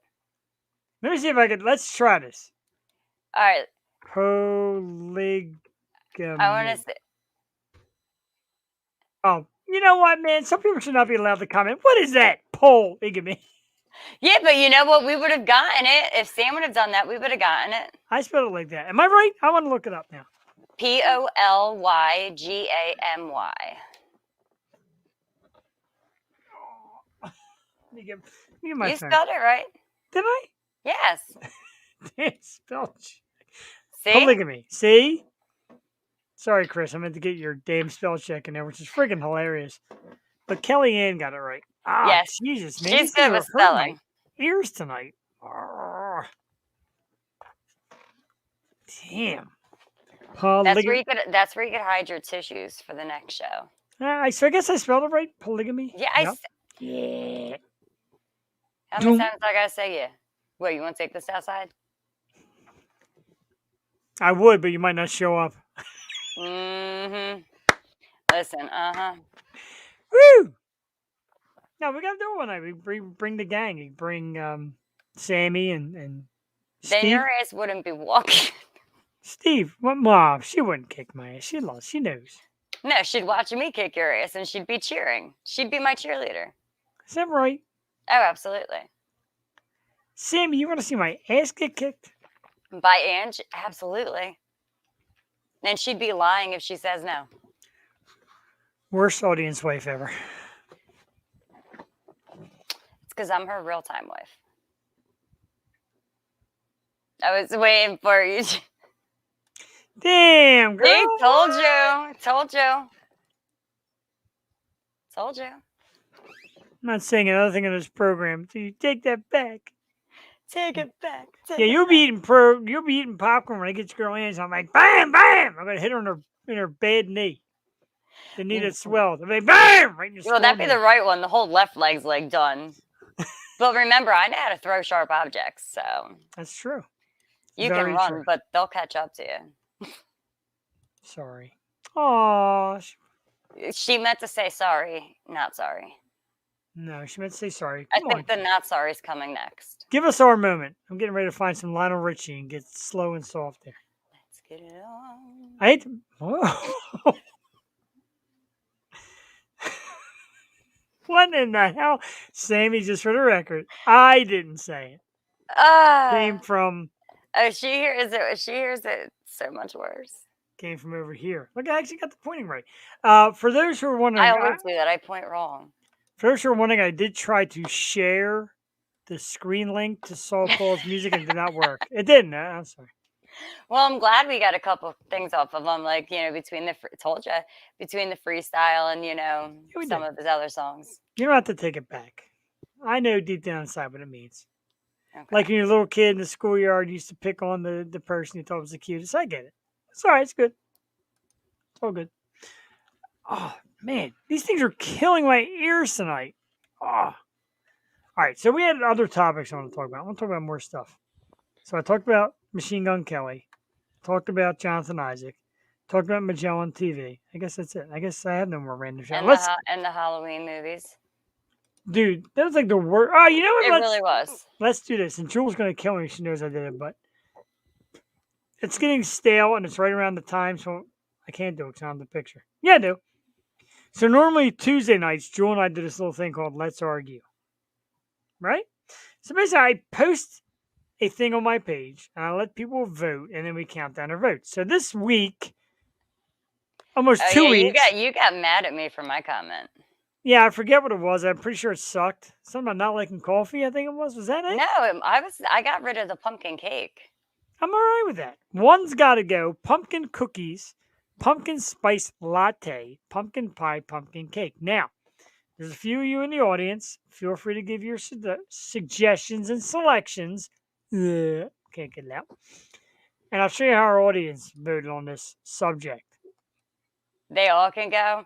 Let me see if I could. Let's try this. All right, Polygamy. I want to say. Oh, you know what, man? Some people should not be allowed to comment. What is that? Polygamy. Yeah, but you know what? We would have gotten it if Sam would have done that. We would have gotten it. I spelled it like that. Am I right? I want to look it up now. Polygamy. Let me get my You phone. spelled it right. Did I? Yes. Spelled See? polygamy. See? Sorry, Chris. I meant to get your damn spell check in there, which is freaking hilarious. But Kellyanne got it right. Ah, Yes. Jesus, man. She's These good things with are hurting spelling. my ears tonight. Arrgh. Damn. That's where you could hide your tissues for the next show. So I guess I spelled it right. Polygamy. Yeah, Yep. Yeah. How many times I gotta say yeah? Wait, you want to take this outside? I would, but you might not show up. Mm-hmm. Listen, Woo! No, we gotta do it one night. We bring the gang. We bring Sammy and then Steve. your ass wouldn't be walking. Steve, what mom? She wouldn't kick my ass. She knows. No, she'd watch me kick your ass and she'd be cheering. She'd be my cheerleader. Is that right? Oh, absolutely. Sammy, you want to see my ass get kicked? By Ange? Absolutely. And she'd be lying if she says no. Worst audience wife ever. It's because I'm her real-time wife. I was waiting for you. Damn, girl. See? Told you. I'm not saying another thing in this program. So you take that back. Take it back. You'll be eating popcorn when I get your girl in. So I'm like, bam, bam. I'm gonna hit her in her bad knee. The knee that swelled. I'm like, bam, right in the Well, that'd be skull. the right one. The whole left leg's like done. But remember, I know how to throw sharp objects, so That's true. you Very can run, true. but they'll catch up to you. Sorry. Aw. She meant to say sorry, not sorry. No, she meant to say sorry. I Come on. think the not sorry's coming next. Give us our moment. I'm getting ready to find some Lionel Richie and get slow and soft there. Let's get it on. I hate to... Whoa. What in the hell? Sammy, just for the record, I didn't say it. Came from... Oh, she hears it. She hears it so much worse. Came from over here. Look, I actually got the pointing right. For those who are wondering... I always do that. I point wrong. For those who are wondering, I did try to share the screen link to Saul Paul's music and it did not work. It didn't. I'm sorry. Well, I'm glad we got a couple things off of them, like, between the freestyle and, some of his other songs. You don't have to take it back. I know deep down inside what it means. Okay. Like when you're a little kid in the schoolyard, you used to pick on the person you thought was the cutest. I get it. It's all right. It's good. It's all good. Oh, man. These things are killing my ears tonight. Oh. All right. So we had other topics I want to talk about. I want to talk about more stuff. So I talked about Machine Gun Kelly. Talked about Jonathan Isaac. Talked about Magellan TV. I guess that's it. I guess I have no more random shit. And the Halloween movies. Dude, that was like the worst. Oh, you know what? It really was. Let's do this. And Jules going to kill me. She knows I did it, but it's getting stale and it's right around the time, so I can't do it because I don't have the picture. Yeah, I do. So normally Tuesday nights, Jewel and I do this little thing called Let's Argue. Right? So basically, I post a thing on my page and I let people vote and then we count down their votes. So this week, almost 2 weeks. You got mad at me for my comment. Yeah, I forget what it was. I'm pretty sure it sucked. Something about not liking coffee, I think it was. Was that it? No, I got rid of the pumpkin cake. I'm all right with that. One's got to go. Pumpkin cookies, pumpkin spice latte, pumpkin pie, pumpkin cake. Now, there's a few of you in the audience. Feel free to give your suggestions and selections. Can't get it out. And I'll show you how our audience voted on this subject. They all can go.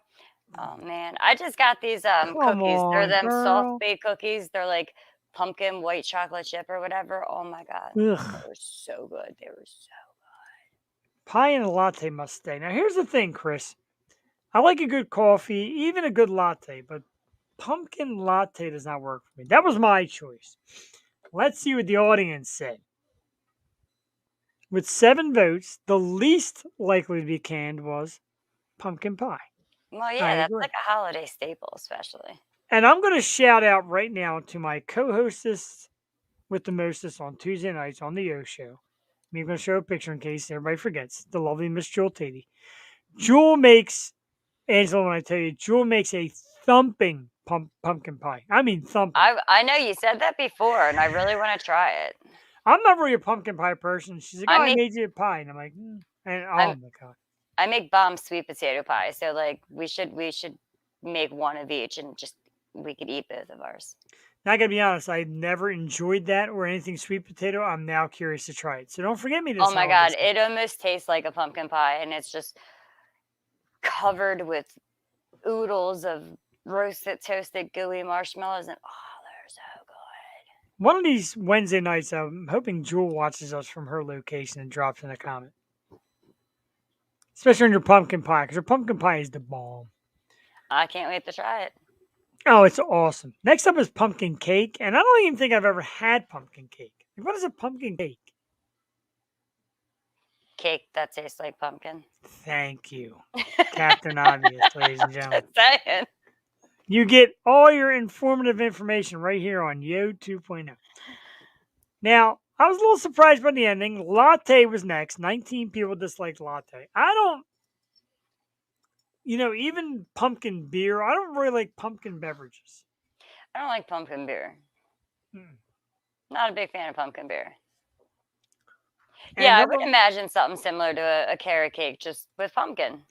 Oh man, I just got these Come cookies. They're on, them soft girl. baked cookies. They're like pumpkin white chocolate chip or whatever. Oh my god, Ugh. they were so good. They were so. Pie and a latte must stay. Now, here's the thing, Chris. I like a good coffee, even a good latte, but pumpkin latte does not work for me. That was my choice. Let's see what the audience said. With 7 votes, the least likely to be canned was pumpkin pie. Well, I yeah, that's agree. like a holiday staple, especially. And I'm going to shout out right now to my co-hostess with the mostest on Tuesday nights on the Yo Show. I'm going to show a picture in case everybody forgets. The lovely Miss Jewel Tatey. Jewel makes, Angela, when I tell you, Jewel makes a thumping pumpkin pie. I mean thumping. I know you said that before, and I really want to try it. I'm not really a pumpkin pie person. She's like, oh, I made you a pie. And I'm like, and oh my God. I make bomb sweet potato pie, so like we should make one of each, and just we could eat both of ours. Now, I gotta be honest, I've never enjoyed that or anything sweet potato. I'm now curious to try it. So don't forget me this. Oh my God, it almost tastes like a pumpkin pie, and it's just covered with oodles of roasted, toasted, gooey marshmallows, and oh, they're so good. One of these Wednesday nights, I'm hoping Jewel watches us from her location and drops in a comment. Especially on your pumpkin pie, because your pumpkin pie is the bomb. I can't wait to try it. Oh, it's awesome. Next up is pumpkin cake, and I don't even think I've ever had pumpkin cake. What is a pumpkin cake? Cake that tastes like pumpkin. Thank you, Captain Obvious, ladies and gentlemen. Just saying. You get all your informative information right here on Yo 2.0. Now, I was a little surprised by the ending. Latte was next. 19 people disliked latte. I don't, even pumpkin beer, I don't really like pumpkin beverages. I don't like pumpkin beer. Not a big fan of pumpkin beer. And yeah, I would imagine something similar to a carrot cake, just with pumpkin.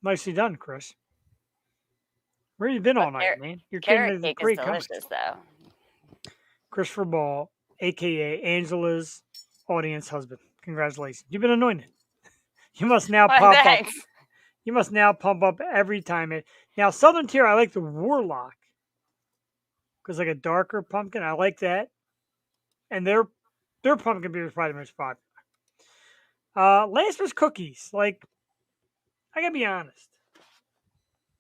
Nicely done, Chris. Where you been all night, man? Your carrot cake is delicious, though. Christopher Ball, a.k.a. Angela's audience husband. Congratulations. You've been anointed. You must now pop up. You must now pump up every time. Now, Southern Tier, I like the Warlock. Because like a darker pumpkin, I like that. And their pumpkin beer is probably the most popular. Last was cookies. Like, I gotta be honest.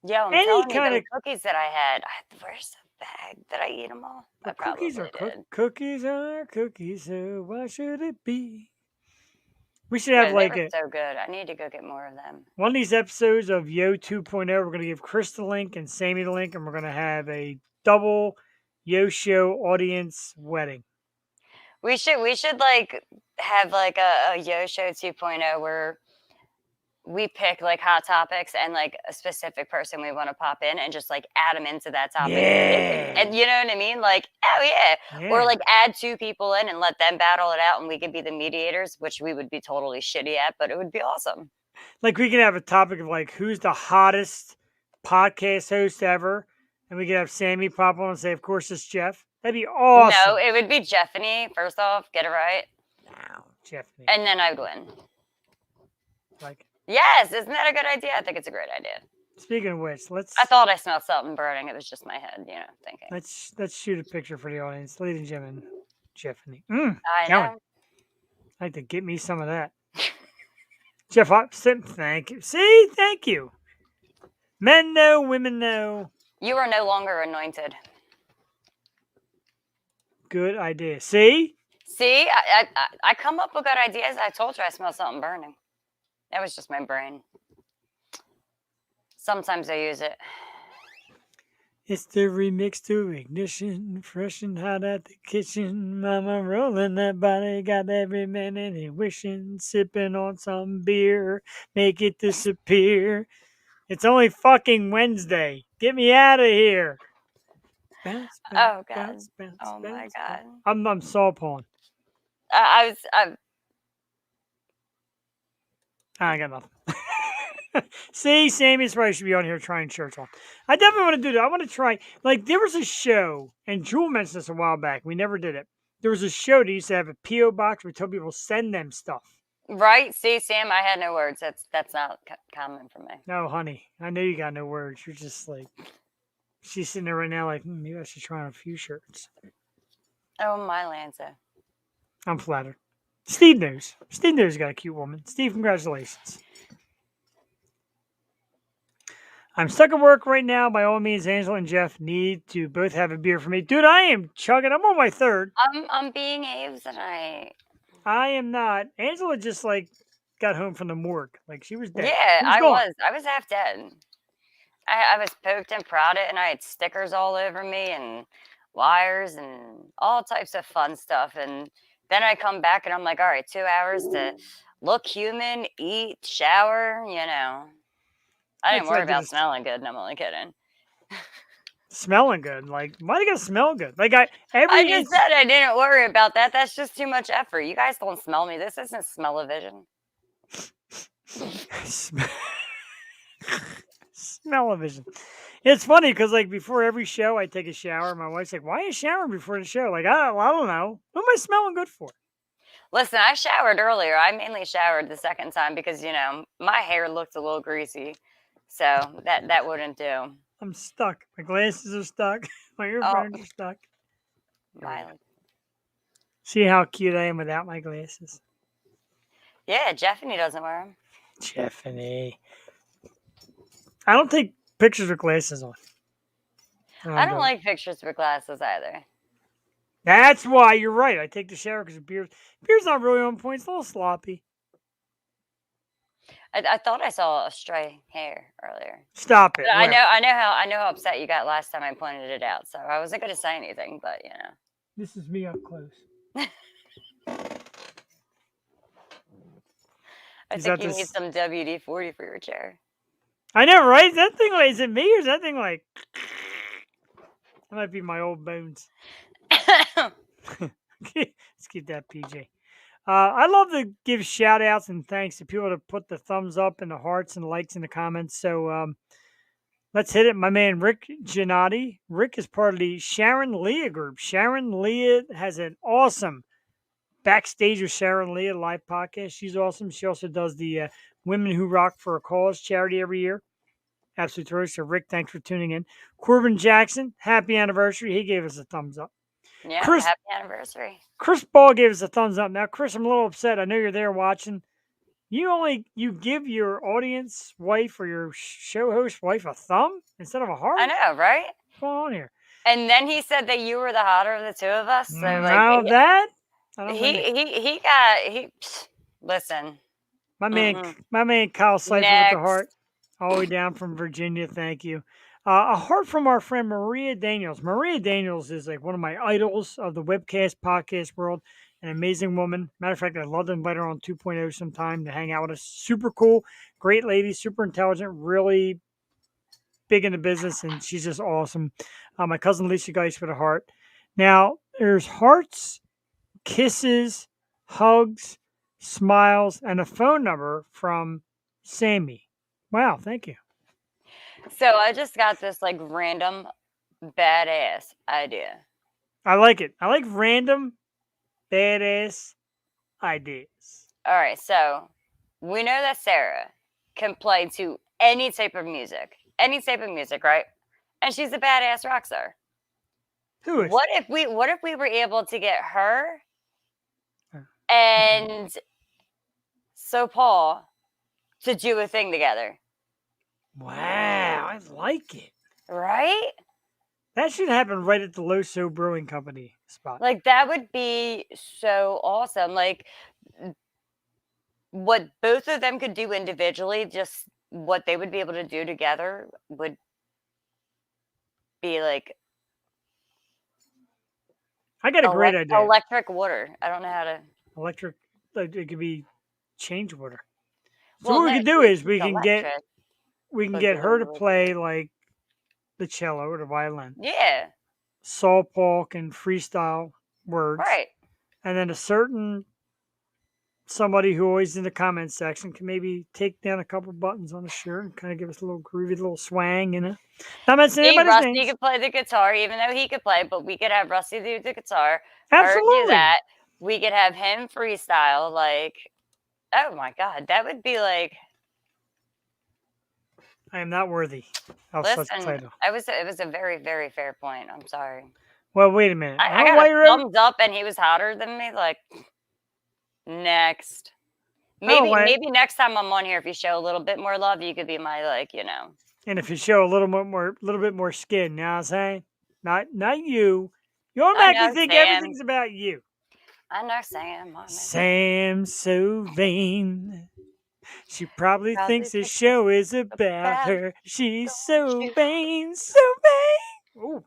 Yeah, I'm telling you, the cookies that I had, where's the bag? Did I eat them all? I probably did. Cookies are cookies, so why should it be? We should have they were so good. I need to go get more of them. One of these episodes of Yo 2.0, we're going to give Chris the link and Sammy the link, and we're going to have a double Yo Show audience wedding. We should like have like a Yo Show 2.0 where we pick like hot topics and like a specific person we want to pop in and just like add them into that topic. Yeah. And you know what I mean? Like, oh yeah. Or like add 2 people in and let them battle it out and we could be the mediators, which we would be totally shitty at, but it would be awesome. Like we could have a topic of like who's the hottest podcast host ever. And we could have Sammy pop on and say, of course, it's Jeff. That'd be awesome. No, it would be Jeffany, first off. Get it right. No, Jeffany. And then I would win. Like. Yes, isn't that a good idea? I think it's a great idea. Speaking of which, I thought I smelled something burning. It was just my head, thinking. Let's shoot a picture for the audience, ladies and gentlemen. Jeffany. I know. I'd like to get me some of that. Jeff, thank you. See, thank you. Men know, women know. You are no longer anointed. Good idea. See, I come up with good ideas. I told you I smell something burning. That was just my brain. Sometimes I use it. It's the remix to Ignition, fresh and hot at the kitchen. Mama rolling that body, got every man in it wishing, sipping on some beer, make it disappear. It's only fucking Wednesday. Get me out of here. Bounce, oh God! Oh my God! I'm Saul Paul. I got nothing. See, Sammy's probably should be on here trying shirts on. I definitely want to do that. I want to try. Like, there was a show, and Jewel mentioned this a while back. We never did it. There was a show that used to have a P.O. box where we told people to send them stuff. Right? See, Sam, I had no words. That's not common for me. No, honey, I know you got no words. You're just like, she's sitting there right now like, maybe I should try on a few shirts. Oh, my Lanza. I'm flattered. Steve knows. Steve knows you got a cute woman. Steve, congratulations. I'm stuck at work right now. By all means, Angela and Jeff need to both have a beer for me. Dude, I am chugging. I'm on my third. I'm being Abe tonight. I am not. Angela just like got home from the morgue. Like she was dead. Yeah, She was gone. I was half dead. I was poked and prodded, and I had stickers all over me and wires and all types of fun stuff. And then I come back and I'm like, all right, 2 hours to look human, eat, shower, you know. I didn't That's worry like about this- smelling good, and I'm only kidding. Smelling good. Like, why do you gotta smell good? Like I just said I didn't worry about that. That's just too much effort. You guys don't smell me. This isn't smell-o-vision. Smell-o-vision. It's funny because like before every show I take a shower. My wife's like, "Why are you showering before the show?" Like, I don't know. What am I smelling good for? Listen, I showered earlier. I mainly showered the second time because, you know, my hair looked a little greasy. So that wouldn't do. I'm stuck. My glasses are stuck. My earphones are stuck. Miley. See how cute I am without my glasses? Yeah, Jeffany doesn't wear them. Jeffany. I don't take pictures with glasses on. I don't like pictures with glasses either. That's why you're right. I take the shower because beer's not really on point. It's a little sloppy. I thought I saw a stray hair earlier. Stop it. But I know how upset you got last time I pointed it out. So I wasn't going to say anything, but you know. This is me up close. I think you need some WD-40 for your chair. I know, right? Is that thing like, is it me or is that thing like? That might be my old bones. Let's keep that PJ. I love to give shout outs and thanks to people that put the thumbs up and the hearts and likes in the comments. So let's hit it. My man Rick Giannotti. Rick is part of the Sharon Leah group. Sharon Leah has an awesome Backstage with Sharon Leah live podcast. She's awesome. She also does the Women Who Rock for a Cause charity every year. Absolutely terrific. So Rick, thanks for tuning in. Corbin Jackson, happy anniversary. He gave us a thumbs up. Yeah, happy anniversary. Chris Ball gave us a thumbs up. Now, Chris, I'm a little upset. I know you're there watching. You give your audience wife or your show host wife a thumb instead of a heart? I know, right? What's going on here? And then he said that you were the hotter of the two of us. So now like, that listen. My man Kyle Cypher with the heart, all the way down from Virginia. Thank you. A heart from our friend Maria Daniels. Maria Daniels is like one of my idols of the webcast podcast world. An amazing woman. Matter of fact, I'd love to invite her on 2.0 sometime to hang out with us. Super cool, great lady, super intelligent, really big in the business, and she's just awesome. My cousin Lisa Geis with a heart. Now, there's hearts, kisses, hugs, smiles, and a phone number from Sammy. Wow, thank you. So I just got this like random badass idea. I like it. I like random badass ideas. All right, so we know that Sarah can play to any type of music, right? And she's a badass rock star. Who is? What if we were able to get her and Saul Paul to do a thing together? Wow, I like it. Right? That should happen right at the Loso Brewing Company spot. Like, that would be so awesome. Like, what both of them could do individually, just what they would be able to do together would be like... I got a great idea. Electric water. I don't know how to... Electric, like, it could be change water. So what we can do is we can get her to play like the cello or the violin. Yeah. Saul Paul can freestyle words. Right. And then a certain somebody who always in the comment section can maybe take down a couple buttons on the shirt and kind of give us a little groovy little swang, you know. I'm not saying anybody's Rusty could play the guitar, even though he could play, but we could have Rusty do the guitar. Absolutely. Her do that. We could have him freestyle, like... Oh my God, that would be like. I am not worthy of such a Listen, title. it was a very, very fair point. I'm sorry. Well, wait a minute. I I don't know got why a you're ever. thumbs up, and he was hotter than me. Like, next. I don't know why. Maybe next time I'm on here, if you show a little bit more love, you could be my And if you show a little bit more skin, you know what I'm saying? Not you. You I automatically know think Sam. everything's about you. I know Sam. I know Sam's so vain. She probably Probably thinks this think it's show is about about her. She's don't so you. vain, so vain. Oh,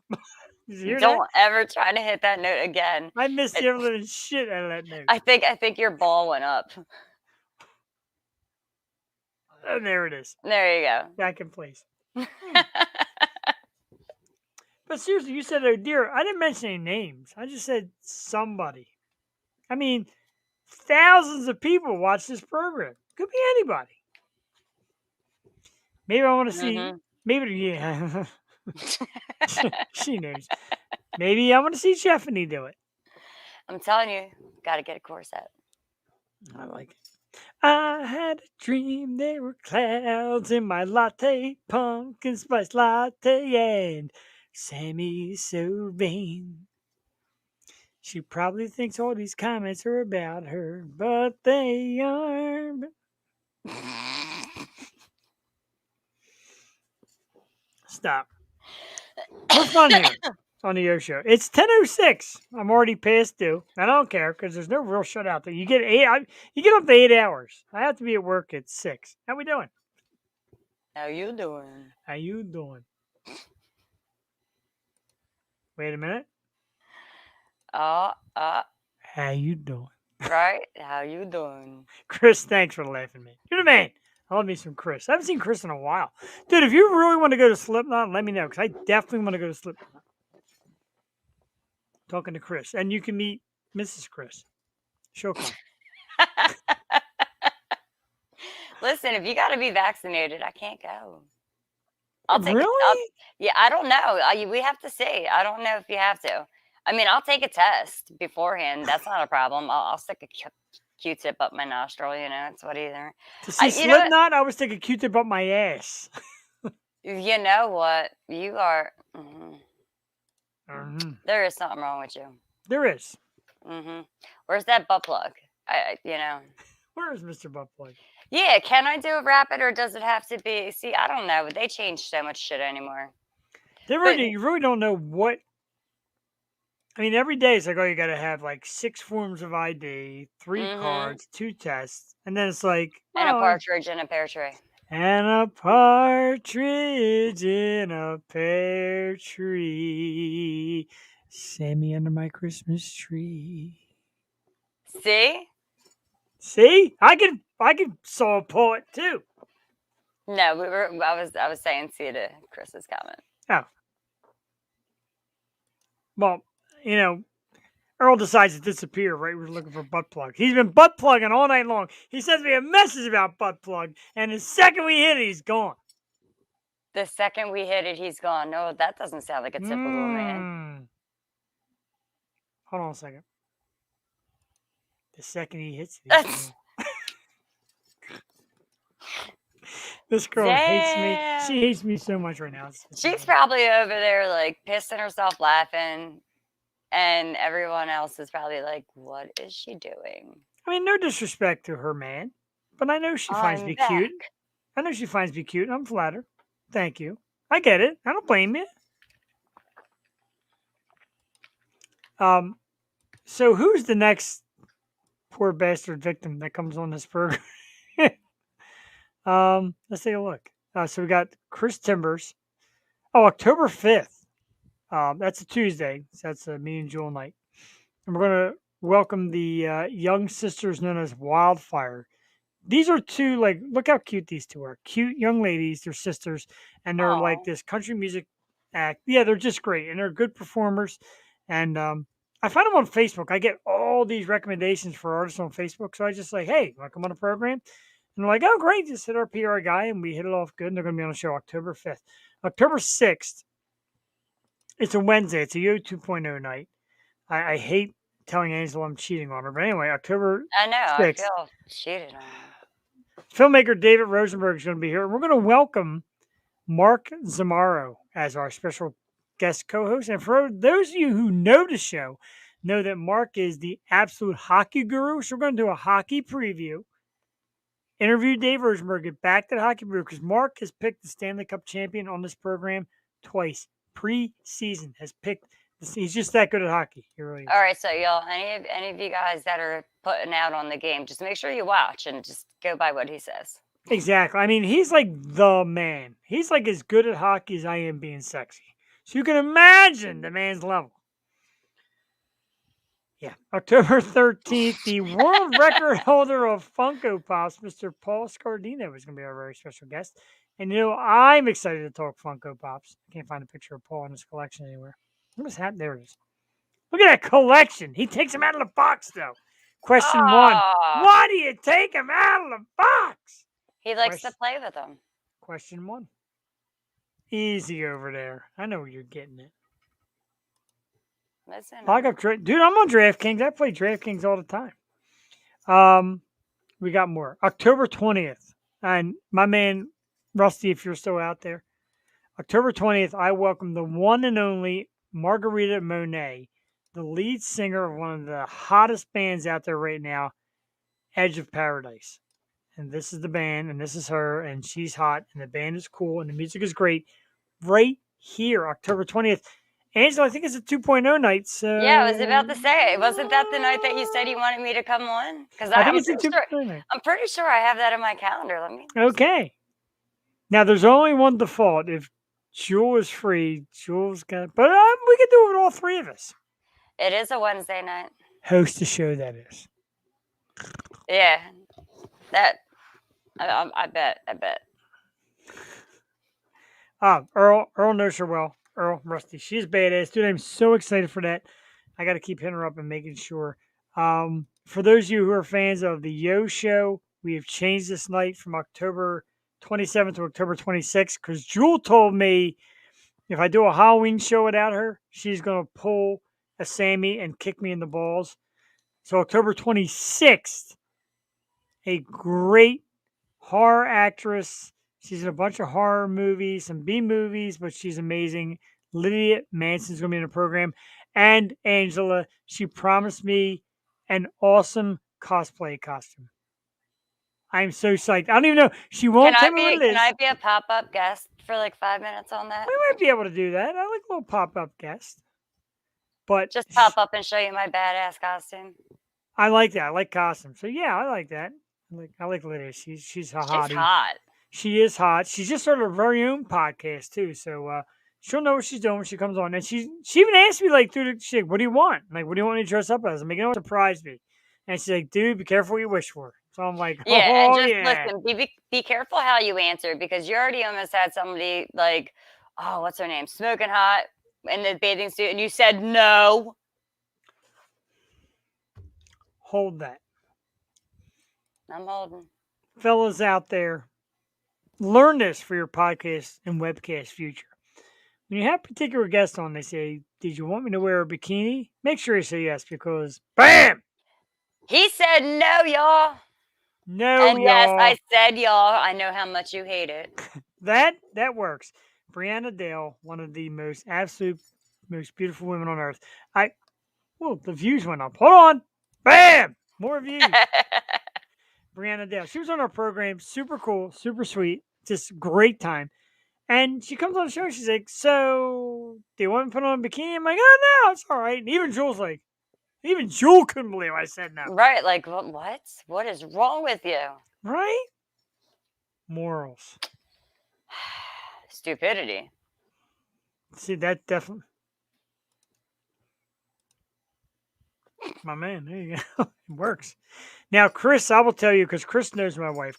did you hear that? Don't ever try to hit that note again. I missed the ever living shit out of that note. I think your ball went up. And there it is. There you go. Back in place. But seriously, you said, oh dear. I didn't mention any names. I just said somebody. I mean, thousands of people watch this program. Could be anybody. Maybe I want to see. Maybe, yeah. She knows. Maybe I want to see Stephanie do it. I'm telling you, got to get a corset. I like it. I had a dream there were clouds in my latte, pumpkin spice latte, and Sammy's so vain. She probably thinks all these comments are about her, but they aren't. Stop. We're fun here on the Yo Show. It's 10:06. I'm already past due. I don't care because there's no real shutout there. You get you get up to 8 hours. I have to be at work at 6. How we doing? How you doing? How you doing? Wait a minute. How you doing? Right? How you doing? Chris, thanks for laughing at me. You're the man. I love me some Chris. I haven't seen Chris in a while. Dude, if you really want to go to Slipknot, let me know because I definitely want to go to Slipknot. Talking to Chris. And you can meet Mrs. Chris. She'll come. Listen, if you got to be vaccinated, I can't go. I'll take Really? yeah, I don't know. We have to see. I don't know if you have to. I mean, I'll take a test beforehand. That's not a problem. I'll stick a Q-tip up my nostril. It's what either. To see You know what? Slipknot, I was taking a Q-tip up my ass. You know what? You are. Mhm. There is something wrong with you. There is. Where's that butt plug? Where is Mr. Butt Plug? Yeah, can I do a rapid or does it have to be? See, I don't know. They change so much shit anymore. You really don't know what. I mean, every day it's like, oh, you got to have like 6 forms of ID, 3 cards, 2 tests, and then it's like, And a partridge in a pear tree. And a partridge in a pear tree. Sammy under my Christmas tree. See? See? I can Saul Paul it too. No, I was saying see to Chris's comment. Oh. Well, Earl decides to disappear right we're looking for butt plug. He's been butt plugging all night long. He sends me a message about butt plug, and the second we hit it, he's gone. The second we hit it, he's gone. No, that doesn't sound like a typical man. Hold on a second. The second he hits it, he's gone. This girl hates me. She hates me so much right now. She's probably over there like pissing herself laughing. And everyone else is probably like, what is she doing? I mean, no disrespect to her man, but I know she finds me cute. I know she finds me cute. I'm flattered. Thank you. I get it. I don't blame you. So who's the next poor bastard victim that comes on this program? Let's take a look. So we got Chris Timbers. Oh, October 5th. That's a Tuesday. So that's a me and Jewel night. And we're going to welcome the young sisters known as Wildfire. These are 2, like, look how cute these 2 are. Cute young ladies. They're sisters. And they're like this country music act. Yeah, they're just great. And they're good performers. And I find them on Facebook. I get all these recommendations for artists on Facebook. So I just like, hey, want to come on a program? And they're like, oh, great. Just hit our PR guy. And we hit it off good. And they're going to be on the show October 5th. October 6th. It's a Wednesday. It's a Yo 2.0 night. I hate telling Angela I'm cheating on her. But anyway, October I know. I 6th, feel cheated on. filmmaker David Rosenberg is going to be here. We're going to welcome Mark Zamaro as our special guest co-host. And for those of you who know the show, know that Mark is the absolute hockey guru. So we're going to do a hockey preview. Interview Dave Rosenberg, get back to the hockey preview because Mark has picked the Stanley Cup champion on this program twice. Pre-season has picked. He's just that good at hockey. He really is. All right, so y'all, any of you guys that are putting out on the game, just make sure you watch and just go by what he says. Exactly. I mean, he's like the man. He's like as good at hockey as I am being sexy. So you can imagine the man's level. Yeah. October 13th, the world record holder of Funko Pops, Mr. Paul Scardino, is going to be our very special guest. And I'm excited to talk Funko Pops. I can't find a picture of Paul in his collection anywhere. What is happening? There it is. Look at that collection. He takes them out of the box, though. Question one. Why do you take them out of the box? He likes to play with them. Question one. Easy over there. I know where you're getting it. Listen, Dude, I'm on DraftKings. I play DraftKings all the time. We got more. October 20th. And my man, Rusty, if you're still out there, October 20th, I welcome the one and only Margarita Monet, the lead singer of one of the hottest bands out there right now, Edge of Paradise. And this is the band, and this is her, and she's hot, and the band is cool, and the music is great. Right here, October 20th. Angela, I think it's a 2.0 night. So yeah, I was about to say, wasn't that the night that you said you wanted me to come on? Because I think it's a 2.0 night. I'm pretty sure I have that in my calendar. Let me. Okay. Now there's only one default. If Jewel is free, Jewel's got. But we can do it with all three of us. It is a Wednesday night. Host the show, that is. Yeah, that. I bet. Earl knows her well. Earl Rusty, she's badass, dude. I'm so excited for that. I got to keep hitting her up and making sure. For those of you who are fans of the Yo Show, we have changed this night from October 27th to October 26th because Jewel told me if I do a Halloween show without her, she's going to pull a Sammy and kick me in the balls. So October 26th, a great horror actress. She's in a bunch of horror movies, some B movies, but she's amazing. Lydia Manson's going to be in the program. And Angela, she promised me an awesome cosplay costume. I'm so psyched. I don't even know. She won't tell me what it is. Can I be a pop-up guest for like 5 minutes on that? We might be able to do that. I like a little pop-up guest. But just pop up and show you my badass costume. I like that. I like costumes. So yeah, I like that. I like Lydia. She's a hottie. She's hot. She is hot. She's just started her very own podcast too. So she'll know what she's doing when she comes on. And she even asked me like she's like, what do you want? Like, what do you want me to dress up as? I'm like, you know what, surprise me. And she's like, dude, be careful what you wish for. So I'm like, listen, be careful how you answer because you already almost had somebody like, oh, what's her name? Smoking hot in the bathing suit, and you said no. Hold that. I'm holding. Fellas out there, learn this for your podcast and webcast future. When you have particular guests on, they say, did you want me to wear a bikini? Make sure you say yes because, bam! He said no, y'all. No, and y'all. Yes, I said y'all. I know how much you hate it. That works. Brianna Dale, one of the most beautiful women on earth. The views went up. Hold on. Bam! More views. Brianna Dale. She was on our program. Super cool. Super sweet. Just great time. And she comes on the show. And she's like, so do you want me to put on a bikini? I'm like, oh, no, it's all right. And even Jewel couldn't believe I said no. Right. Like, what? What is wrong with you? Right? Morals. Stupidity. See, that definitely. My man, there you go. It works. Now, Chris, I will tell you, because Chris knows my wife.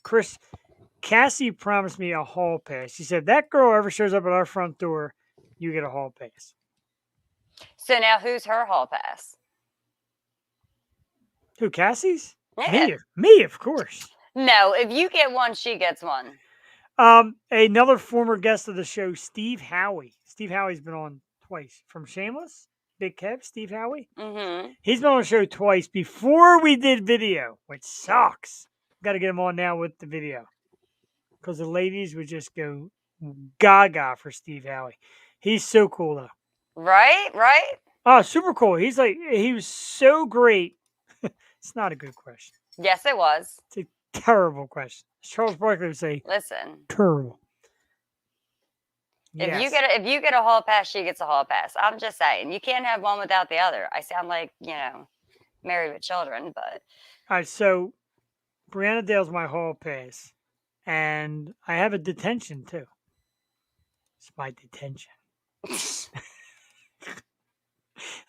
Cassie promised me a hall pass. She said, that girl ever shows up at our front door, you get a hall pass. So now who's her hall pass? Who, Cassie's? Yeah. Me, of course. No, if you get one, she gets one. Another former guest of the show, Steve Howie. Steve Howie's been on twice from Shameless. Big Kev, Steve Howie. Mm-hmm. He's been on the show twice before we did video, which sucks. Got to get him on now with the video because the ladies would just go gaga for Steve Howie. He's so cool though. Right? Right? Oh, super cool. He was so great. It's not a good question. Yes, it was. It's a terrible question. Charles Barkley would say Listen. terrible. If Yes. you get a hall pass, she gets a hall pass. I'm just saying. You can't have one without the other. I sound like, married with children, but All right, so Brianna Dale's my hall pass, and I have a detention too. It's my detention.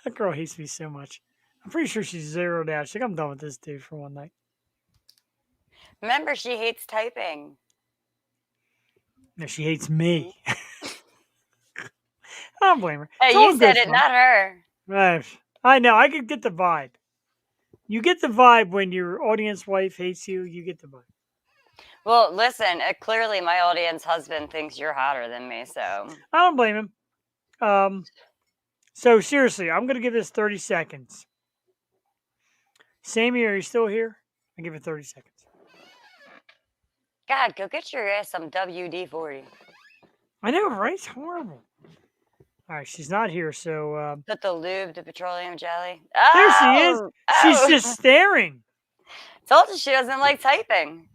That girl hates me so much. I'm pretty sure she's zeroed out. She's like, I'm done with this dude for one night. remember, she hates typing. No, she hates me. I don't blame her. Hey, It's all you said good it, fun. not her. Right. I know. I could get the vibe. You get the vibe when your audience wife hates you. You get the vibe. Well, listen, clearly my audience husband thinks you're hotter than me, so. I don't blame him. So seriously, I'm gonna give this 30 seconds. Sammy, are you still here? I give it 30 seconds. God, go get your ass some WD-40. I know, right? It's horrible. All right, she's not here, so Put the lube, the petroleum jelly. there she is. Oh! She's Oh! just staring. Told you she doesn't like typing.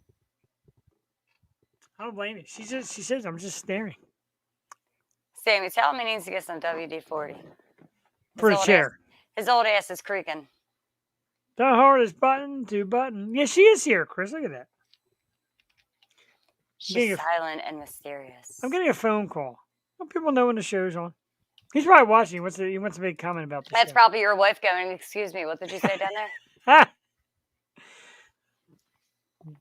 I don't blame you. She says I'm just staring. Sammy, tell him he needs to get some WD-40. For the chair. His old ass is creaking. The hardest button to button. Yeah, she is here, Chris. Look at that. She's silent and mysterious. I'm getting a phone call. Well, people know when the show's on. He's probably watching. He wants to make a comment about this. That's probably your wife going, excuse me, what did you say down there? Ha!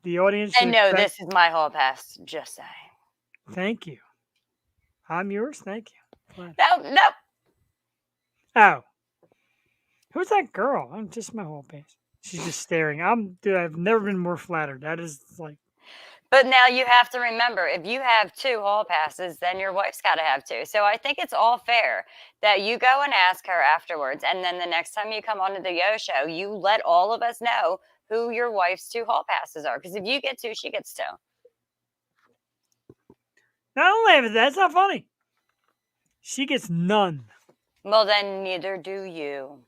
The audience. And no, this is my hall pass. Just saying. Thank you. I'm yours. Thank you. No. Oh. Who's that girl? I'm just my whole pass. She's just staring. I've never been more flattered. That is like. But now you have to remember, if you have 2 hall passes, then your wife's got to have 2. So I think it's all fair that you go and ask her afterwards. And then the next time you come onto the Yo Show, you let all of us know who your wife's 2 hall passes are. Because if you get 2, she gets 2. No, don't laugh at that. That's not funny. She gets none. Well, then neither do you.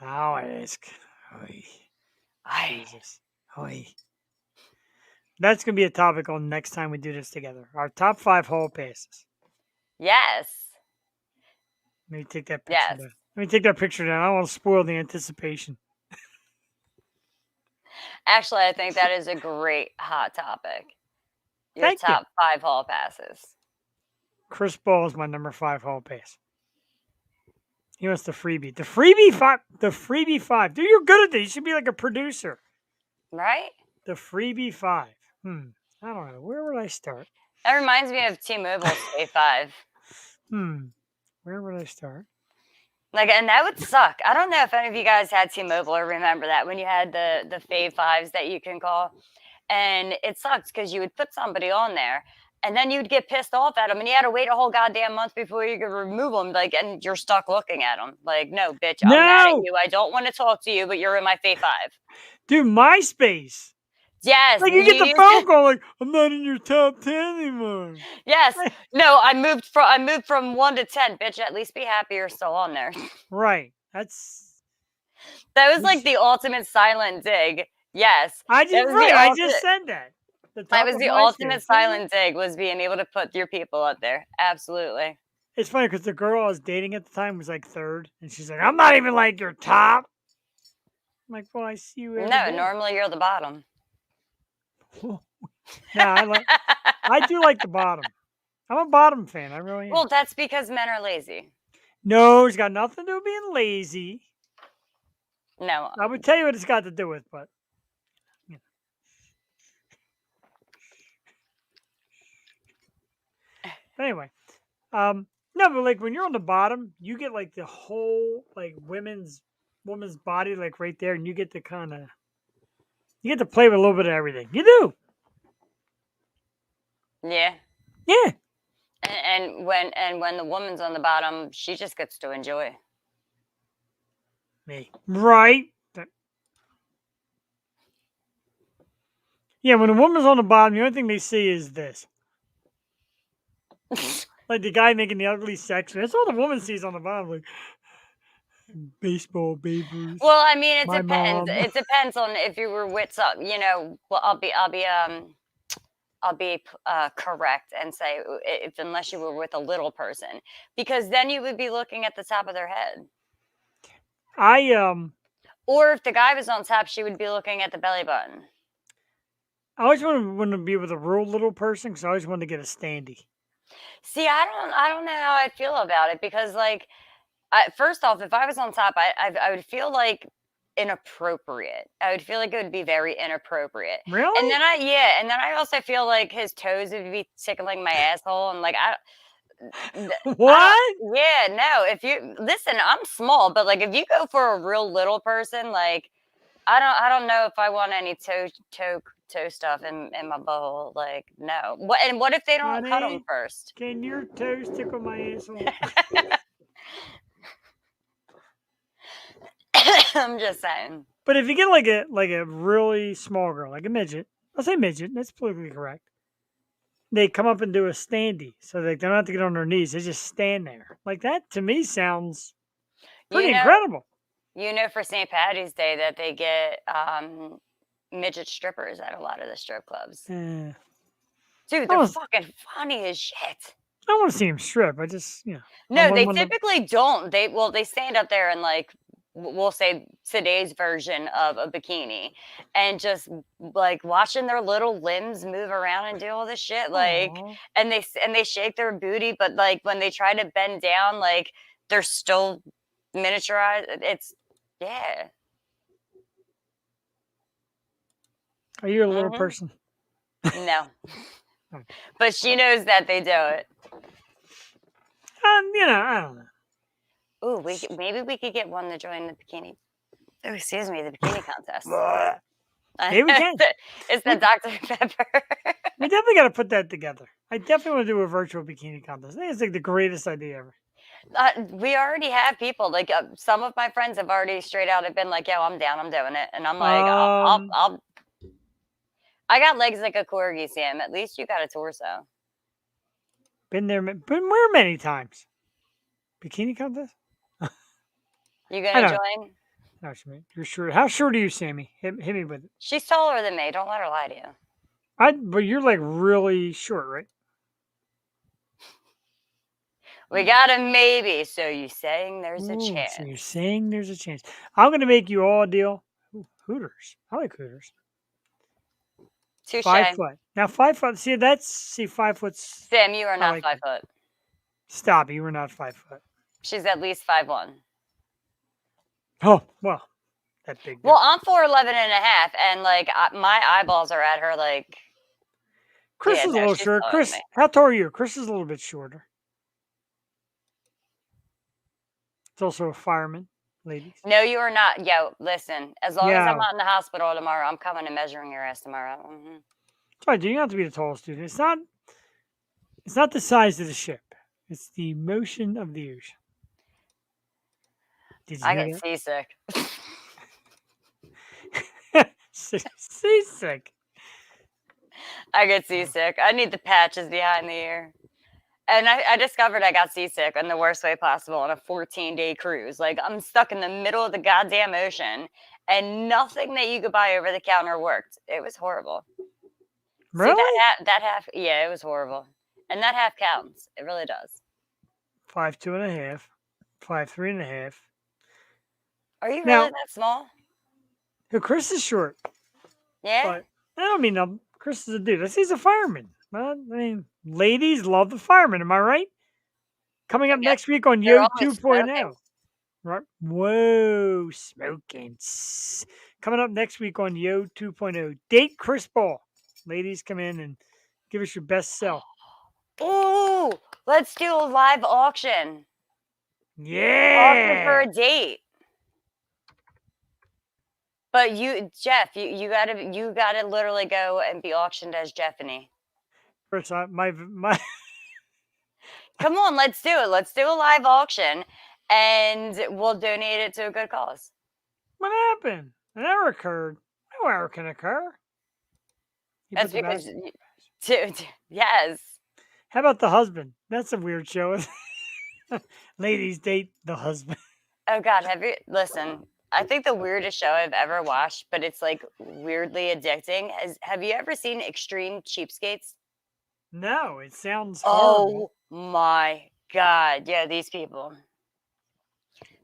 I'll ask. Oy. I. Jesus. Oy. That's going to be a topic on next time we do this together. Our top 5 hall passes. Yes. Let me take that picture Yes. down. Let me take that picture down. I don't want to spoil the anticipation. Actually, I think that is a great hot topic. Your Thank you. top 5 hall passes. Chris Ball is my number 5 hall pass. He wants the freebie. The freebie 5. The freebie 5. Dude, you're good at that. You should be like a producer. Right? The freebie 5. I don't know. Where would I start? That reminds me of T-Mobile's Fave 5. Where would I start? Like, and that would suck. I don't know if any of you guys had T-Mobile or remember that when you had the Fave 5s that you can call. And it sucks because you would put somebody on there and then you'd get pissed off at them and you had to wait a whole goddamn month before you could remove them. Like, and you're stuck looking at them. Like, no, bitch, I'm mad at you. I don't want to talk to you, but you're in my Fave 5. Dude, MySpace. Yes. Like you get the phone call like, I'm not in your top 10 anymore. Yes. No, I moved from 1 to 10. Bitch, at least be happy you're still on there. Right. That was like the ultimate silent dig. Yes. I just said that. That was the ultimate silent dig, was being able to put your people up there. Absolutely. It's funny because the girl I was dating at the time was like 3rd, and she's like, I'm not even like your top. I'm like, well, I see you every day. Normally you're the bottom. Yeah, I do like the bottom. I'm a bottom fan. I really am. Well, that's because men are lazy. No, it's got nothing to do with being lazy. No. I would tell you what it's got to do with, but anyway. No, but like when you're on the bottom, you get like the whole like woman's body like right there, and you get to you get to play with a little bit of everything. You do. Yeah. Yeah. And when the woman's on the bottom, she just gets to enjoy. Me. Right. Yeah, when a woman's on the bottom, the only thing they see is this. Like the guy making the ugly sex. That's all the woman sees on the bottom. Like, baseball, Babe Ruth. Well, I mean, it My depends. mom. It depends on if you were with some, well, I'll be correct and say if unless you were with a little person, because then you would be looking at the top of their head. Or if the guy was on top, she would be looking at the belly button. I always wanted to be with a real little person because I always wanted to get a standee. See, I don't know how I feel about it because, like, first off, if I was on top, I would feel like inappropriate. I would feel like it would be very inappropriate. Really? And then I also feel like his toes would be tickling my asshole, and like What? yeah, no. If you listen, I'm small, but like if you go for a real little person, like I don't know if I want any toe stuff in my butthole. Like no. What if they don't cut them Honey, first? can your toes tickle my asshole? I'm just saying. But if you get like a really small girl, like a midget, I'll say midget. That's politically correct. They come up and do a standee, so they don't have to get on their knees. They just stand there. Like that to me sounds pretty incredible. For St. Patty's Day that they get midget strippers at a lot of the strip clubs. Dude, they're fucking funny as shit. I want to see them strip. I just, No, they typically don't. They stand up there and like we'll say today's version of a bikini and just like watching their little limbs move around and do all this shit like and they shake their booty, but like when they try to bend down, like they're still miniaturized. It's yeah. Are you a little person? No. But she knows that they do it. I don't know. Ooh, maybe we could get one to join the bikini. Oh, excuse me, the bikini contest. Maybe we can. It's the Dr. Pepper. We definitely got to put that together. I definitely want to do a virtual bikini contest. I think it's like the greatest idea ever. We already have people. Like some of my friends have already straight out have been like, "Yo, I'm down. I'm doing it." And I'm like, I'll I got legs like a corgi, Sam. At least you got a torso. Been where many times? Bikini contest? You gonna join? No, you're short. How short are you, Sammy? Hit me with it. She's taller than me. Don't let her lie to you. But you're like really short, right? We got a maybe. So you're saying there's a chance. So you're saying there's a chance. I'm gonna make you all a deal. Ooh, Hooters. I like Hooters. Touché. 5 foot. Now 5 foot. See 5 foot. Sam, you are not 5 foot. Stop. You were not 5 foot. She's at least 5'1". Oh, well, that big. Well, I'm 4'11 and a half, and like my eyeballs are at her. Like Chris is a little short. Chris, how tall are you? Chris is a little bit shorter. It's also a fireman, ladies. No, you are not. Yo, listen. As long as I'm not in the hospital tomorrow, I'm coming and measuring your ass tomorrow. Mm-hmm. Sorry, do you have to be the tallest dude? It's not the size of the ship. It's the motion of the ocean. I get seasick. Seasick. I get seasick. I need the patches behind the ear. And I discovered I got seasick in the worst way possible on a 14-day cruise. Like, I'm stuck in the middle of the goddamn ocean, and nothing that you could buy over the counter worked. It was horrible. Really? See, that half, yeah, it was horrible. And that half counts. It really does. 5'2" and a half, 5'3" and a half. Are you really that small? Chris is short. Yeah? But I don't mean Chris is a dude. He's a fireman. I mean, ladies love the fireman. Am I right? Coming up next week on Yo 2.0. Right? Whoa, smoking. Coming up next week on Yo 2.0. Date Chris Paul. Ladies, come in and give us your best self. Ooh, let's do a live auction. Yeah. Auction for a date. But Jeff, you gotta literally go and be auctioned as Jeffany. Chris, Come on, let's do it. Let's do a live auction, and we'll donate it to a good cause. What happened? An error occurred. No error can occur. You That's put the because, best. yes. How about the husband? That's a weird show. Ladies date the husband. Oh God, listen? I think the weirdest show I've ever watched, but it's like weirdly addicting. Have you ever seen Extreme Cheapskates? No, it sounds horrible. Oh my God. Yeah, these people.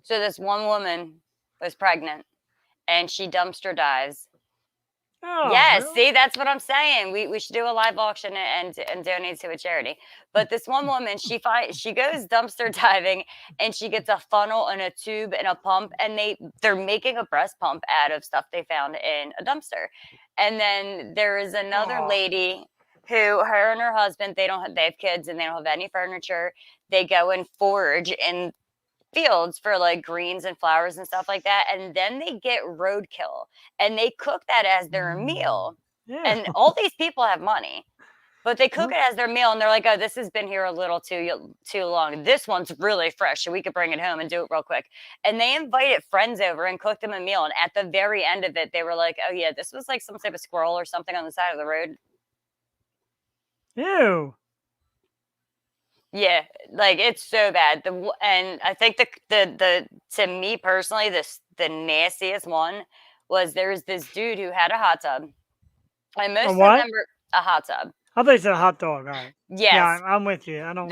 So this one woman was pregnant and she dumpster dives. Oh, Yes, really? see, that's what I'm saying. We should do a live auction and donate to a charity. But this one woman, she goes dumpster diving and she gets a funnel and a tube and a pump, and they're making a breast pump out of stuff they found in a dumpster. And then there is another Aw. lady who, her and her husband, they have kids and they don't have any furniture. They go and forage in fields for like greens and flowers and stuff like that, and then they get roadkill and they cook that as their meal. Yeah. And all these people have money, but they cook Well, it as their meal, and they're like, oh, this has been here a little too long. This one's really fresh, so we could bring it home and do it real quick. And they invited friends over and cooked them a meal, and at the very end of it, they were like, oh yeah, this was like some type of squirrel or something on the side of the road. ew. Yeah, like it's so bad. And I think the to me personally, the nastiest one was there was this dude who had a hot tub. I A most what? remember a hot tub. I thought you said a hot dog. All right. Yeah, Yes, I'm with you. I don't.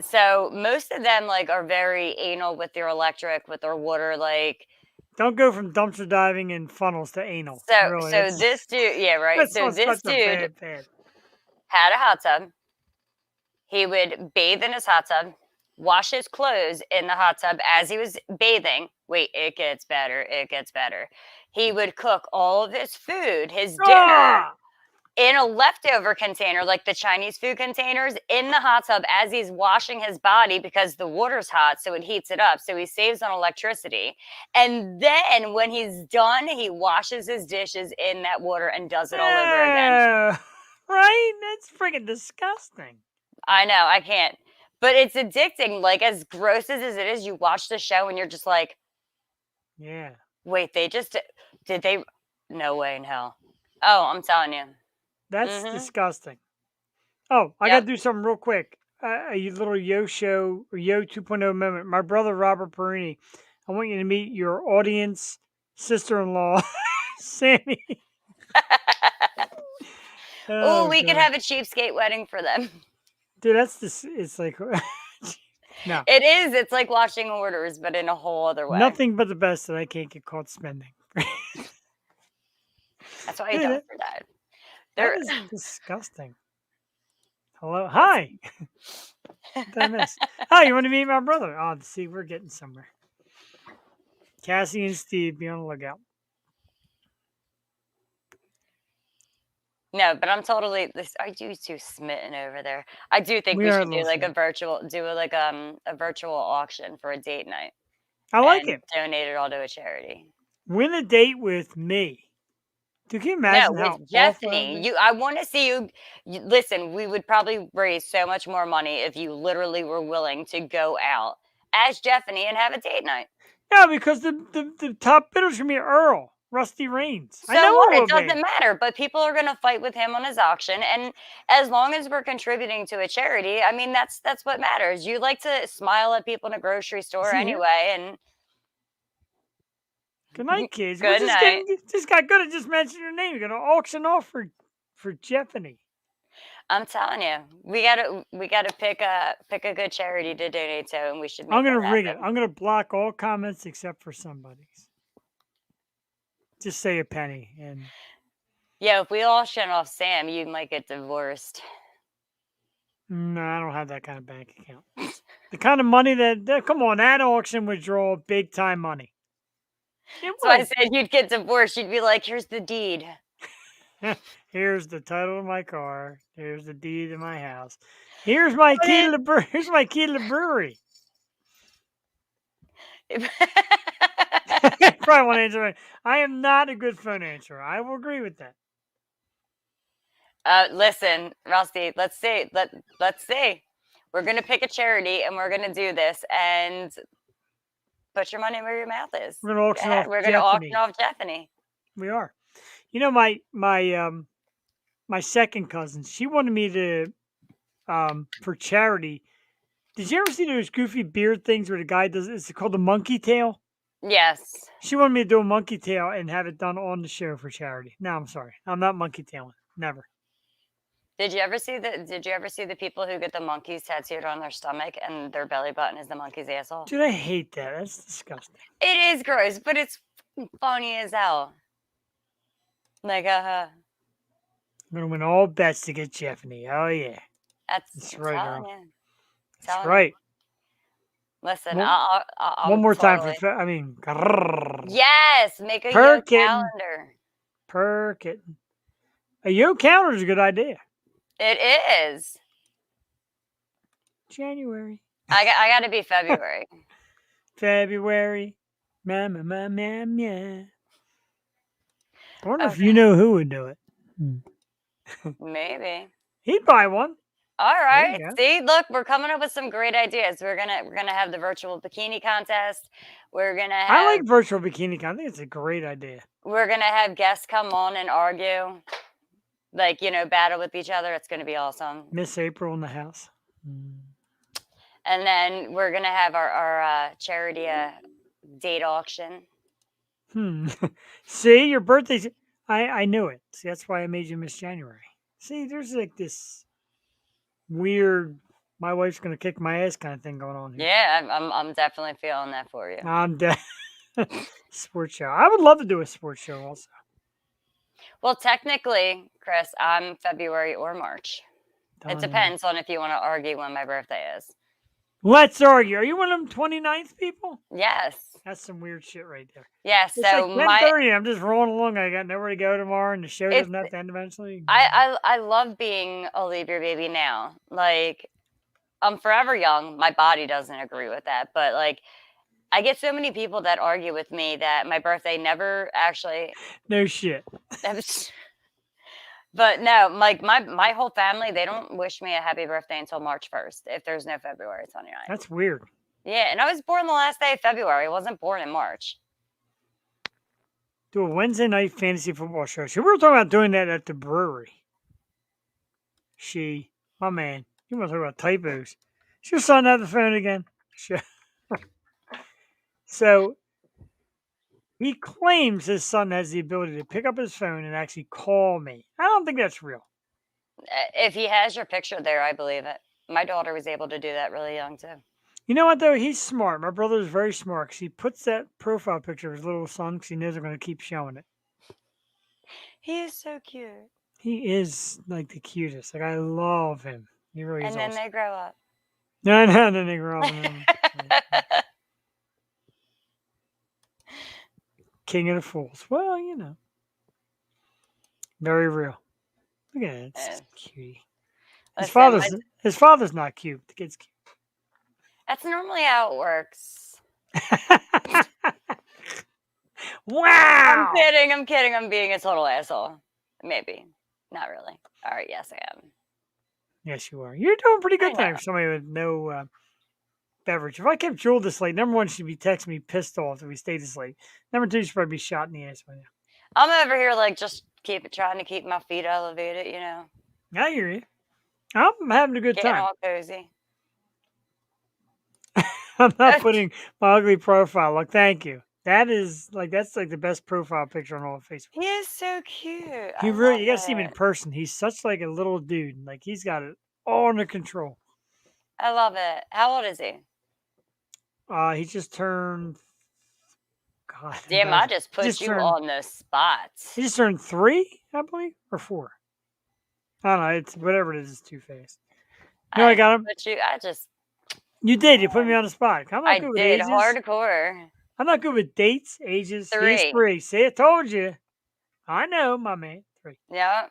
so most of them like are very anal with their electric, with their water. Like Don't go from dumpster diving and funnels to anal. Really, so this dude, yeah, right. that's So on this such a dude bad. had a hot tub. He would bathe in his hot tub, wash his clothes in the hot tub as he was bathing. Wait, it gets better. It gets better. He would cook all of his food, his dinner, Ah! in a leftover container, like the Chinese food containers, in the hot tub as he's washing his body because the water's hot, so it heats it up. So he saves on electricity. And then when he's done, he washes his dishes in that water and does it all over again. Right? That's freaking disgusting. I know, I can't. But it's addicting. Like, as gross as it is, you watch the show and you're just like, Yeah. wait, did they? No way in hell. Oh, I'm telling you. That's disgusting. Oh, I got to do something real quick. A little Yo show or Yo 2.0 moment. My brother, Robert Perini, I want you to meet your audience sister-in-law, Sammy. Oh, we could God. have a cheapskate wedding for them. Dude, that's this. It's like, no. It is. It's like washing orders, but in a whole other way. Nothing but the best that I can't get caught spending. That's why you don't for that. That is disgusting. Hello. Hi. What did I miss? Hi, you want to meet my brother? Oh, see, we're getting somewhere. Cassie and Steve, be on the lookout. No, but I'm totally. Are you two smitten over there? I do think we should do like a virtual auction for a date night. I like it. Donate it all to a charity. Win a date with me. Can you imagine how with Jeffany? I want to see you. Listen, we would probably raise so much more money if you literally were willing to go out as Jeffany and have a date night. Yeah, because the top bidder's gonna be Earl. Rusty Reigns. So what? It doesn't matter, but people are going to fight with him on his auction, and as long as we're contributing to a charity, I mean that's what matters. You like to smile at people in a grocery store anyway, and good night, kids. Good night. Just got good at just mentioning your name. You're gonna auction off for Jeffany. I'm telling you, we gotta pick a good charity to donate to, and we should. I'm gonna rig it. I'm gonna block all comments except for somebody's. Just say a penny and. Yeah, if we auction off Sam, you might get divorced. No, I don't have that kind of bank account. The kind of money that come on, that auction would draw big time money. So I said you'd get divorced. You'd be like, "Here's the deed. Here's the title of my car. Here's the deed of my house. Here's my key to the Here's my key to the brewery." Probably won't answer it. I am not a good phone answerer. I will agree with that. Listen, Rusty. Let's see. We're going to pick a charity and we're going to do this and put your money where your mouth is. We're going to auction off We're going to auction off Jeffany. We are. You know, my second cousin, she wanted me to, for charity. Did you ever see those goofy beard things where the guy does? It's called the monkey tail. Yes. She wanted me to do a monkey tail and have it done on the show for charity. No, I'm sorry, I'm not monkey tailing. Never. Did you ever see the people who get the monkeys tattooed on their stomach and their belly button is the monkey's asshole? Dude, I hate that. That's disgusting. It is gross, but it's funny as hell. Like, I'm gonna win all bets to get Jeffany. Oh yeah, that's right, telling girl. you. That's Telling right. you. Listen, One, I'll one more totally... time for Yes, make a yo Perkin. calendar. Perkin. A yo calendar is a good idea. It is. January. I got to be February. February. Ma ma ma ma ma. I wonder if Okay. you know who would do it. Maybe. He'd buy one. All right. you go. See, look, we're coming up with some great ideas. We're gonna have the virtual bikini contest. We're gonna have I like virtual bikini con. I think it's a great idea. we're gonna have guests come on and argue, like, you know, battle with each other. It's gonna be awesome. Miss April in the house. And then we're gonna have our charity date auction. See, your birthday's. I knew it. See, that's why I made you Miss January. See, there's like this weird, my wife's gonna kick my ass kind of thing going on here. Yeah, I'm definitely feeling that for you. I'm dead. Sports show. I would love to do a sports show also. Well, technically, Chris, I'm February or March. It depends on if you want to argue when my birthday is. Let's argue. Are you one of them 29th people? Yes. That's some weird shit right there. Yeah, It's so like 10:30. I'm just rolling along. I got nowhere to go tomorrow, and the show doesn't have to end eventually. I love being a leave your baby now. Like, I'm forever young. My body doesn't agree with that, but like, I get so many people that argue with me that my birthday never actually. No shit. But no, like my whole family, they don't wish me a happy birthday until March 1st if there's no February 29th. That's weird. Yeah, and I was born the last day of February. I wasn't born in March. Do a Wednesday night fantasy football show. So we were talking about doing that at the brewery. My man, you want to talk about typos. Is your son have the phone again? So he claims his son has the ability to pick up his phone and actually call me. I don't think that's real. If he has your picture there, I believe it. My daughter was able to do that really young too. You know what, though? He's smart. My brother is very smart because he puts that profile picture of his little son because he knows they're going to keep showing it. He is so cute. He is like the cutest. Like, I love him. He really is. And then awesome. they grow up. No, then they grow up. King of the Fools. Well, you know. Very real. Look at it. It's cutie. His father's not cute. The kid's cute. That's normally how it works. Wow. I'm kidding. I'm being a total asshole. Maybe. Not really. All right. Yes, I am. Yes, you are. You're doing pretty good time for somebody with no beverage. If I kept Jewel this late, number one, she'd be texting me pissed off if we stayed this late. Number two, she'd probably be shot in the ass by now. I'm over here like just trying to keep my feet elevated, you know. I hear you. I'm having a good Getting time. all cozy. I'm not putting my ugly profile. Look, thank you. That's like the best profile picture on all of Facebook. He is so cute. You gotta see him in person. He's such like a little dude. Like he's got it all under control. I love it. How old is he? He just turned. God. Damn, I just put you on the spots. He just turned 3, I believe, or 4. I don't know. It's whatever it is. It's too fast. No, I got him. You did. You put me on the spot. I'm not good with ages. Hardcore. I'm not good with dates, ages. 3. He's 3. See, I told you. I know, my man. 3. Yeah.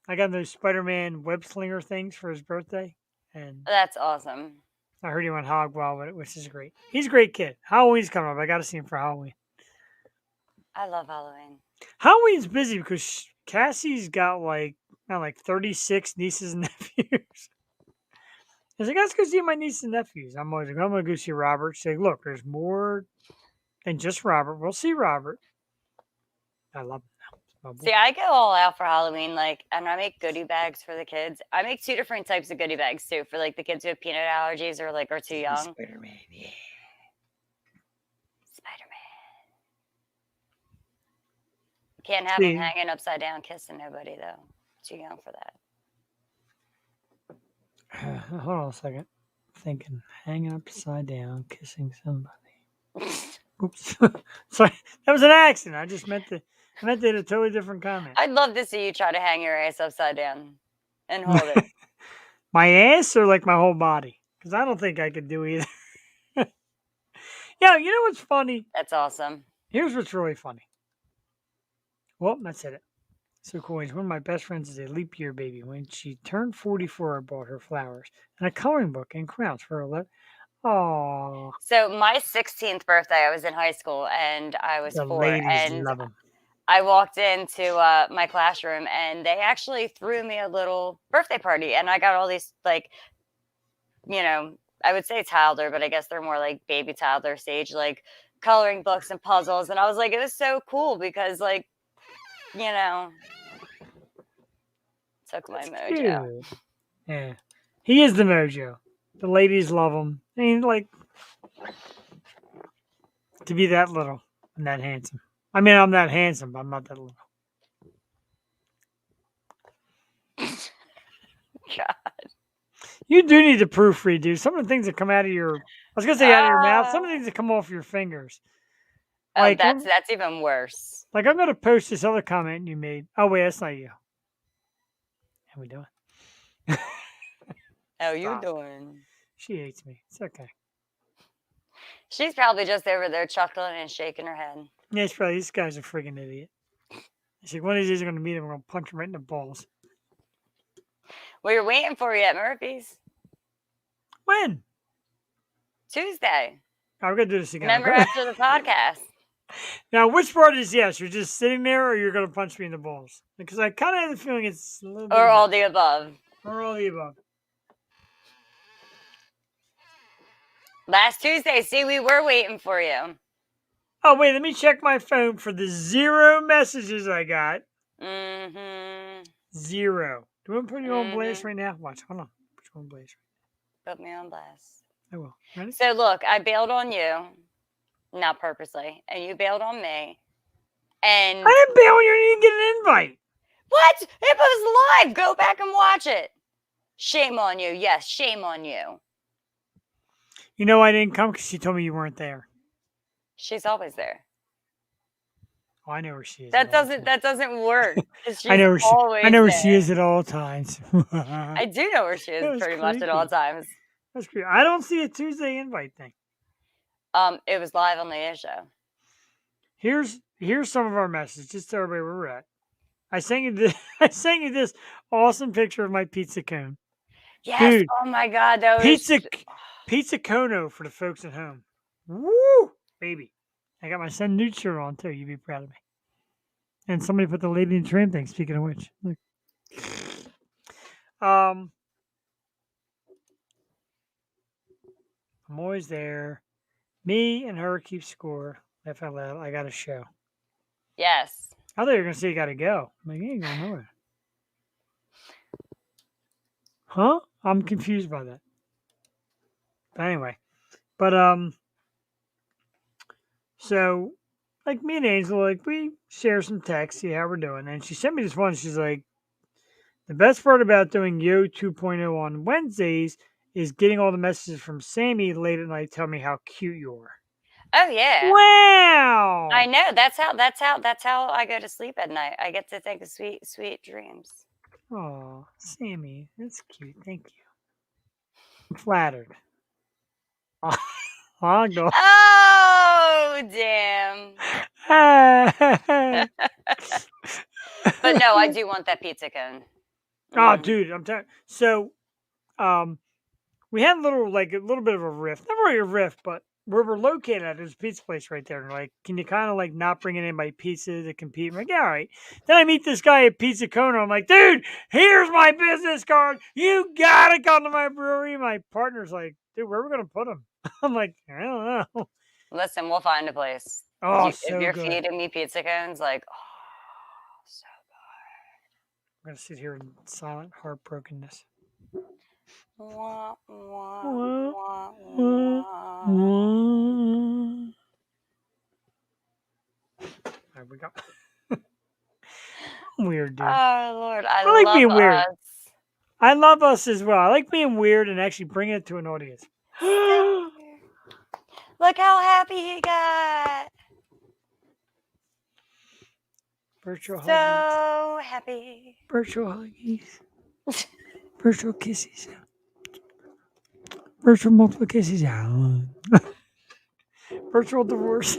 I got those Spider-Man web slinger things for his birthday, and that's awesome. I heard he went hog wild with it, which is great. He's a great kid. Halloween's coming up. I got to see him for Halloween. I love Halloween. Halloween's busy because Cassie's got like 36 nieces and nephews. I was like, let's go see my niece and nephews. I'm always like, I'm going to go see Robert. She's like, look, there's more than just Robert. We'll see Robert. I love him now. It's my boy. See, I go all out for Halloween, like, and I make goodie bags for the kids. I make 2 different types of goodie bags too, for like the kids who have peanut allergies or like are too young. Spider-Man, yeah. Spider-Man. Can't have him hanging upside down kissing nobody though. Too young for that. Hold on a second. Thinking, hanging upside down, kissing somebody. Oops. Sorry, that was an accident. I meant to hit a totally different comment. I'd love to see you try to hang your ass upside down and hold it. My ass or like my whole body? Because I don't think I could do either. Yeah, you know what's funny? That's awesome. Here's what's really funny. Well, that's it. So cool. One of my best friends is a leap year baby. When she turned 44, I bought her flowers and a coloring book and crowns for her. Oh, So my 16th birthday, I was in high school and I was the 4, ladies and love them. I walked into my classroom and they actually threw me a little birthday party, and I got all these like, you know, I would say toddler, but I guess they're more like baby toddler stage, like coloring books and puzzles. And I was like, it was so cool because like, you know, took my mojo. Cute. Yeah, he is the mojo. The ladies love him. I mean, like, to be that little and that handsome. I mean, I'm that handsome, but I'm not that little. God. You do need to proofread, dude. Some of the things that come out of your, I was going to say out of your mouth, some of the things that come off your fingers. Oh, Like, that's even worse. Like, I'm going to post this other comment you made. Oh, wait, that's not you. How we doing? How you Stop. doing? She hates me. It's okay. She's probably just over there chuckling and shaking her head. Yeah, it's probably, this guy's a friggin' idiot. She's like, one of these days I'm going to meet him. I'm going to punch him right in the balls. We were waiting for you at Murphy's. When? Tuesday. Oh, we're going to do this again. Remember after the podcast. Now, which part is yes? You're just sitting there or you're going to punch me in the balls? Because I kind of have the feeling it's a little bit Or all the above. Or all the above. Last Tuesday, see, we were waiting for you. Oh, wait, let me check my phone for the 0 messages I got. Mm-hmm. 0. Do you want to put you on blast right now? Watch, hold on. Put you on blast. Put me on blast. I will. Ready? So, look, I bailed on you. Not purposely. And you bailed on me. And I didn't bail on you. You didn't get an invite. what? It was live. Go back and watch it. Shame on you. Yes, shame on you. You know I didn't come because she told me you weren't there. She's always there. Oh, I know where she is. That doesn't work. I know where she is at all times. I do know where she is pretty much at all times. That's creepy. I don't see a Tuesday invite thing. It was live on the A show. Here's some of our messages, just so everybody where we're at. I sent you this awesome picture of my pizza cone. Yes. Dude, oh my God. That Pizza Cono for the folks at home. Woo! Baby. I got my son nude shirt on too. You'd be proud of me. And somebody put the Lady in the Tramp thing, speaking of which. Look. I'm always there. Me and her keep score. Laugh out loud. I got a show. Yes. I thought you were going to say you got to go. I'm like, you ain't going nowhere. Huh? I'm confused by that. But anyway. So, like, me and Angel, like, we share some texts, see how we're doing. And she sent me this one. She's like, the best part about doing Yo 2.0 on Wednesdays is getting all the messages from Sammy late at night telling me how cute you are. Oh yeah. Wow. I know. That's how I go to sleep at night. I get to think of sweet, sweet dreams. Oh, Sammy, that's cute. Thank you. I'm flattered. Oh, go. Oh damn. But no, I do want that pizza cone. Oh, dude, I'm telling. So, we had a little bit of a rift. Not really a rift, but where we're located at, there's a pizza place right there. And they're like, can you kind of like not bring in anybody pizza to compete? I'm like, yeah, all right. Then I meet this guy at Pizza Kona. I'm like, dude, here's my business card. You gotta come to my brewery. My partner's like, dude, where are we gonna put him? I'm like, I don't know. Listen, we'll find a place. Oh, If so you're good. feeding me pizza cones, like, so I'm gonna sit here in silent heartbrokenness. wah, wah, Wah, wah, wah, wah. wah. There we go. I'm weird, dude. Oh Lord, I I like love being weird. us. I love us as well. I like being weird and actually bringing it to an audience. Look how happy he got. Virtual huggies. So happy. Virtual huggies. Virtual kisses. Virtual multiple kisses. Virtual divorce.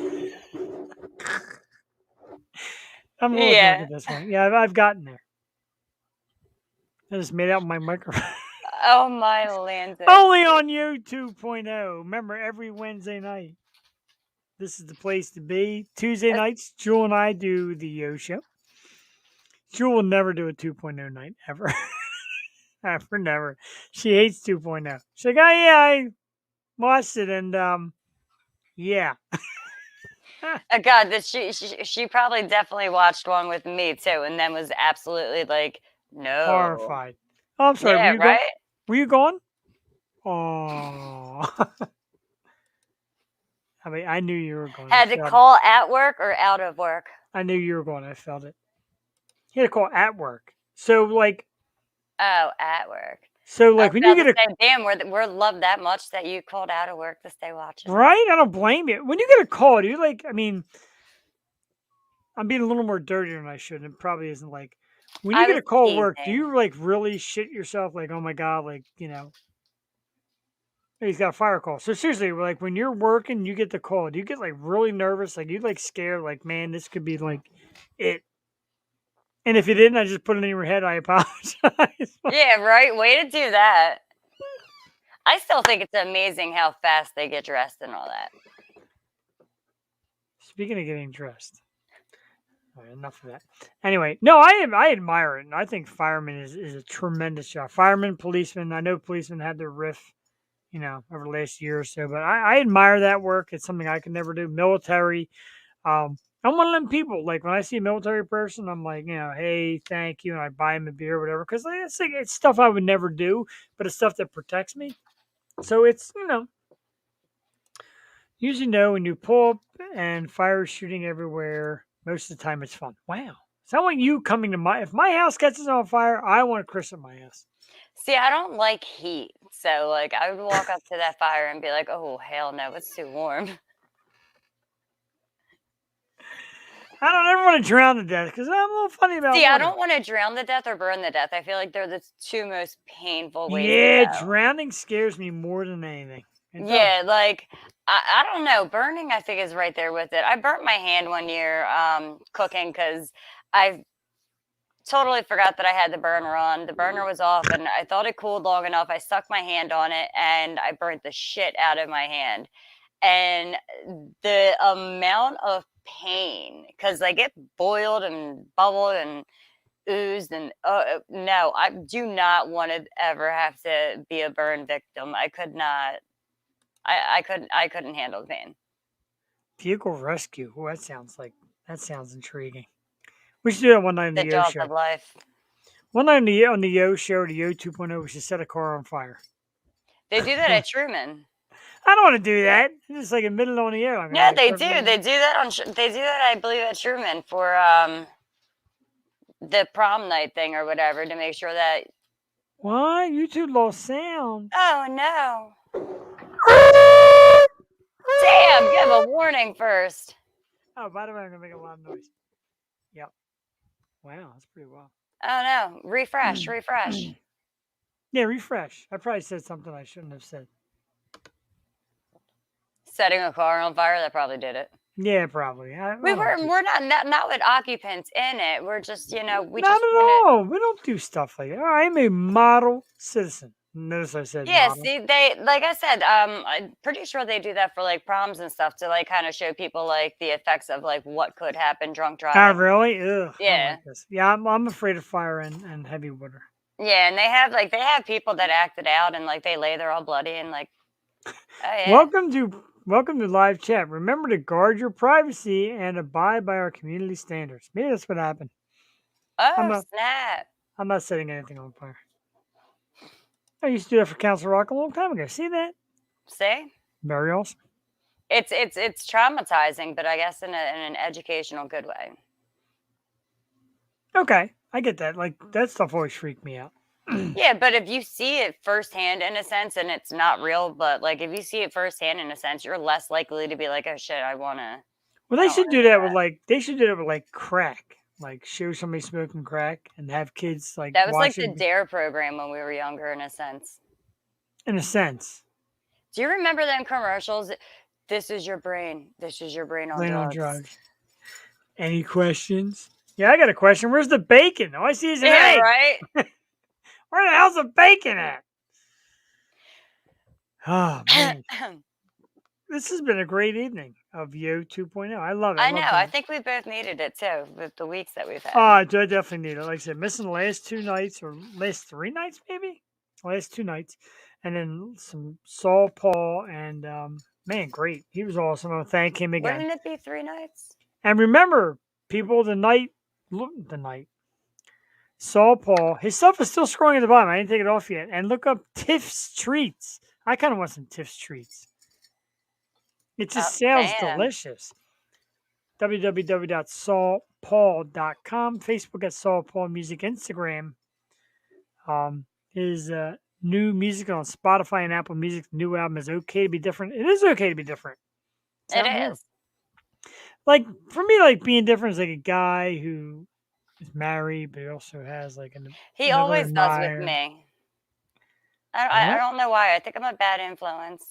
I'm a little drunk at this point. Yeah, I've gotten there. I just made out my microphone. Oh my land. Only on you 2.0. Remember, every Wednesday night. This is the place to be. Tuesday nights, Jewel and I do the Yo Show. Jewel will never do a 2.0 night, ever. Ever, never. She hates 2.0. She's like, oh, yeah, I watched it, and, yeah. God, that she probably definitely watched one with me too, and then was absolutely like, no. Horrified. Oh, I'm sorry. Yeah, right? Were you gone? Oh. I mean, I knew you were going. Had to call at work or out of work? I knew you were going. I felt it. You had to call at work. So, like. Oh, at work. So, like, when you get say, damn, we're loved that much that you called out of work to stay watching. Right? I don't blame you. When you get a call, do you like? I mean, I'm being a little more dirty than I should. It probably isn't like. When you get a call at work, do you like really shit yourself? Like, oh my god, like he's got a fire call. So seriously, like when you're working, you get the call. Do you get like really nervous? Like you like scared? Like man, this could be like it. And if you didn't, I just put it in your head. I apologize. Yeah, right. Way to do that. I still think it's amazing how fast they get dressed and all that. Speaking of getting dressed. Right, enough of that. Anyway, no, I admire it, and I think firemen is a tremendous job. Firemen, policemen. I know policemen had their riff, over the last year or so, but I admire that work. It's something I could never do. Military. I'm one of them people. Like when I see a military person, I'm like, hey, thank you, and I buy them a beer, or whatever, because it's stuff I would never do, but it's stuff that protects me. So it's usually when you pull up and fire is shooting everywhere. Most of the time, it's fun. Wow. So I want you coming to if my house catches on fire, I want Chris at my house. See, I don't like heat. So, like, I would walk up to that fire and be like, oh, hell no, it's too warm. I don't ever want to drown to death because I'm a little funny about See, water. I don't want to drown to death or burn to death. I feel like they're the two most painful ways to go. Drowning scares me more than anything. Yeah, like, I don't know. Burning, I think, is right there with it. I burnt my hand one year cooking because I totally forgot that I had the burner on. The burner was off, and I thought it cooled long enough. I stuck my hand on it, and I burnt the shit out of my hand. And the amount of pain, because like it boiled and bubbled and oozed, and no, I do not want to ever have to be a burn victim. I could not. I couldn't handle the pain. Vehicle rescue. Oh, that sounds intriguing. We should do that one night on the Yo Show. Of life. One night on the Yo Show, the Yo 2.0, we should set a car on fire. They do that at Truman. I don't want to do that. It's just like a minute on the air. Yeah, they do. They do that They do that, I believe, at Truman for the prom night thing or whatever to make sure that. What? YouTube lost sound. Oh no! Damn! Give a warning first. Oh, by the way, I'm gonna make a lot of noise. Yep. Wow, that's pretty wild. Oh no! Refresh. Yeah, refresh. I probably said something I shouldn't have said. Setting a car on fire, that probably did it. Yeah, probably. We're not with occupants in it. We're just, we not at all. We don't do stuff like that. I'm a model citizen. Notice I said Yeah, model. see, they like I said, I'm pretty sure they do that for like proms and stuff to like kind of show people like the effects of like what could happen drunk Oh, driving. really? Ugh, I don't Yeah. like this. Yeah, I'm afraid of fire and heavy water. Yeah, and they have people that act it out and like they lay there all bloody and like, oh yeah. Welcome to live chat. Remember to guard your privacy and abide by our community standards. Maybe that's what happened. I'm Oh not snap. I'm not setting anything on fire. I used to do that for Council Rock a long time ago. See that? See? Very awesome. It's traumatizing, but I guess in an educational good way. Okay, I get that. Like that stuff always freaked me out. Yeah, but if you see it firsthand in a sense and it's not real, but like if you see it firsthand in a sense, you're less likely to be like, oh shit, Well, I they don't should wanna do do that with that. they should do that with like crack. Like show somebody smoking crack and have kids like That was like watch the it. DARE program when we were younger in a sense. In a sense, Do you remember them commercials? This is your brain. This is your brain on playing on drugs. drugs. Any questions? Yeah, I got a question. Where's the bacon? All I see is an Yeah, egg. right? Where the hell's the bacon at? Oh man, this has been a great evening of Yo 2.0. I love it. I know. love I that. think we both needed it too with the weeks that we've had. Oh, I definitely need it. Like I said, missing the last 2 nights or last 3 nights, maybe last 2 nights, and then some Saul Paul and man, great. He was awesome. I'll thank him again. Wouldn't it be 3 nights? And remember, people, the night Saul Paul, his stuff is still scrolling at the bottom. I didn't take it off yet. And look up Tiff's Treats. I kind of want some Tiff's Treats. It just sounds Man. delicious. www.saulpaul.com, Facebook at Saul Paul Music, Instagram. His new music on Spotify and Apple Music. The new album is Okay to Be Different. It is okay to be different. It's It out now. is. Like for me, like being different is like a guy who is married, but he also has like He another always does with admirer. me. I don't know why. I think I'm a bad influence.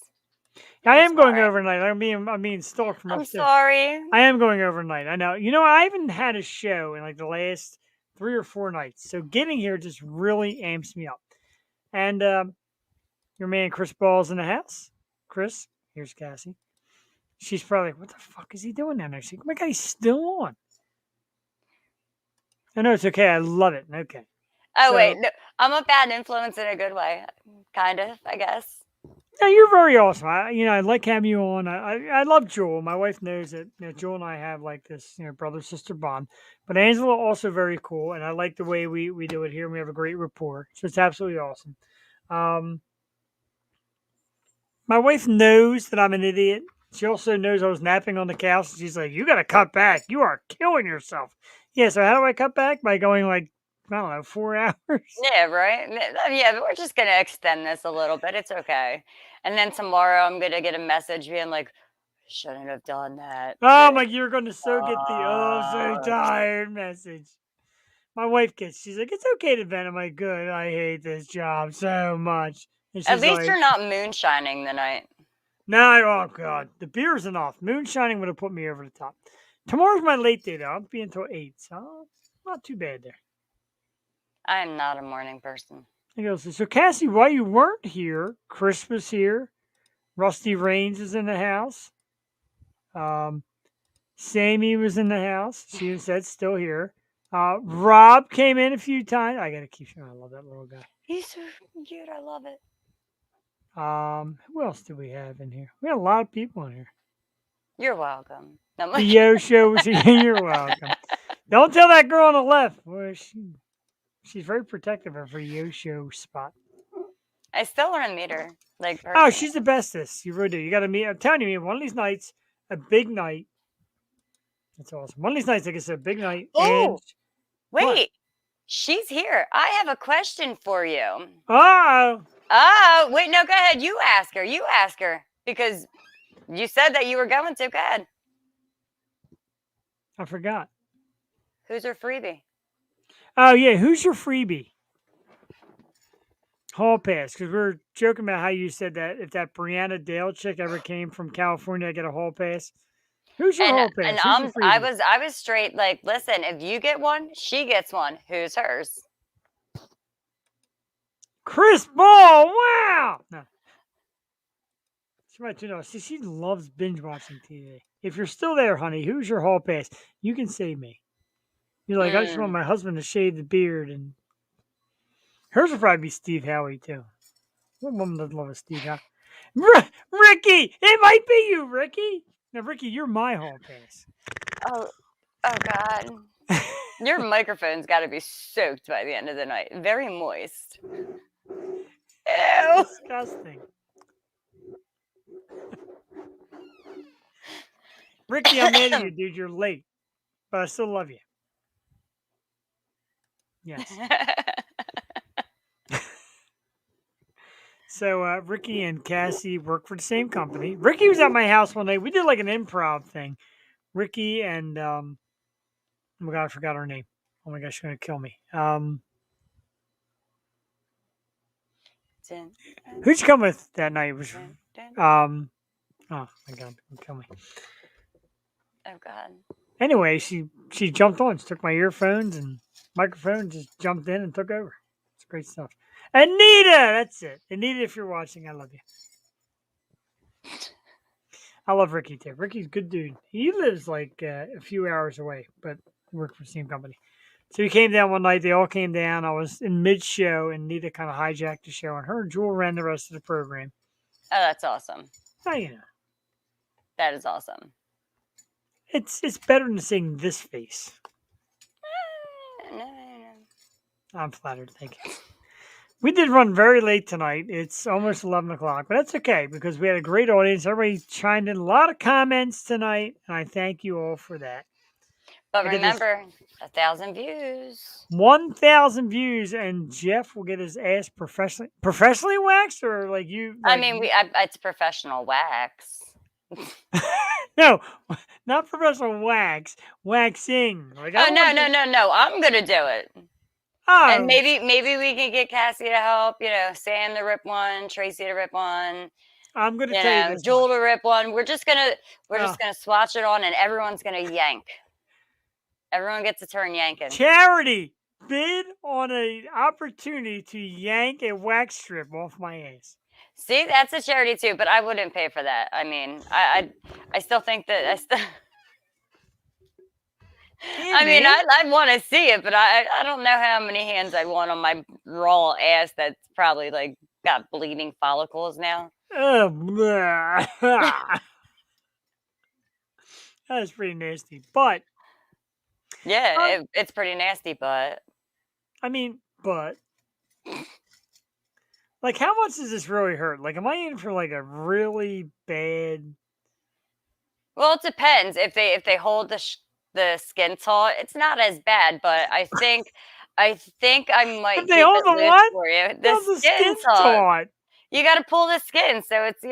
I I'm am going sorry. overnight. I'm being stalked from I'm upstairs. sorry. I am going overnight. I know. You know, I haven't had a show in like the last 3 or 4 nights, so getting here just really amps me up. And your man Chris Ball's in the house. Chris, here's Cassie. She's probably like, "What the fuck is he doing down there?" She's like, "Oh my god, he's still on." I know it's okay. I love it. Okay. Oh So, wait, no, I'm a bad influence in a good way, kind of, I guess. yeah, you're very awesome. I like having you on. I love Joel. My wife knows that Joel and I have like this brother sister bond. But Angela also very cool, and I like the way we do it here. We have a great rapport, so it's absolutely awesome. Um, my wife knows that I'm an idiot. She also knows I was napping on the couch. And she's like, "You got to cut back. You are killing yourself." Yeah. So how do I cut back? By going like I don't know 4 hours. Yeah, right. Yeah, but we're just gonna extend this a little bit. It's okay. And then tomorrow I'm gonna get a message being like, "Shouldn't have done that." Oh my! You're going to so get the "Oh, I'm so Uh, tired" message. My wife gets. She's like, "It's okay to vent." I'm like, "Good. I hate this job so much." And At she's least like, you're not moonshining the night. "No, oh god, the beer's enough. Moonshining would have put me over the top." Tomorrow's my late day though. I'll be until 8, so not too bad there. I am not a morning person. He goes, "So Cassie, while you weren't here, Chris was here. Rusty Rains is in the house. Um, Sammy was in the house. She said still here. Rob came in a few times. I gotta keep showing. I love that little guy. He's so cute. I love it. Who else do we have in here? We have a lot of people in here. You're welcome. I'm The like, Yo Show was here. You're welcome. Don't tell that girl on the left. Boy, she's very protective of her Yo Show spot. I still want to meet her. Like, Oh, personally. she's the bestest. You really do. You got to meet. I'm telling you, one of these nights, a big night. That's awesome. One of these nights, like I said, a big night. Oh, What? wait. She's here. I have a question for you. Oh, Oh, wait, no, go ahead. You ask her. You ask her. Because you said that you were going to. Go ahead. I forgot. Who's her freebie? Oh yeah, who's your freebie? Hall pass, because we were joking about how you said that if that Brianna Dale chick ever came from California, I get a hall pass. Who's your hall pass? And Who's your freebie? I was straight like, listen, if you get one, she gets one. Who's hers? Chris Paul, wow. No. She might know. See, she loves binge watching TV. If you're still there, honey, who's your hall pass? You can save me. You're like, I just want my husband to shave the beard, and hers would probably be Steve Howie too. What woman doesn't love a Steve Howie? Ricky, it might be you, Ricky. Now, Ricky, you're my hall pass. Oh God. Your microphone's got to be soaked by the end of the night. Very moist. Ew. Disgusting. Ricky, I'm mad at you, dude. You're late, but I still love you. Yes. So Ricky and Cassie work for the same company. Ricky was at my house one day. We did like an improv thing. Ricky and oh my god, I forgot her name. Oh my gosh, she's gonna kill me. Who'd you come with that night? It was oh my god, kill me. Oh god. Anyway, she jumped on. She took my earphones and microphone, just jumped in and took over. It's great stuff. Anita, that's it. Anita, if you're watching, I love you. I love Ricky too. Ricky's a good dude. He lives like a few hours away, but worked for the same company. So he came down one night. They all came down. I was in mid-show, and Nita kind of hijacked the show, and her and Jewel ran the rest of the program. Oh, that's awesome. Oh, you know. That is awesome. It's better than seeing this face. No. I'm flattered. Thank you. We did run very late tonight. It's almost 11 o'clock, but that's okay because we had a great audience. Everybody chimed in a lot of comments tonight, and I thank you all for that. But remember, 1,000 views. 1,000 views, and Jeff will get his ass professionally waxed, or like you. Like, I mean, it's professional wax. No, not professional wax. Waxing. Like, no. I'm gonna do it. Oh. And maybe we can get Cassie to help. You know, Sam to rip one, Tracy to rip one. I'm gonna tell you this. Jewel to rip one. We're just gonna swatch it on, and everyone's gonna yank. Everyone gets a turn yanking. Charity bid on an opportunity to yank a wax strip off my ass. See, that's a charity too, but I wouldn't pay for that. I mean, I still think that I still. I mean, I'd want to see it, but I don't know how many hands I'd want on my raw ass that's probably like got bleeding follicles now. That's pretty nasty, but yeah, it's pretty nasty. But I mean, like, how much does this really hurt? Like, am I in for like a really bad? Well, it depends. If they hold the skin taut, it's not as bad. But I think I might If they hold the what? For you. The skin taut. You got to pull the skin, so it's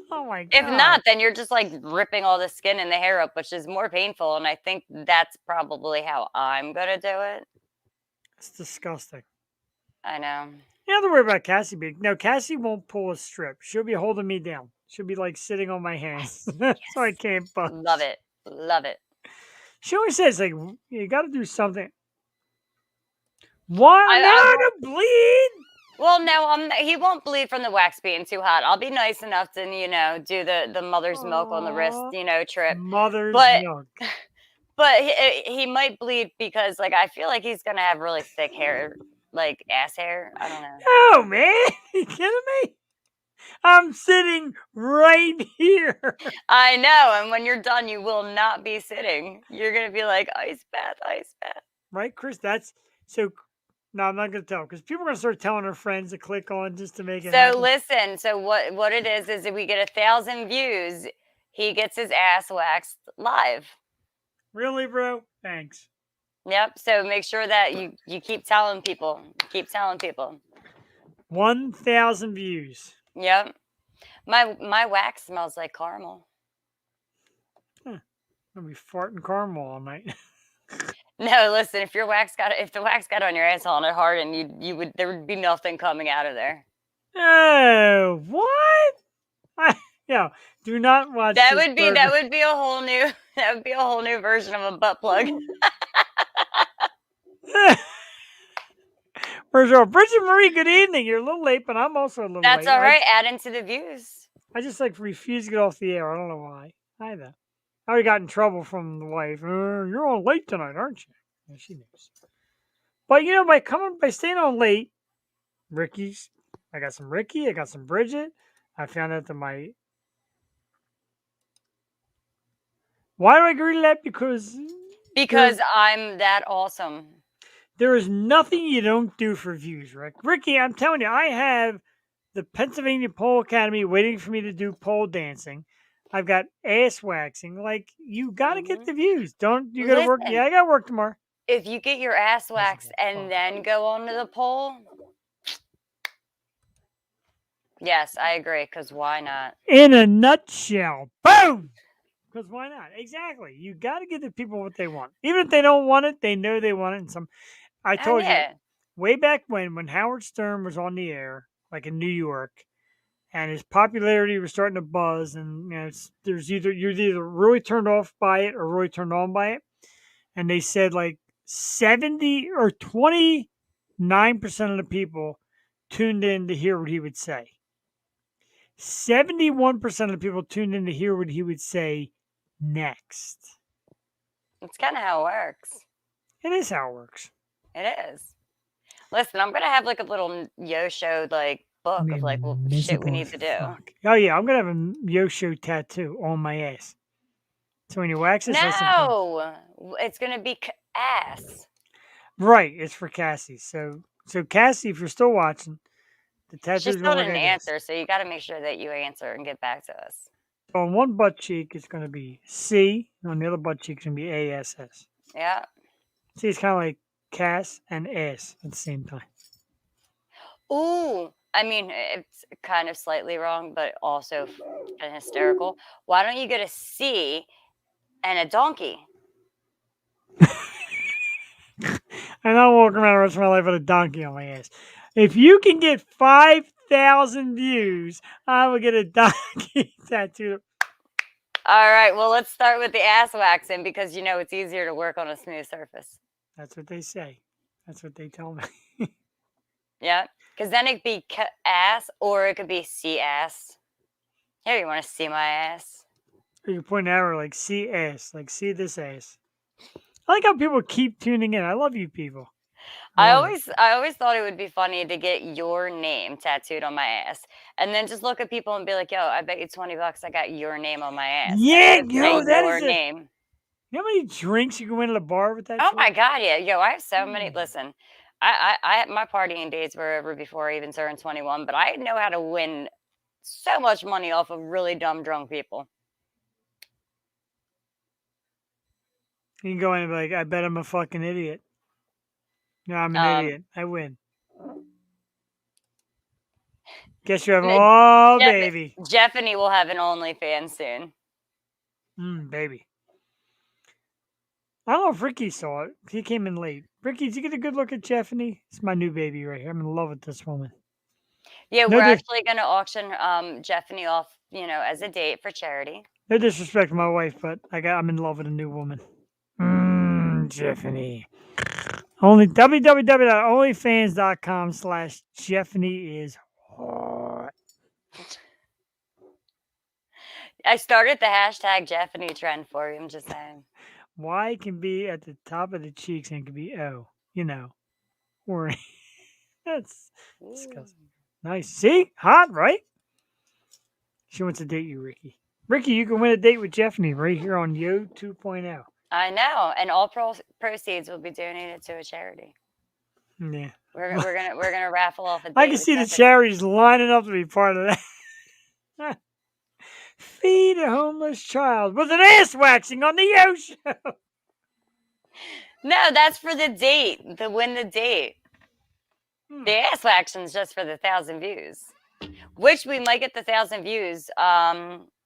Oh my god. If not, then you're just like ripping all the skin and the hair up, which is more painful. And I think that's probably how I'm gonna do it. It's disgusting. I know. You don't have to worry about Cassie being. No, Cassie won't pull a strip. She'll be holding me down. She'll be like sitting on my hands, yes. So I can't bust. Love it. She always says like, you got to do something. Why? I to bleed. Well, no, he won't bleed from the wax being too hot. I'll be nice enough to, do the mother's milk on the wrist, trip. Mother's milk. But he might bleed because, like, I feel like he's gonna have really thick hair, like ass hair. I don't know. Oh man, you kidding me? I'm sitting right here. I know, and when you're done, you will not be sitting. You're gonna be like ice bath. Right, Chris? That's so. No, I'm not going to tell because people are going to start telling their friends to click on just to make it happen. Listen, so what it is if we get 1,000 views, he gets his ass waxed live. Really, bro? Thanks. Yep. So make sure that you keep telling people. 1,000 views. Yep. My wax smells like caramel. I'll be farting caramel all night. No, listen. If the wax got on your asshole and it hard, and there would be nothing coming out of there. Oh, what? Do not watch. That would be a whole new version of a butt plug. First of all, Bridget Marie, good evening. You're a little late, but I'm also a little That's late. all right. Add into the views. I just like refuse to get off the air. I don't know why. Either. I already got in trouble from the wife. You're on late tonight, aren't you? Yeah, she knows. But you know, by staying on late, I got some Ricky, I got some Bridget. I found out that why do I agree to that? Because I'm that awesome. there is nothing you don't do for views, Rick. Ricky, I'm telling you, I have the Pennsylvania Pole Academy waiting for me to do pole dancing. I've got ass waxing. Like, you got to get the views. Don't you got to work? Listen, Yeah, I got to work tomorrow. if you get your ass Listen, waxed and then go onto the pole, yes, I agree. Because why not? In a nutshell, boom. Because why not? Exactly. You got to give the people what they want. Even if they don't want it, they know they want it. And I Oh, told you yeah. way back when Howard Stern was on the air, like in New York, and his popularity was starting to buzz, and you're either really turned off by it or really turned on by it. And they said like 70 or 29% of the people tuned in to hear what he would say. 71% of the people tuned in to hear what he would say next. It's kind of how it works. It is how it works. It is. Listen, I'm gonna have like a little yo show like book of like shit we need to do. Oh yeah, I'm gonna have a yo show tattoo on my ass. So when you wax this, No, it's gonna be ass. Right, it's for Cassie. So Cassie, if you're still watching, the She tattoo's still gonna look didn't like this. answer, so you got to make sure that you answer and get back to us. So on one butt cheek, it's gonna be C, and on the other butt cheek, it's gonna be ASS. Yeah. See, it's kind of like Cass and ass at the same time. Ooh, I mean, it's kind of slightly wrong, but also kind of hysterical. Why don't you get a C and a donkey? And I'll walk around the rest of my life with a donkey on my ass. If you can get 5,000 views, I will get a donkey tattoo. All right, well, let's start with the ass waxing because it's easier to work on a smooth surface. That's what they say. That's what they tell me. Yeah, because then it could be ass or it could be see ass. Here, you want to see my ass? Or you point an arrow like see ass, like see this ass. I like how people keep tuning in. I love you people. I always thought it would be funny to get your name tattooed on my ass, and then just look at people and be like, "Yo, I bet you $20 I got your name on my ass." Yeah, yo, that your is name. You know how many drinks you can win at a bar with that? Oh shit? my god, yeah, yo, I have so many. Listen, I my partying days were over before I even turned 21, but I know how to win so much money off of really dumb drunk people. You can go in and be like, I bet I'm a fucking idiot. No, I'm an idiot. I win. Guess you have baby. Jeffany will have an OnlyFans soon. Baby. I don't know if Ricky saw it. He came in late. Ricky, did you get a good look at Jeffany? It's my new baby right here. I'm in love with this woman. Yeah, we're actually going to auction Jeffany off, as a date for charity. No disrespect to my wife, but I'm in love with a new woman. Jeffany. Only www.onlyfans.com/Jeffany is hot. I started the hashtag Jeffany trend for you. I'm just saying. Y can be at the top of the cheeks and it can be O, or that's disgusting. Nice. See? Hot, right? She wants to date you, Ricky. Ricky, you can win a date with Jeffany right here on Yo 2.0. I know, and all proceeds will be donated to a charity. Yeah, we're gonna raffle off a date. I can see the charities lining up to be part of that. Feed a homeless child with an ass waxing on the Yo Show. No, that's for the date. To win the date. The ass waxing is just for the 1,000 views, which we might get the 1,000 views.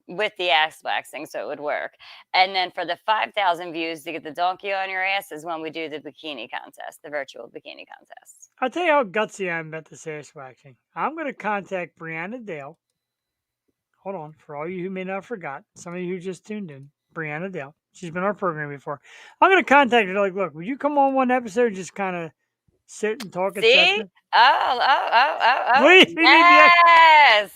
With the ass waxing, so it would work. And then for the 5,000 views to get the donkey on your ass is when we do the bikini contest, the virtual bikini contest. I'll tell you how gutsy I am about this ass waxing. I'm going to contact Brianna Dale. Hold on, for all you who may not have forgot, some of you who just tuned in, Brianna Dale. She's been on our program before. I'm going to contact her like, look, would you come on one episode and just kind of sit and talk at See? Stephanie. Oh. Please, we need the extra.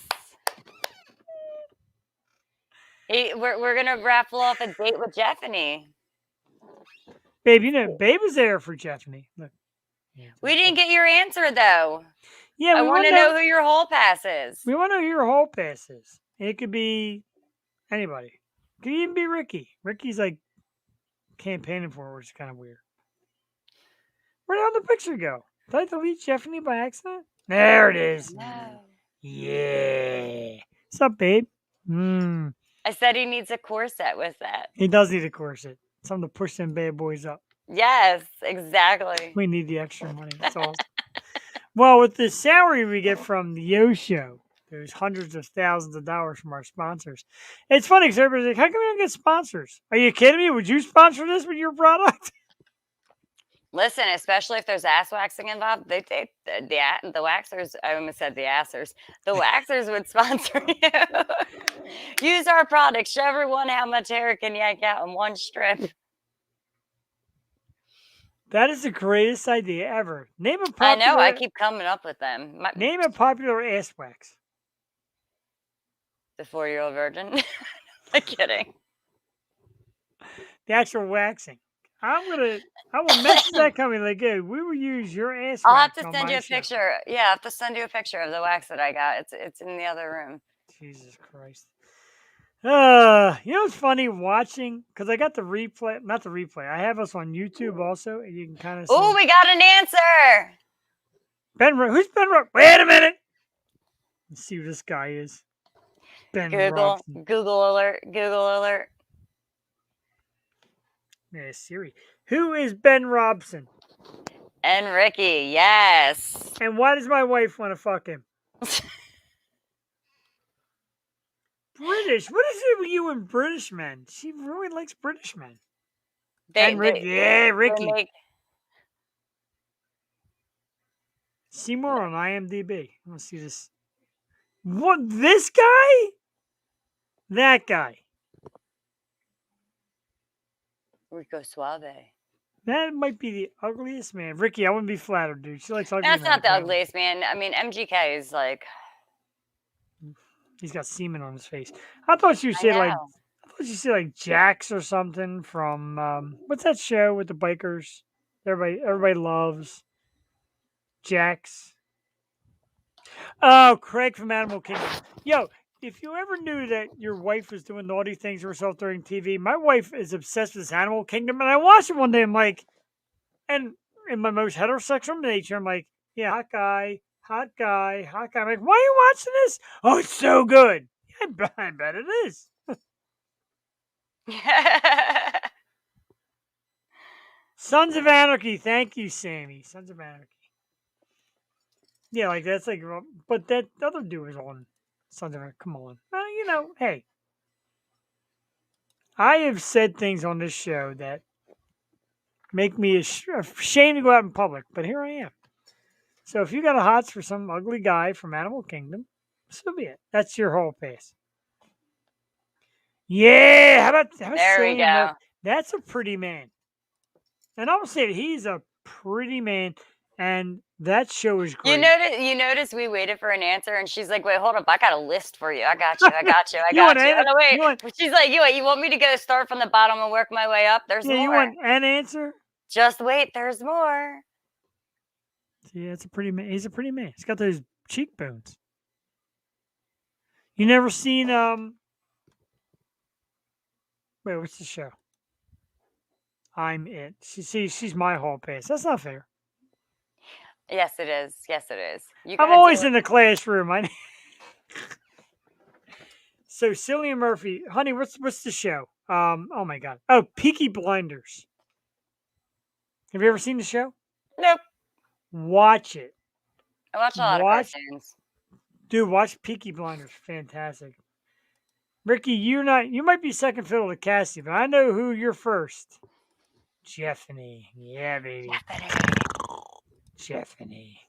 Yes. We're gonna raffle off a date with Jeffany. Babe, you know, Babe was there for Jeffany. Look. We didn't get your answer though. Yeah, I we want to know who your hall pass is. We want to know who your hall pass is. It could be anybody. It could even be Ricky. Ricky's like campaigning for it, which is kind of weird. Where did the picture go? Did I delete Jeffany by accident? There it is. No. Yeah. What's up, babe? I said he needs a corset with that. He does need a corset. Something to push them bad boys up. Yes, exactly. We need the extra money. That's awesome. Well, with the salary we get from the Yo Show, there's hundreds of thousands of dollars from our sponsors. It's funny because everybody's like, how come we don't get sponsors? Are you kidding me? Would you sponsor this with your product? Listen, especially if there's ass waxing involved, they take the waxers. I almost said the assers. The waxers would sponsor you. Use our product. Show everyone how much hair it can yank out in one strip. That is the greatest idea ever. Name a I popular. know. I keep coming up with them. Name a popular ass wax. The 4-year-old virgin. I'm kidding. The actual waxing. I will message that company like, hey, we will use your ass. I'll have wax to send you a picture. Yeah, I have to send you a picture of the wax that I got. It's in the other room. Jesus Christ. You know what's funny watching? Because I got the replay, not the replay. I have us on YouTube also, and you can kind of see. Oh, we got an answer. Who's Ben? Wait a minute. Let's see who this guy is. Ben Robson. Google alert. Google alert. Yeah, Siri. Who is Ben Robson? And Ricky, yes. And why does my wife want to fuck him? British. What is it with you and British men? She really likes British men. Ricky. See more on IMDb. I want to see this. What? This guy? That guy. Rico Suave. That might be the ugliest man. Ricky, I wouldn't be flattered, dude. She likes ugly men. That's not the ugliest man. I mean, MGK is like. He's got semen on his face. I thought you said like Jax or something from what's that show with the bikers? Everybody loves Jax. Oh, Craig from Animal Kingdom. Yo, if you ever knew that your wife was doing naughty things to herself during TV, my wife is obsessed with this Animal Kingdom, and I watched it one day. I'm like, and in my most heterosexual nature, I'm like, yeah, hot guy. I'm like, why are you watching this? Oh, it's so good. I bet it is. Sons of Anarchy. Thank you, Sammy. Sons of Anarchy. Yeah, like that's like, but that other dude was on Sons of Anarchy. Come on. You know, hey. I have said things on this show that make me ashamed to go out in public, but here I am. So if you got a hots for some ugly guy from Animal Kingdom, so be it. That's your whole pace. Yeah, how about there we go. That's a pretty man. And I would say he's a pretty man, and that show is great. You notice we waited for an answer, and she's like, "Wait, hold up, I got a list for you. I got you. Oh, no, wait. She's like, you want me to go start from the bottom and work my way up? There's more. You want an answer? Just wait, there's more. Yeah, it's a pretty man. He's a pretty man. He's got those cheekbones. You never seen Wait, what's the show? I'm It. She's my hall pass. That's not fair. Yes, it is. I'm always in the classroom. So Cillian Murphy, honey, what's the show? Oh my God. Oh, Peaky Blinders. Have you ever seen the show? Nope. Watch it. I watch a lot of cartoons. Dude, watch Peaky Blinders. Fantastic. Ricky, you might be second fiddle to Cassie, but I know who you're first. Jeffany. Yeah, baby. Jeffany.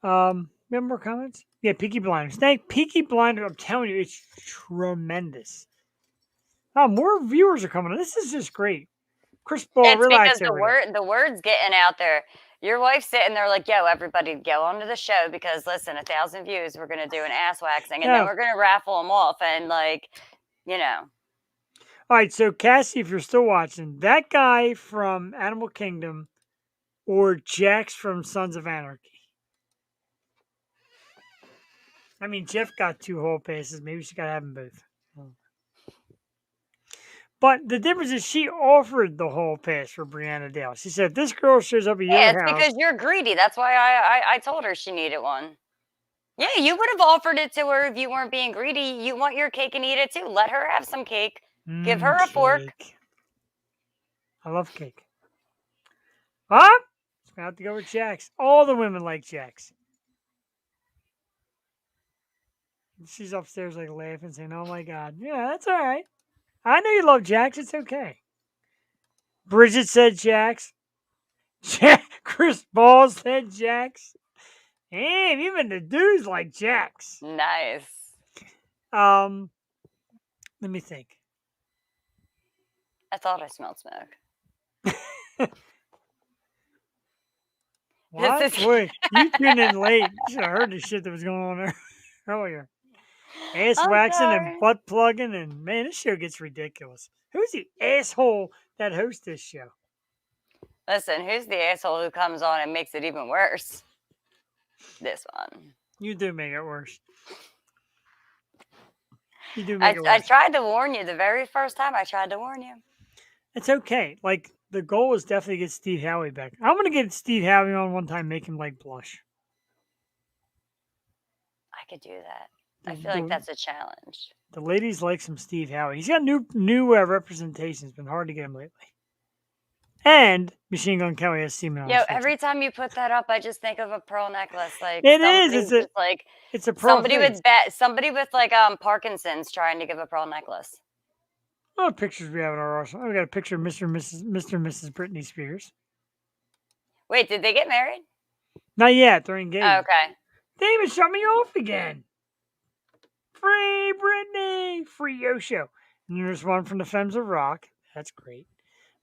We have more comments? Yeah, Peaky Blinders. Peaky Blinders, I'm telling you, it's tremendous. Oh, more viewers are coming on. This is just great. Chris Paul, It's because relax over there. the word's getting out there. Your wife's sitting there like, yo, everybody go onto the show because listen, 1,000 views, we're gonna do an ass waxing, and then No. we're gonna raffle them off, and like, you know. All right, so Cassie, if you're still watching, that guy from Animal Kingdom or Jax from Sons of Anarchy. I mean, Jeff got 2 hall passes. Maybe she got to have them both. But the difference is she offered the hall pass for Brianna Dale. She said, if this girl shows up at Yeah, your it's house. because you're greedy. That's why I told her she needed one. Yeah, you would have offered it to her if you weren't being greedy. You want your cake and eat it too. Let her have some cake. Give her a fork. Cake. I love cake. Huh? I have to go with Jax. All the women like Jax. She's upstairs like laughing, saying, oh my God. Yeah, that's all right. I know you love Jax. It's okay. Bridget said Jax. Chris Paul said Jax. Damn, even the dudes like Jax. Nice. Let me think. I thought I smelled smoke. What? This is- Boy, you tuned in late. You should have heard the shit that was going on there earlier. Ass I'm waxing sorry. and butt plugging, and man, this show gets ridiculous. Who's the asshole that hosts this show? Listen, who's the asshole who comes on and makes it even worse? This one. You do make it worse. You do make it worse. I tried to warn you the very first time I tried to warn you. It's okay. Like, the goal is definitely to get Steve Howie back. I'm going to get Steve Howie on one time, make him like blush. I could do that. I feel like that's a challenge. The ladies like some Steve Howie. He's got new representation. It's been hard to get him lately. And Machine Gun Kelly has semen on his face. Every time you put that up, I just think of a pearl necklace. Like It is. It's a pearl somebody with like Parkinson's trying to give a pearl necklace. What pictures we have in our arsenal? We got a picture of Mr. and Mrs. Britney Spears. Wait, did they get married? Not yet. They're engaged. Oh, okay. They even shut me off again. Free Britney. Free Yosho. And there's one from the Femmes of Rock. That's great.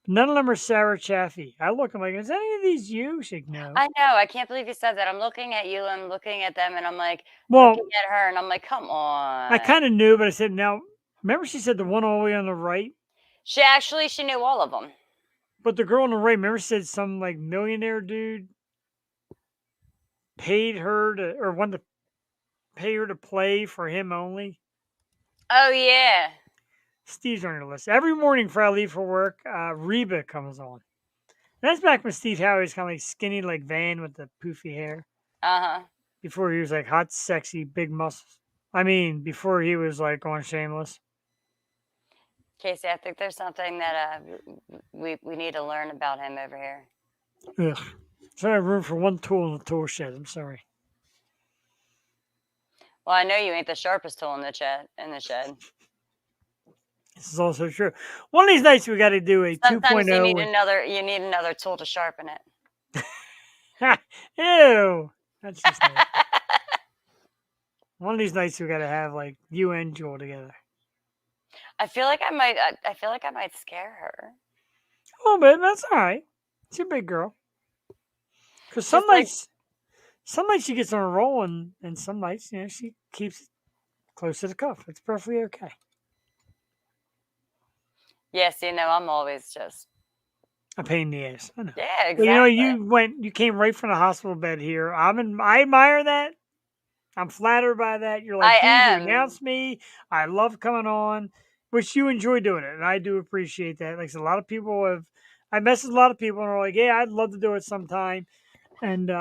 None of them are Sarah Chaffee. I'm like, is any of these you? She's like, no. I know. I can't believe you said that. I'm looking at you. I'm looking at them, and I'm like, well, looking at her, and I'm like, come on. I kind of knew, but I said, now, remember she said the one all the way on the right? She knew all of them. But the girl on the right, remember she said some like millionaire dude paid her to, or wanted to pay her to play for him only? Oh, yeah. Steve's on your list. Every morning before I leave for work, Reba comes on. And that's back when Steve Howie was kind of like skinny like Van with the poofy hair. Uh-huh. Before he was like hot, sexy, big muscles. I mean, before he was like on Shameless. Casey, I think there's something that we need to learn about him over here. Ugh. So I have room for one tool in the tool shed. I'm sorry. Well, I know you ain't the sharpest tool in the shed. This is also true. One of these nights we got to do a 2.0. Sometimes you need another tool to sharpen it. Ew. That's just nice. One of these nights we got to have like you and Joel together. I feel like I might scare her. A little bit. That's all right. She's a big girl. Because some nights she gets on a roll, and some nights, she keeps it close to the cuff. It's perfectly okay. Yes, I'm always just a pain in the ass. I know. Yeah, exactly. But you came right from the hospital bed here. I admire that. I'm flattered by that. You're like, you announced me. I love coming on, which you enjoy doing it, and I do appreciate that. Like I said, a lot of people I messaged a lot of people and are like, yeah, I'd love to do it sometime. And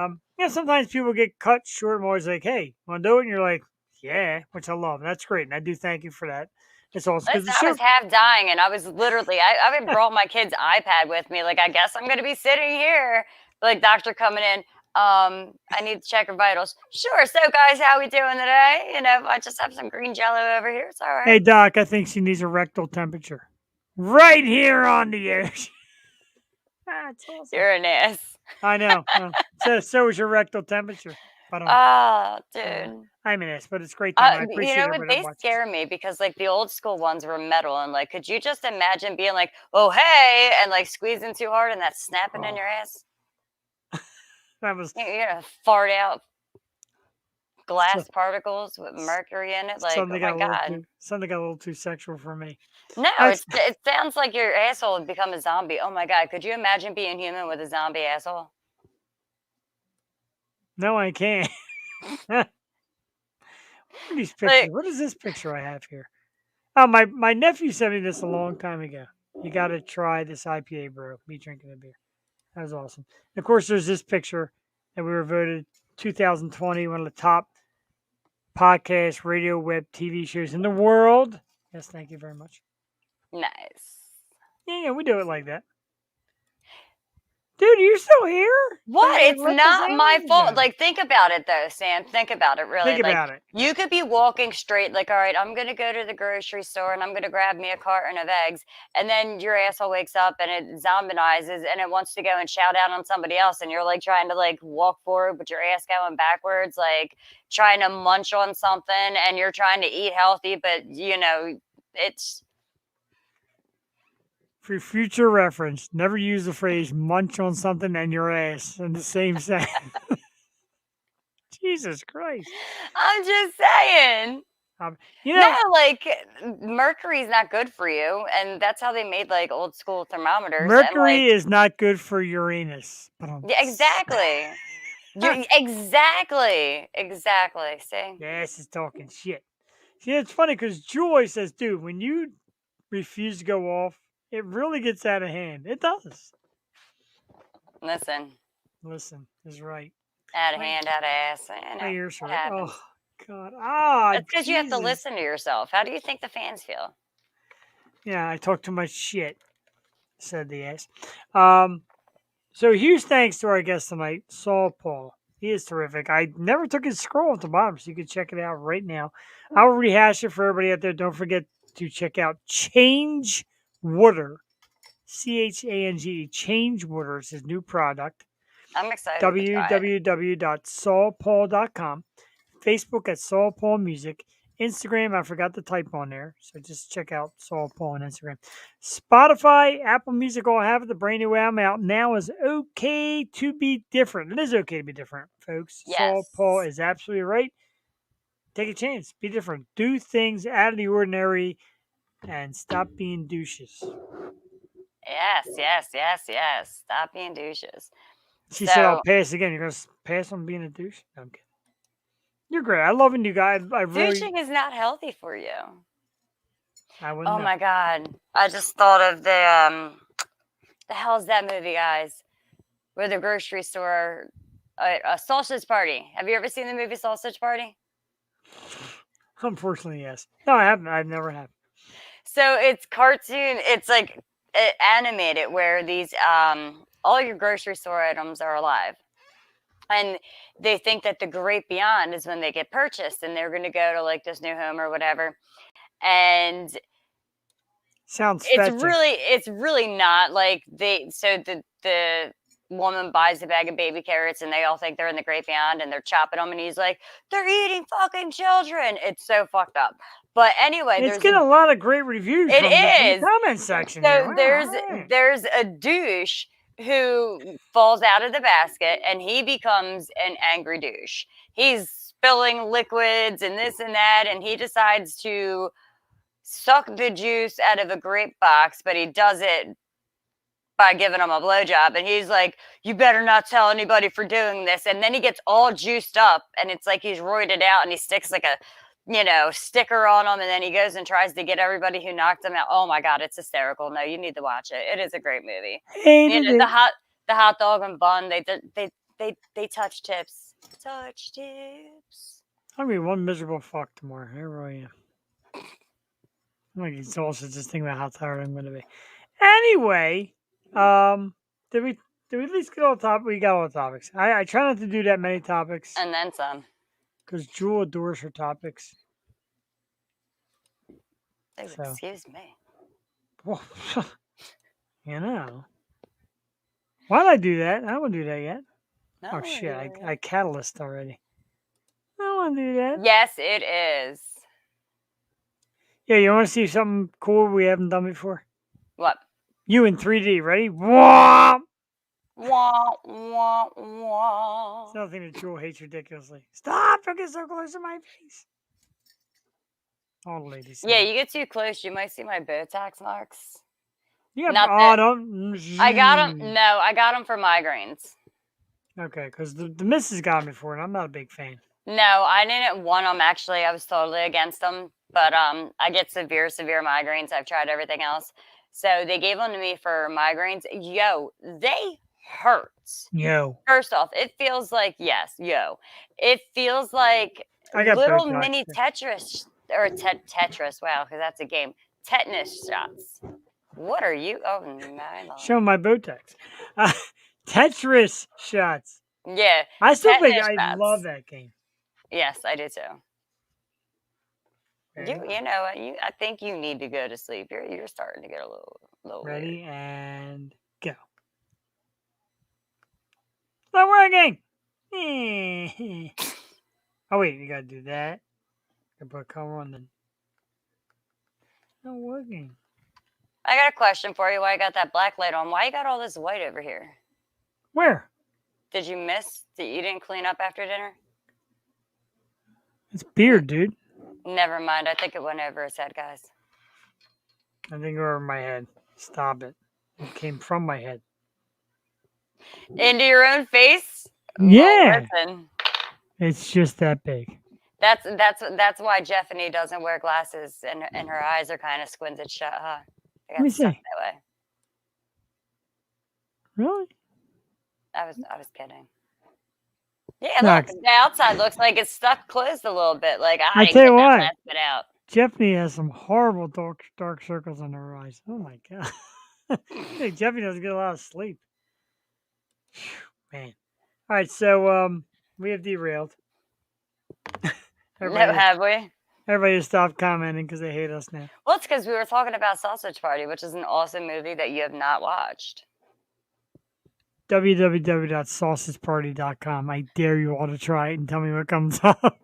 sometimes people get cut short. I'm always like, hey, want to do it? And you're like, yeah, which I love. That's great, and I do thank you for that. It's awesome. I was half dying, and I was literally, I brought my kid's iPad with me. Like, I guess I'm going to be sitting here. Like, doctor coming in. I need to check her vitals. Sure. So, guys, how we doing today? I just have some green jello over here. It's all right. Hey, Doc, I think she needs a rectal temperature. Right here on the air. That's awesome. You're an ass. I know. So is your rectal temperature. But, oh, dude. I'm an ass, but it's a great time. I You appreciate know what? everybody that They watches. scare me because like the old school ones were metal, and like, could you just imagine being like, "Oh hey," and like squeezing too hard and that snapping in Oh, your ass? that was You're gonna fart out so, glass particles with mercury in it. Like, oh something my got a little god. too something got a little too sexual for me. No, That's it sounds like your asshole would become a zombie. Oh my god, could you imagine being human with a zombie asshole? no, I can't. What are these pictures? Like, What is this picture I have here? Oh, my nephew sent me this a long time ago. You got to try this IPA, bro. Me drinking a beer. That was awesome. And of course, there's this picture that we were voted 2020 one of the top podcast, radio, web, TV shows in the world. Yes, thank you very much. nice. Yeah, we do it like that. Dude, you're still here? What? Like It's left us not my hanging? fault. No. Like, think about it though, Sam. Think about it, really. Think Like, about it. you could be walking straight, like, all right, I'm gonna go to the grocery store and I'm gonna grab me a carton of eggs, and then your asshole wakes up and it zombinizes and it wants to go and shout out on somebody else, and you're like trying to like walk forward with your ass going backwards, like trying to munch on something, and you're trying to eat healthy, but you know, it's For future reference, never use the phrase munch on something and your ass in the same sentence. Jesus Christ. I'm just saying. You No, know, like mercury's not good for you, and that's how they made like old school thermometers. And Mercury like, is not good for Uranus. yeah, exactly. You exactly. See, Yes, is talking shit. See, it's funny because Joy says, dude, when you refuse to go off, it really gets out of hand. It does. listen, Listen, is right. out of My, hand, out of ass. You my know, ears it hurt. happens. Oh, God. Ah, That's because you have to Jesus. listen to yourself. How do you think the fans feel? Yeah, I talk too much shit, said the ass. So huge thanks to our guest tonight, Saul Paul. He is terrific. I never took his scroll at the bottom, so you can check it out right now. I'll rehash it for everybody out there. Don't forget to check out Change Water, Change. Change Water is his new product. I'm excited to try it. www.saulpaul.com. Facebook at Saul Paul Music. Instagram, I forgot to type on there. So just check out Saul Paul on Instagram. Spotify, Apple Music all have it. The brand new album out now is okay to be different. It is okay to be different, folks. Saul Paul Yes, is absolutely right. Take a chance. Be different. Do things out of the ordinary and stop being douches. yes. Stop being douches. She said, I'll So pass again. You're going to pass on being a douche? No, I'm kidding. You're great. I love you guys. I really, douching is not healthy for you. I wouldn't Oh know. my god. I just thought of the hell's that movie, guys? Where the grocery store a sausage party. Have you ever seen the movie Sausage Party? Unfortunately, yes. No, I haven't. I've never have. So it's cartoon, it's like animated where these all your grocery store items are alive. And they think that the great beyond is when they get purchased and they're going to go to like this new home or whatever. And Sounds fetching. it's really not like the woman buys a bag of baby carrots and they all think they're in the great beyond and they're chopping them and he's like, they're eating fucking children. It's so fucked up. But anyway, It's getting a lot of great reviews it from the is. comment section here. So Wow, all right. there's a douche who falls out of the basket and he becomes an angry douche. He's spilling liquids and this and that, and he decides to suck the juice out of a grape box, but he does it by giving him a blowjob. And he's like, you better not tell anybody for doing this. And then he gets all juiced up and it's like he's roided out and he sticks like a, sticker on him. And then he goes and tries to get everybody who knocked him out. Oh my God, it's hysterical. No, you need to watch it. It is a great movie. Hated it. The hot dog and bun, they touch tips. Touch tips. I'm gonna be one miserable fuck tomorrow. I really am. I'm like exhausted just thinking about how tired I'm gonna be. Anyway, did we at least get all the topics? We got all the topics. I try not to do that many topics And then some. because Jewel adores her topics. Oh, So, excuse me. well, you know, why did I do that? I don't want to do that yet. No, Oh shit! I catalyst already. Oh want to do that. Yes, it is. Yeah, you want to see something cool we haven't done before? What? You in 3D, ready? Wah! Wah, wah, wah. Something that Jewel hates ridiculously. Stop! Don't get so close to my face. All the ladies say Yeah, that. you get too close, you might see my Botox marks. Yeah, Not oh, that don't. I got them. No, I got them for migraines. Okay, because the missus got me before, and I'm not a big fan. No, I didn't want them. Actually, I was totally against them. But I get severe migraines. I've tried everything else, so they gave them to me for migraines. Yo, they hurt. Yo, First off, it feels like it feels like I got little Botox. mini Tetris or Tetris. Wow, because that's a game. Tetanus shots. What are you? Oh my lord. Show my Botox. Tetris shots. Yeah, I still think tetanus I shots. love that game. Yes, I do too. Ready? You know what? I think you need to go to sleep. You're starting to get a little Ready weird. and go. It's not working. Oh wait, you gotta do that. I put color on the. Not working. I got a question for you. Why you got that black light on? Why you got all this white over here? Where? Did you miss that you didn't clean up after dinner? It's beard, dude. Never mind. I think it went over his head, guys. I think over my head. Stop it. It came from my head. Into your own face? Yeah. Well, listen. It's just that big. That's why Jeffany doesn't wear glasses and her eyes are kind of squinted shut, huh? They Let me got stuck see. that way. Really? I was kidding. Yeah, No, look, the outside looks like it's stuck closed a little bit. Like I I didn't tell get you that what. last bit out. Jeffney has some horrible dark circles under her eyes. Oh my god. Hey, Jeffney doesn't get a lot of sleep. Phew, man. All right, so we have derailed. No, have we? Everybody just stopped commenting because they hate us now. Well, it's because we were talking about Sausage Party, which is an awesome movie that you have not watched. www.sausageparty.com. I dare you all to try it and tell me what comes up.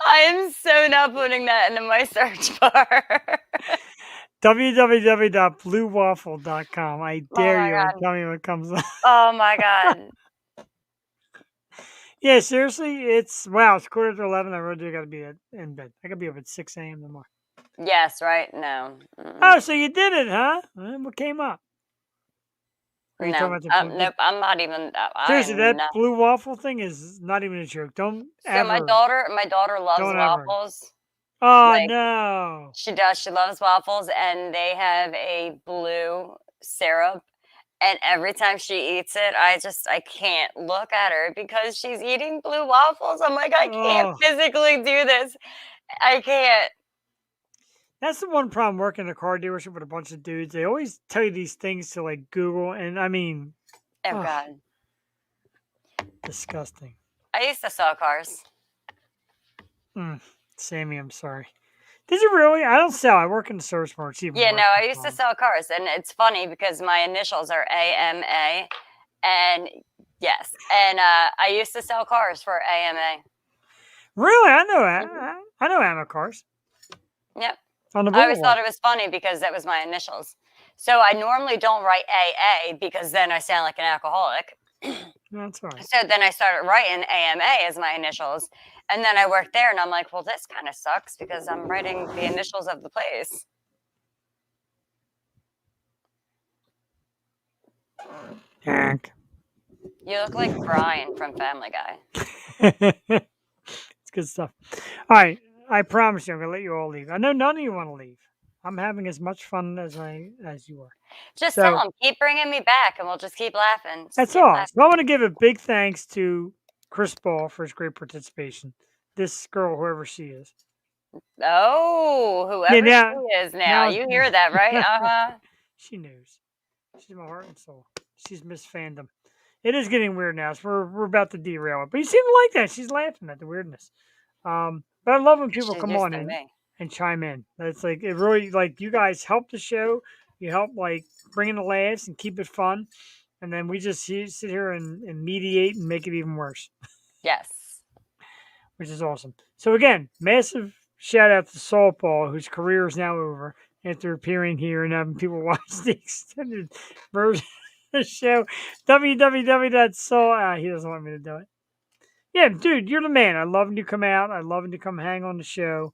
I am so not putting that into my search bar. www.bluewaffle.com. I dare you God. and tell me what comes up. Oh my god. Yeah, seriously, it's 1:45. I really do got to be in bed. I got to be up at 6 a.m. tomorrow. Yes, right? No. Oh, so you did it, huh? What came up? Are you No. talking about Nope. I'm not even. seriously, I am that not. blue waffle thing is not even a joke. Don't So ever. my daughter loves Don't ever. waffles. Oh Like, no. She does. She loves waffles, and they have a blue syrup. And every time she eats it, I can't look at her because she's eating blue waffles. I'm like, I can't physically do this. I can't. That's the one problem working in a car dealership with a bunch of dudes. They always tell you these things to like Google, and I mean, Oh god, disgusting. I used to sell cars. Sammy, I'm sorry. Did you really? I don't sell. I work in the service part. Yeah, no, I used to sell cars, and it's funny because my initials are AMA, and yes, and I used to sell cars for AMA. Really? I know. I know AMA cars. Yep. On the I always Volvo thought it was funny because that was my initials. So I normally don't write AA because then I sound like an alcoholic. That's all right. So then I started writing AMA as my initials. And then I worked there and I'm like, well, this kind of sucks because I'm writing the initials of the place. Hank. You look like Brian from Family Guy. It's good stuff. All right. I promise you, I'm going to let you all leave. I know none of you want to leave. I'm having as much fun as you are. Just tell them, keep bringing me back and we'll just keep laughing. That's all. So I want to give a big thanks to Chris Paul for his great participation. This girl, whoever she is. Oh, whoever she is now. You hear that, right? Uh-huh. She knows. She's my heart and soul. She's Miss Fandom. It is getting weird now, so we're about to derail it. But you seem to like that. She's laughing at the weirdness. But I love when people come on and chime in. It's like it really you guys help the show. You help bring in the laughs and keep it fun. and then we just sit here and mediate and make it even worse, Yes. which is awesome. So again, massive shout out to Saul Paul, whose career is now over after appearing here and having people watch the extended version of the show. www.saul. He doesn't want me to do it. Yeah, dude, you're the man. I love when you come out. I love when you come hang on the show.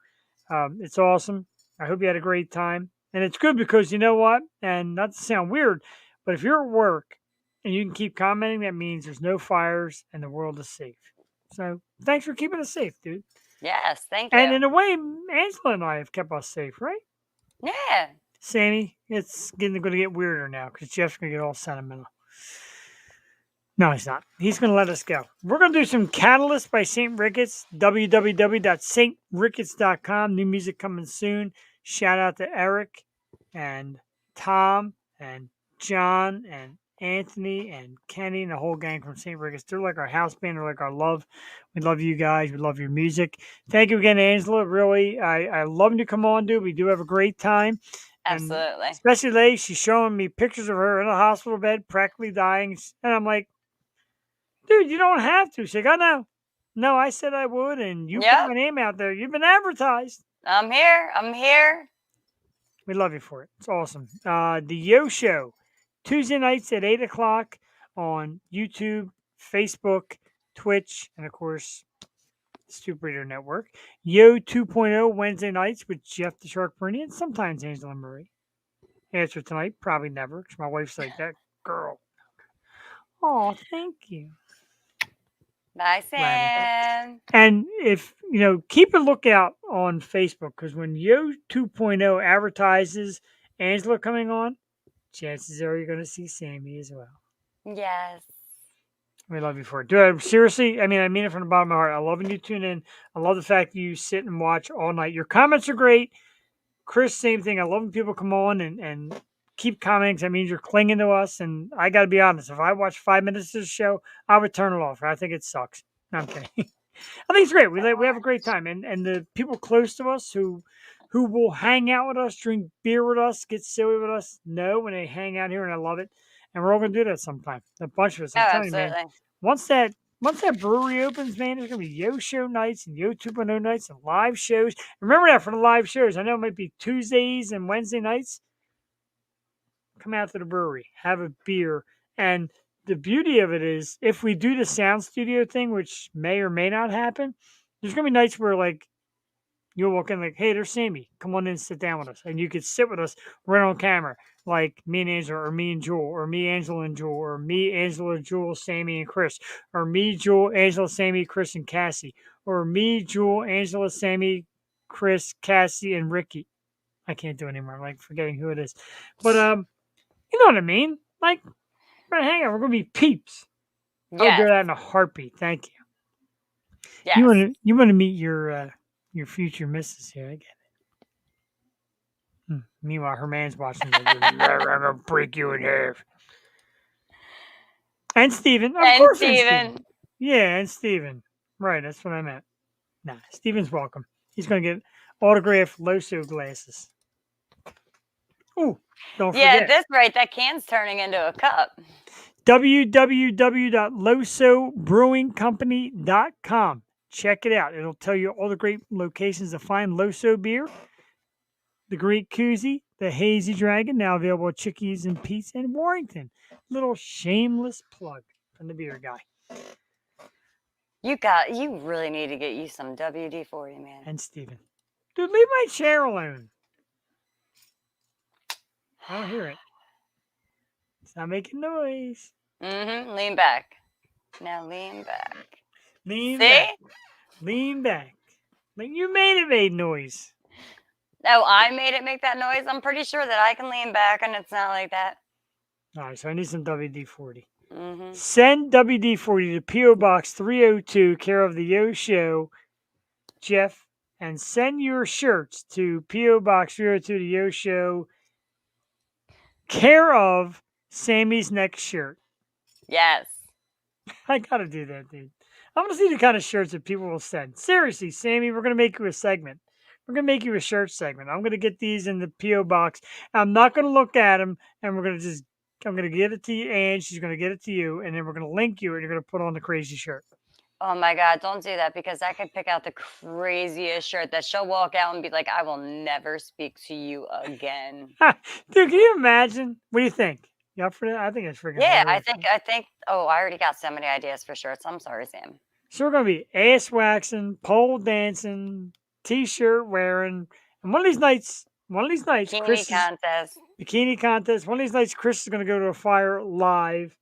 It's awesome. I hope you had a great time. And it's good because you know what? And not to sound weird, but if you're at work and you can keep commenting, that means there's no fires and the world is safe. So thanks for keeping us safe, dude. Yes. Thank And you. in a way, Angela and I have kept us safe, right? Yeah. Sammy, it's going to get weirder now because Jeff's going to get all sentimental. No, he's not. He's going to let us go. We're going to do some Catalyst by St. Ricketts, www.saintricketts.com. New music coming soon. Shout out to Eric and Tom and John and Anthony and Kenny and the whole gang from St. Ricketts. They're like our house band. They're like our love. We love you guys. We love your music. Thank you again, Angela. Really, I love when you come on, dude. We do have a great time. And Absolutely. especially today, she's showing me pictures of her in a hospital bed, practically dying. And I'm like, dude, you don't have to. She's like, I know. No, I said I would, and you put Yep. my name out there. You've been advertised. I'm here. I'm here. We love you for it. It's awesome. The Yo Show, Tuesday nights at 8 o'clock on YouTube, Facebook, Twitch, and of course, Stupid Radio Network. Yo 2.0 Wednesday nights with Jeff the Shark Bruni and sometimes Angela Marie. Answer tonight, probably never, because my wife's like, that girl. Oh, thank you. Bye, Sam. And if, keep a lookout on Facebook because when Yo 2.0 advertises Angela coming on, chances are you're going to see Sammy as well. Yes. We love you for it. Dude, seriously, I mean it from the bottom of my heart. I love when you tune in. I love the fact that you sit and watch all night. Your comments are great. Chris, same thing. I love when people come on and keep commenting. That means you're clinging to us. And I got to be honest, if I watch 5 minutes of the show, I would turn it off. I think it sucks. No, I'm kidding. I think it's great. We have a great time. And the people close to us who will hang out with us, drink beer with us, get silly with us, know when they hang out here, and I love it. And we're all going to do that sometime. A bunch of us. I'm telling you, man. Absolutely. Once that brewery opens, man, there's going to be Yo Show nights and Yo 2.0 nights and live shows. Remember that for the live shows. I know it might be Tuesdays and Wednesday nights. Come out to the brewery, have a beer. And the beauty of it is if we do the sound studio thing, which may or may not happen, there's going to be nights where, like, you'll walk in like, hey, there's Sammy. Come on in and sit down with us. And you could sit with us right on camera, like me and Angela, or me and Jewel, or me, Angela, and Jewel, or me, Angela, Jewel, Sammy, and Chris, or me, Jewel, Angela, Sammy, Chris, and Cassie, or me, Jewel, Angela, Sammy, Chris, Cassie, and Ricky. I can't do it anymore. I'm like forgetting who it is. But you know what I mean? Like, we're gonna hang out. We're gonna be peeps. I would do Yes. that in a heartbeat. Thank you. Yes. You want to meet your future missus here. I get it. Meanwhile, her man's watching. I'm gonna break you in half. And Steven. Of And course, Steven. Yeah, and Steven. Right, that's what I meant. Nah, Steven's welcome. He's gonna get autographed Loso glasses. Ooh, don't forget. Yeah, at this rate, that can's turning into a cup. www.losobrewingcompany.com. Check it out. It'll tell you all the great locations to find Loso beer. The Great Koozie, the Hazy Dragon, now available at Chickies and Pete's in Warrington. Little shameless plug from the beer guy. You really need to get you some WD-40, man. And Steven. Dude, leave my chair alone. I don't hear it. It's not making noise. Mm-hmm. Lean back. Now lean back. Lean See? back. Lean back. Like you made noise. No, I made it make that noise. I'm pretty sure that I can lean back and it's not like that. All right, so I need some WD-40. Mm-hmm. Send WD-40 to P.O. Box 302, care of the Yo Show, Jeff, and send your shirts to P.O. Box 302, the Yo Show, care of Sammy's next shirt. Yes. I gotta do that, dude. I want to see the kind of shirts that people will send. Seriously, Sammy, we're gonna make you a segment. We're gonna make you a shirt segment. I'm gonna get these in the P.O. box. I'm not gonna look at them, and we're gonna just I'm going to get it to you, and she's going to get it to you, and then we're going to link you, and you're going to put on the crazy shirt. Oh my God, don't do that because I could pick out the craziest shirt that she'll walk out and be like, I will never speak to you again. Dude, can you imagine? What do you think? You up for that? I think it's freaking Yeah, hilarious. I think, oh, I already got so many ideas for shirts. I'm sorry, Sam. So we're going to be ass waxing, pole dancing, t-shirt wearing, and one of these nights, Bikini contest. bikini contest. One of these nights, Chris is going to go to a fire live.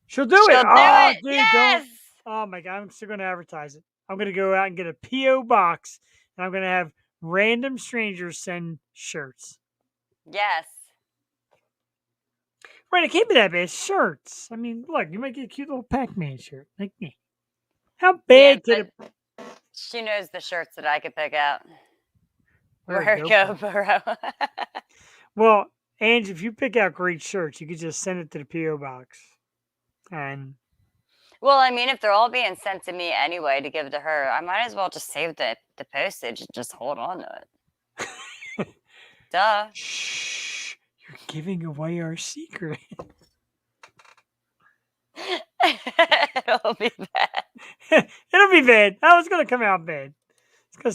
She'll do She'll it. do Oh, it. dude, Yes. Oh my God, I'm still going to advertise it. I'm going to go out and get a P.O. box, and I'm going to have random strangers send shirts. Yes. Right, it can't be that bad. Shirts. I mean, look, you might get a cute little Pac-Man shirt like me. How bad could it? She knows the shirts that I could pick out. Where it go, bro? Well, Ange, if you pick out great shirts, you could just send it to the P.O. box. And well, I mean, if they're all being sent to me anyway to give to her, I might as well just save the postage and just hold on to it. Duh. Shh, you're giving away our secret. It'll be bad. It'll be bad. Oh, it's gonna come out bad. It's gonna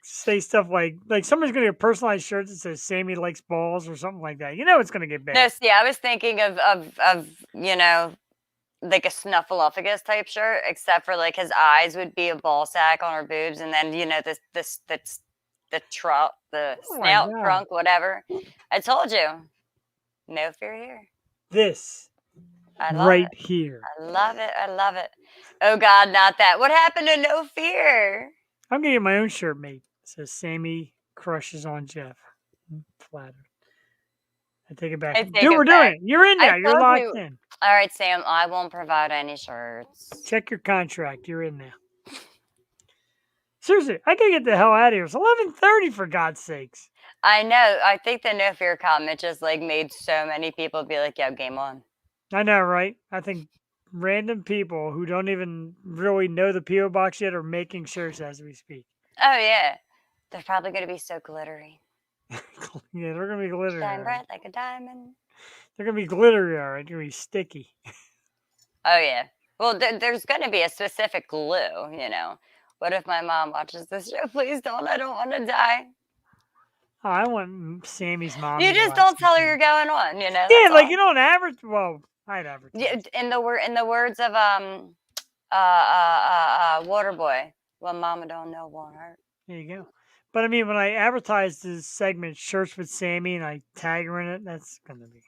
say stuff like somebody's gonna get a personalized shirt that says Sammy likes balls or something like that. You know it's gonna get bad. No, see, I was thinking of you know, like a snuffleupagus type shirt, except for like his eyes would be a ball sack on her boobs, and then you know the snout trunk, whatever. I told you, no fear here. This I love right it. here. I love it. I love it. Oh God, not that. What happened to no fear? I'm gonna get my own shirt made. It says Sammy crushes on Jeff. I'm flattered. I take it back. Dude, we're doing it. You're in now. You're locked in. All right, Sam. I won't provide any shirts. Check your contract. You're in now. Seriously, I gotta get the hell out of here. It's 11:30 for God's sakes. I know. I think the no fear comment just like made so many people be like, "Yo, game on." I know, right? I think random people who don't even really know the P.O. box yet are making shirts as we speak. Oh yeah, they're probably gonna be so glittery. Yeah, they're gonna be glittery. Shine bright like a diamond. They're gonna be glittery, all right. They're gonna be sticky. Oh yeah. Well, there's gonna be a specific glue. You know. What if my mom watches this show? Please don't. I don't want to die. Oh, I want Sammy's mom. You just don't tell her you're going on. You know. Yeah, like you don't advertise. Well, I'd advertise. Yeah, in the words of Waterboy, "Well, Mama don't know won't hurt." There you go. But I mean, when I advertise this segment, shirts with Sammy, and I tag her in it, that's gonna be.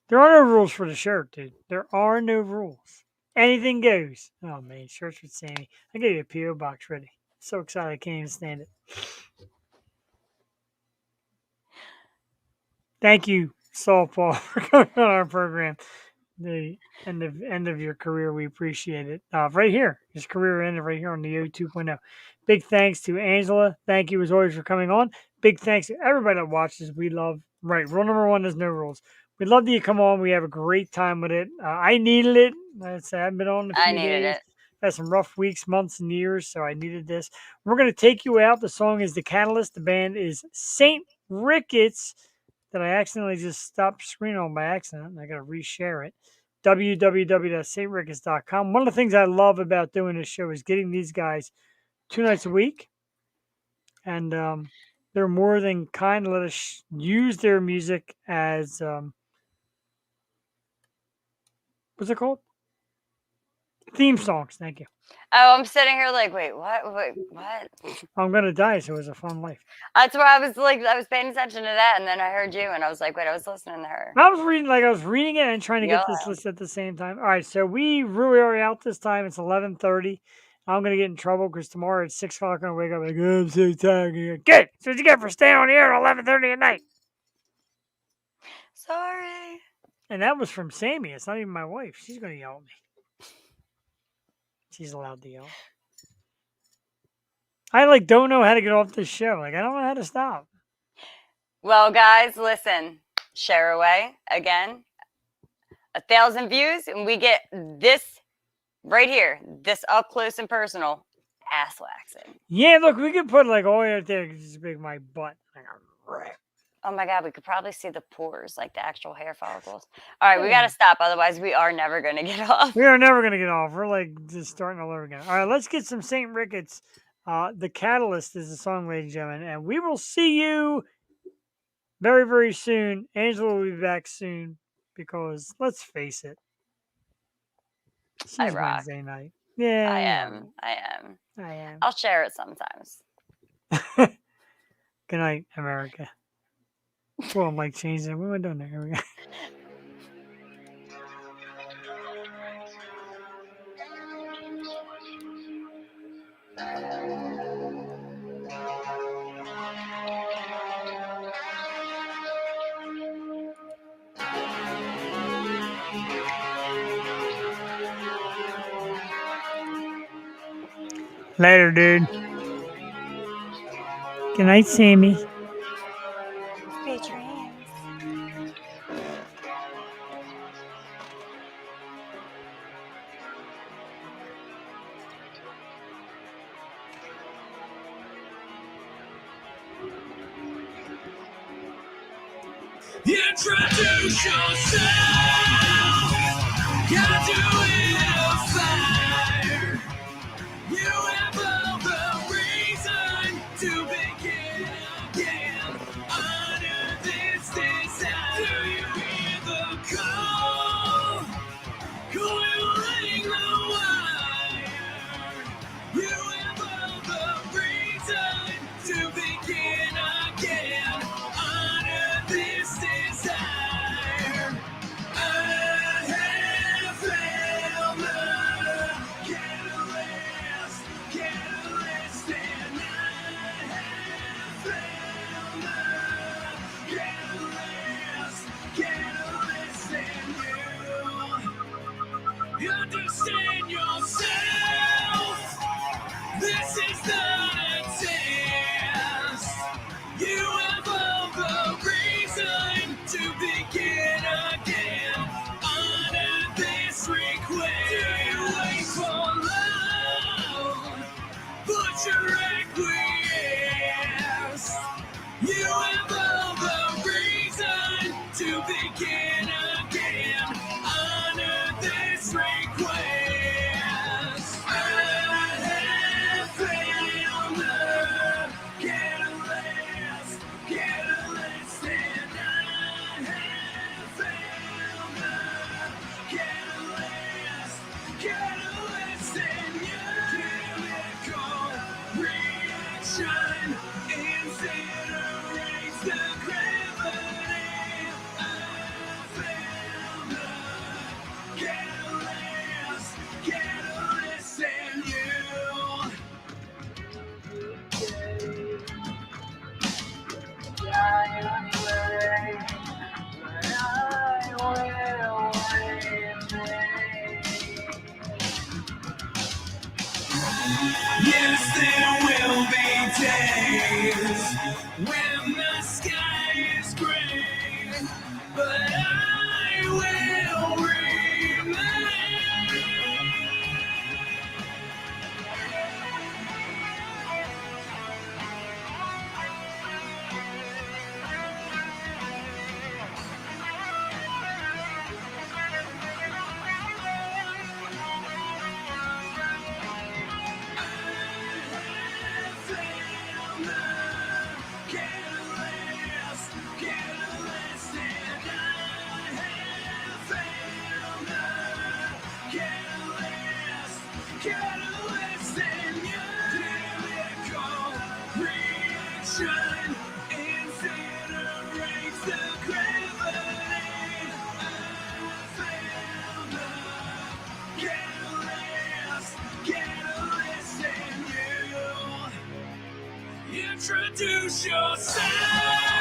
There are no rules for the shirt, dude. There are no rules. Anything goes. Oh man, shirts with Sammy. I got you a P.O. box ready. So excited, I can't even stand it. Thank you, Saul Paul, for coming on our program. The end of your career, we appreciate it. Right here, his career ended right here on the O 2.0. Big thanks to Angela. Thank you as always for coming on. Big thanks to everybody that watches. We love. Right, rule number one is no rules. We'd love that you come on. We have a great time with it. I needed it. I've been on a few days. Had some rough weeks, months, and years, so I needed this. We're going to take you out. The song is The Catalyst. The band is St. Ricketts, that I accidentally just stopped screen on by accident, and I got to reshare it. www.stricketts.com. One of the things I love about doing this show is getting these guys 2 nights a week, and they're more than kind to let us use their music as what's it called? Theme songs. Thank you. Oh, I'm sitting here like, wait, what? I'm gonna die, so it was a fun life. That's why I was paying attention to that, and then I heard you, and I was like, wait, I was listening to her. I was reading it and trying to get this list at the same time. All right, so we really are out this time. It's 11:30. I'm gonna get in trouble because tomorrow at 6 o'clock I'm gonna wake up like, oh, I'm so tired. Good. So what you get for staying on the air at 11:30 at night? Sorry. And that was from Sammy. It's not even my wife. She's gonna yell at me. She's allowed to yell. I don't know how to get off this show. I don't know how to stop. Well, guys, listen. Share away again. 1,000 views, and we get this right here. This up close and personal ass waxing. Yeah, look, we could put all right there. Just make my butt. Oh my God, we could probably see the pores, like the actual hair follicles. All right, we got to stop. Otherwise, we are never going to get off. We are never going to get off. We're like just starting all over again. All right, let's get some St. Ricketts. The Catalyst is the song, ladies and gentlemen. And we will see you very, very soon. Angela will be back soon because let's face it, I she's rock. Wednesday night. Yeah, I you're am. I am. right. I am. I'll share it sometimes. Good night, America. Well, I'm like changing it. What am I doing there? Here we go. Later, dude. Good night, Sammy. Sweet dreams. Introduce yourself. Gotta do it on fire. You have all the reason to begin again. Honor this desire. Do you hear the call? Coiling the wire. You have all the reason to begin again. Honor this desire. I have found the catalyst, and I have found the catalyst, and you understand yourself. This is not a test. You have all the reason to begin again. Honor this request. Do you wait for love? Put your request. You have all the reason to begin again. Honor this request. I have found the catalyst, and I have found the catalyst, and chemical reaction incinerates the gravity. I found the catalyst, and you. Yes, there will be days when the sky is gray, but I will remain. Catalyst, and chemical reaction incinerates the gravity. I found the catalyst, and you. Introduce yourself.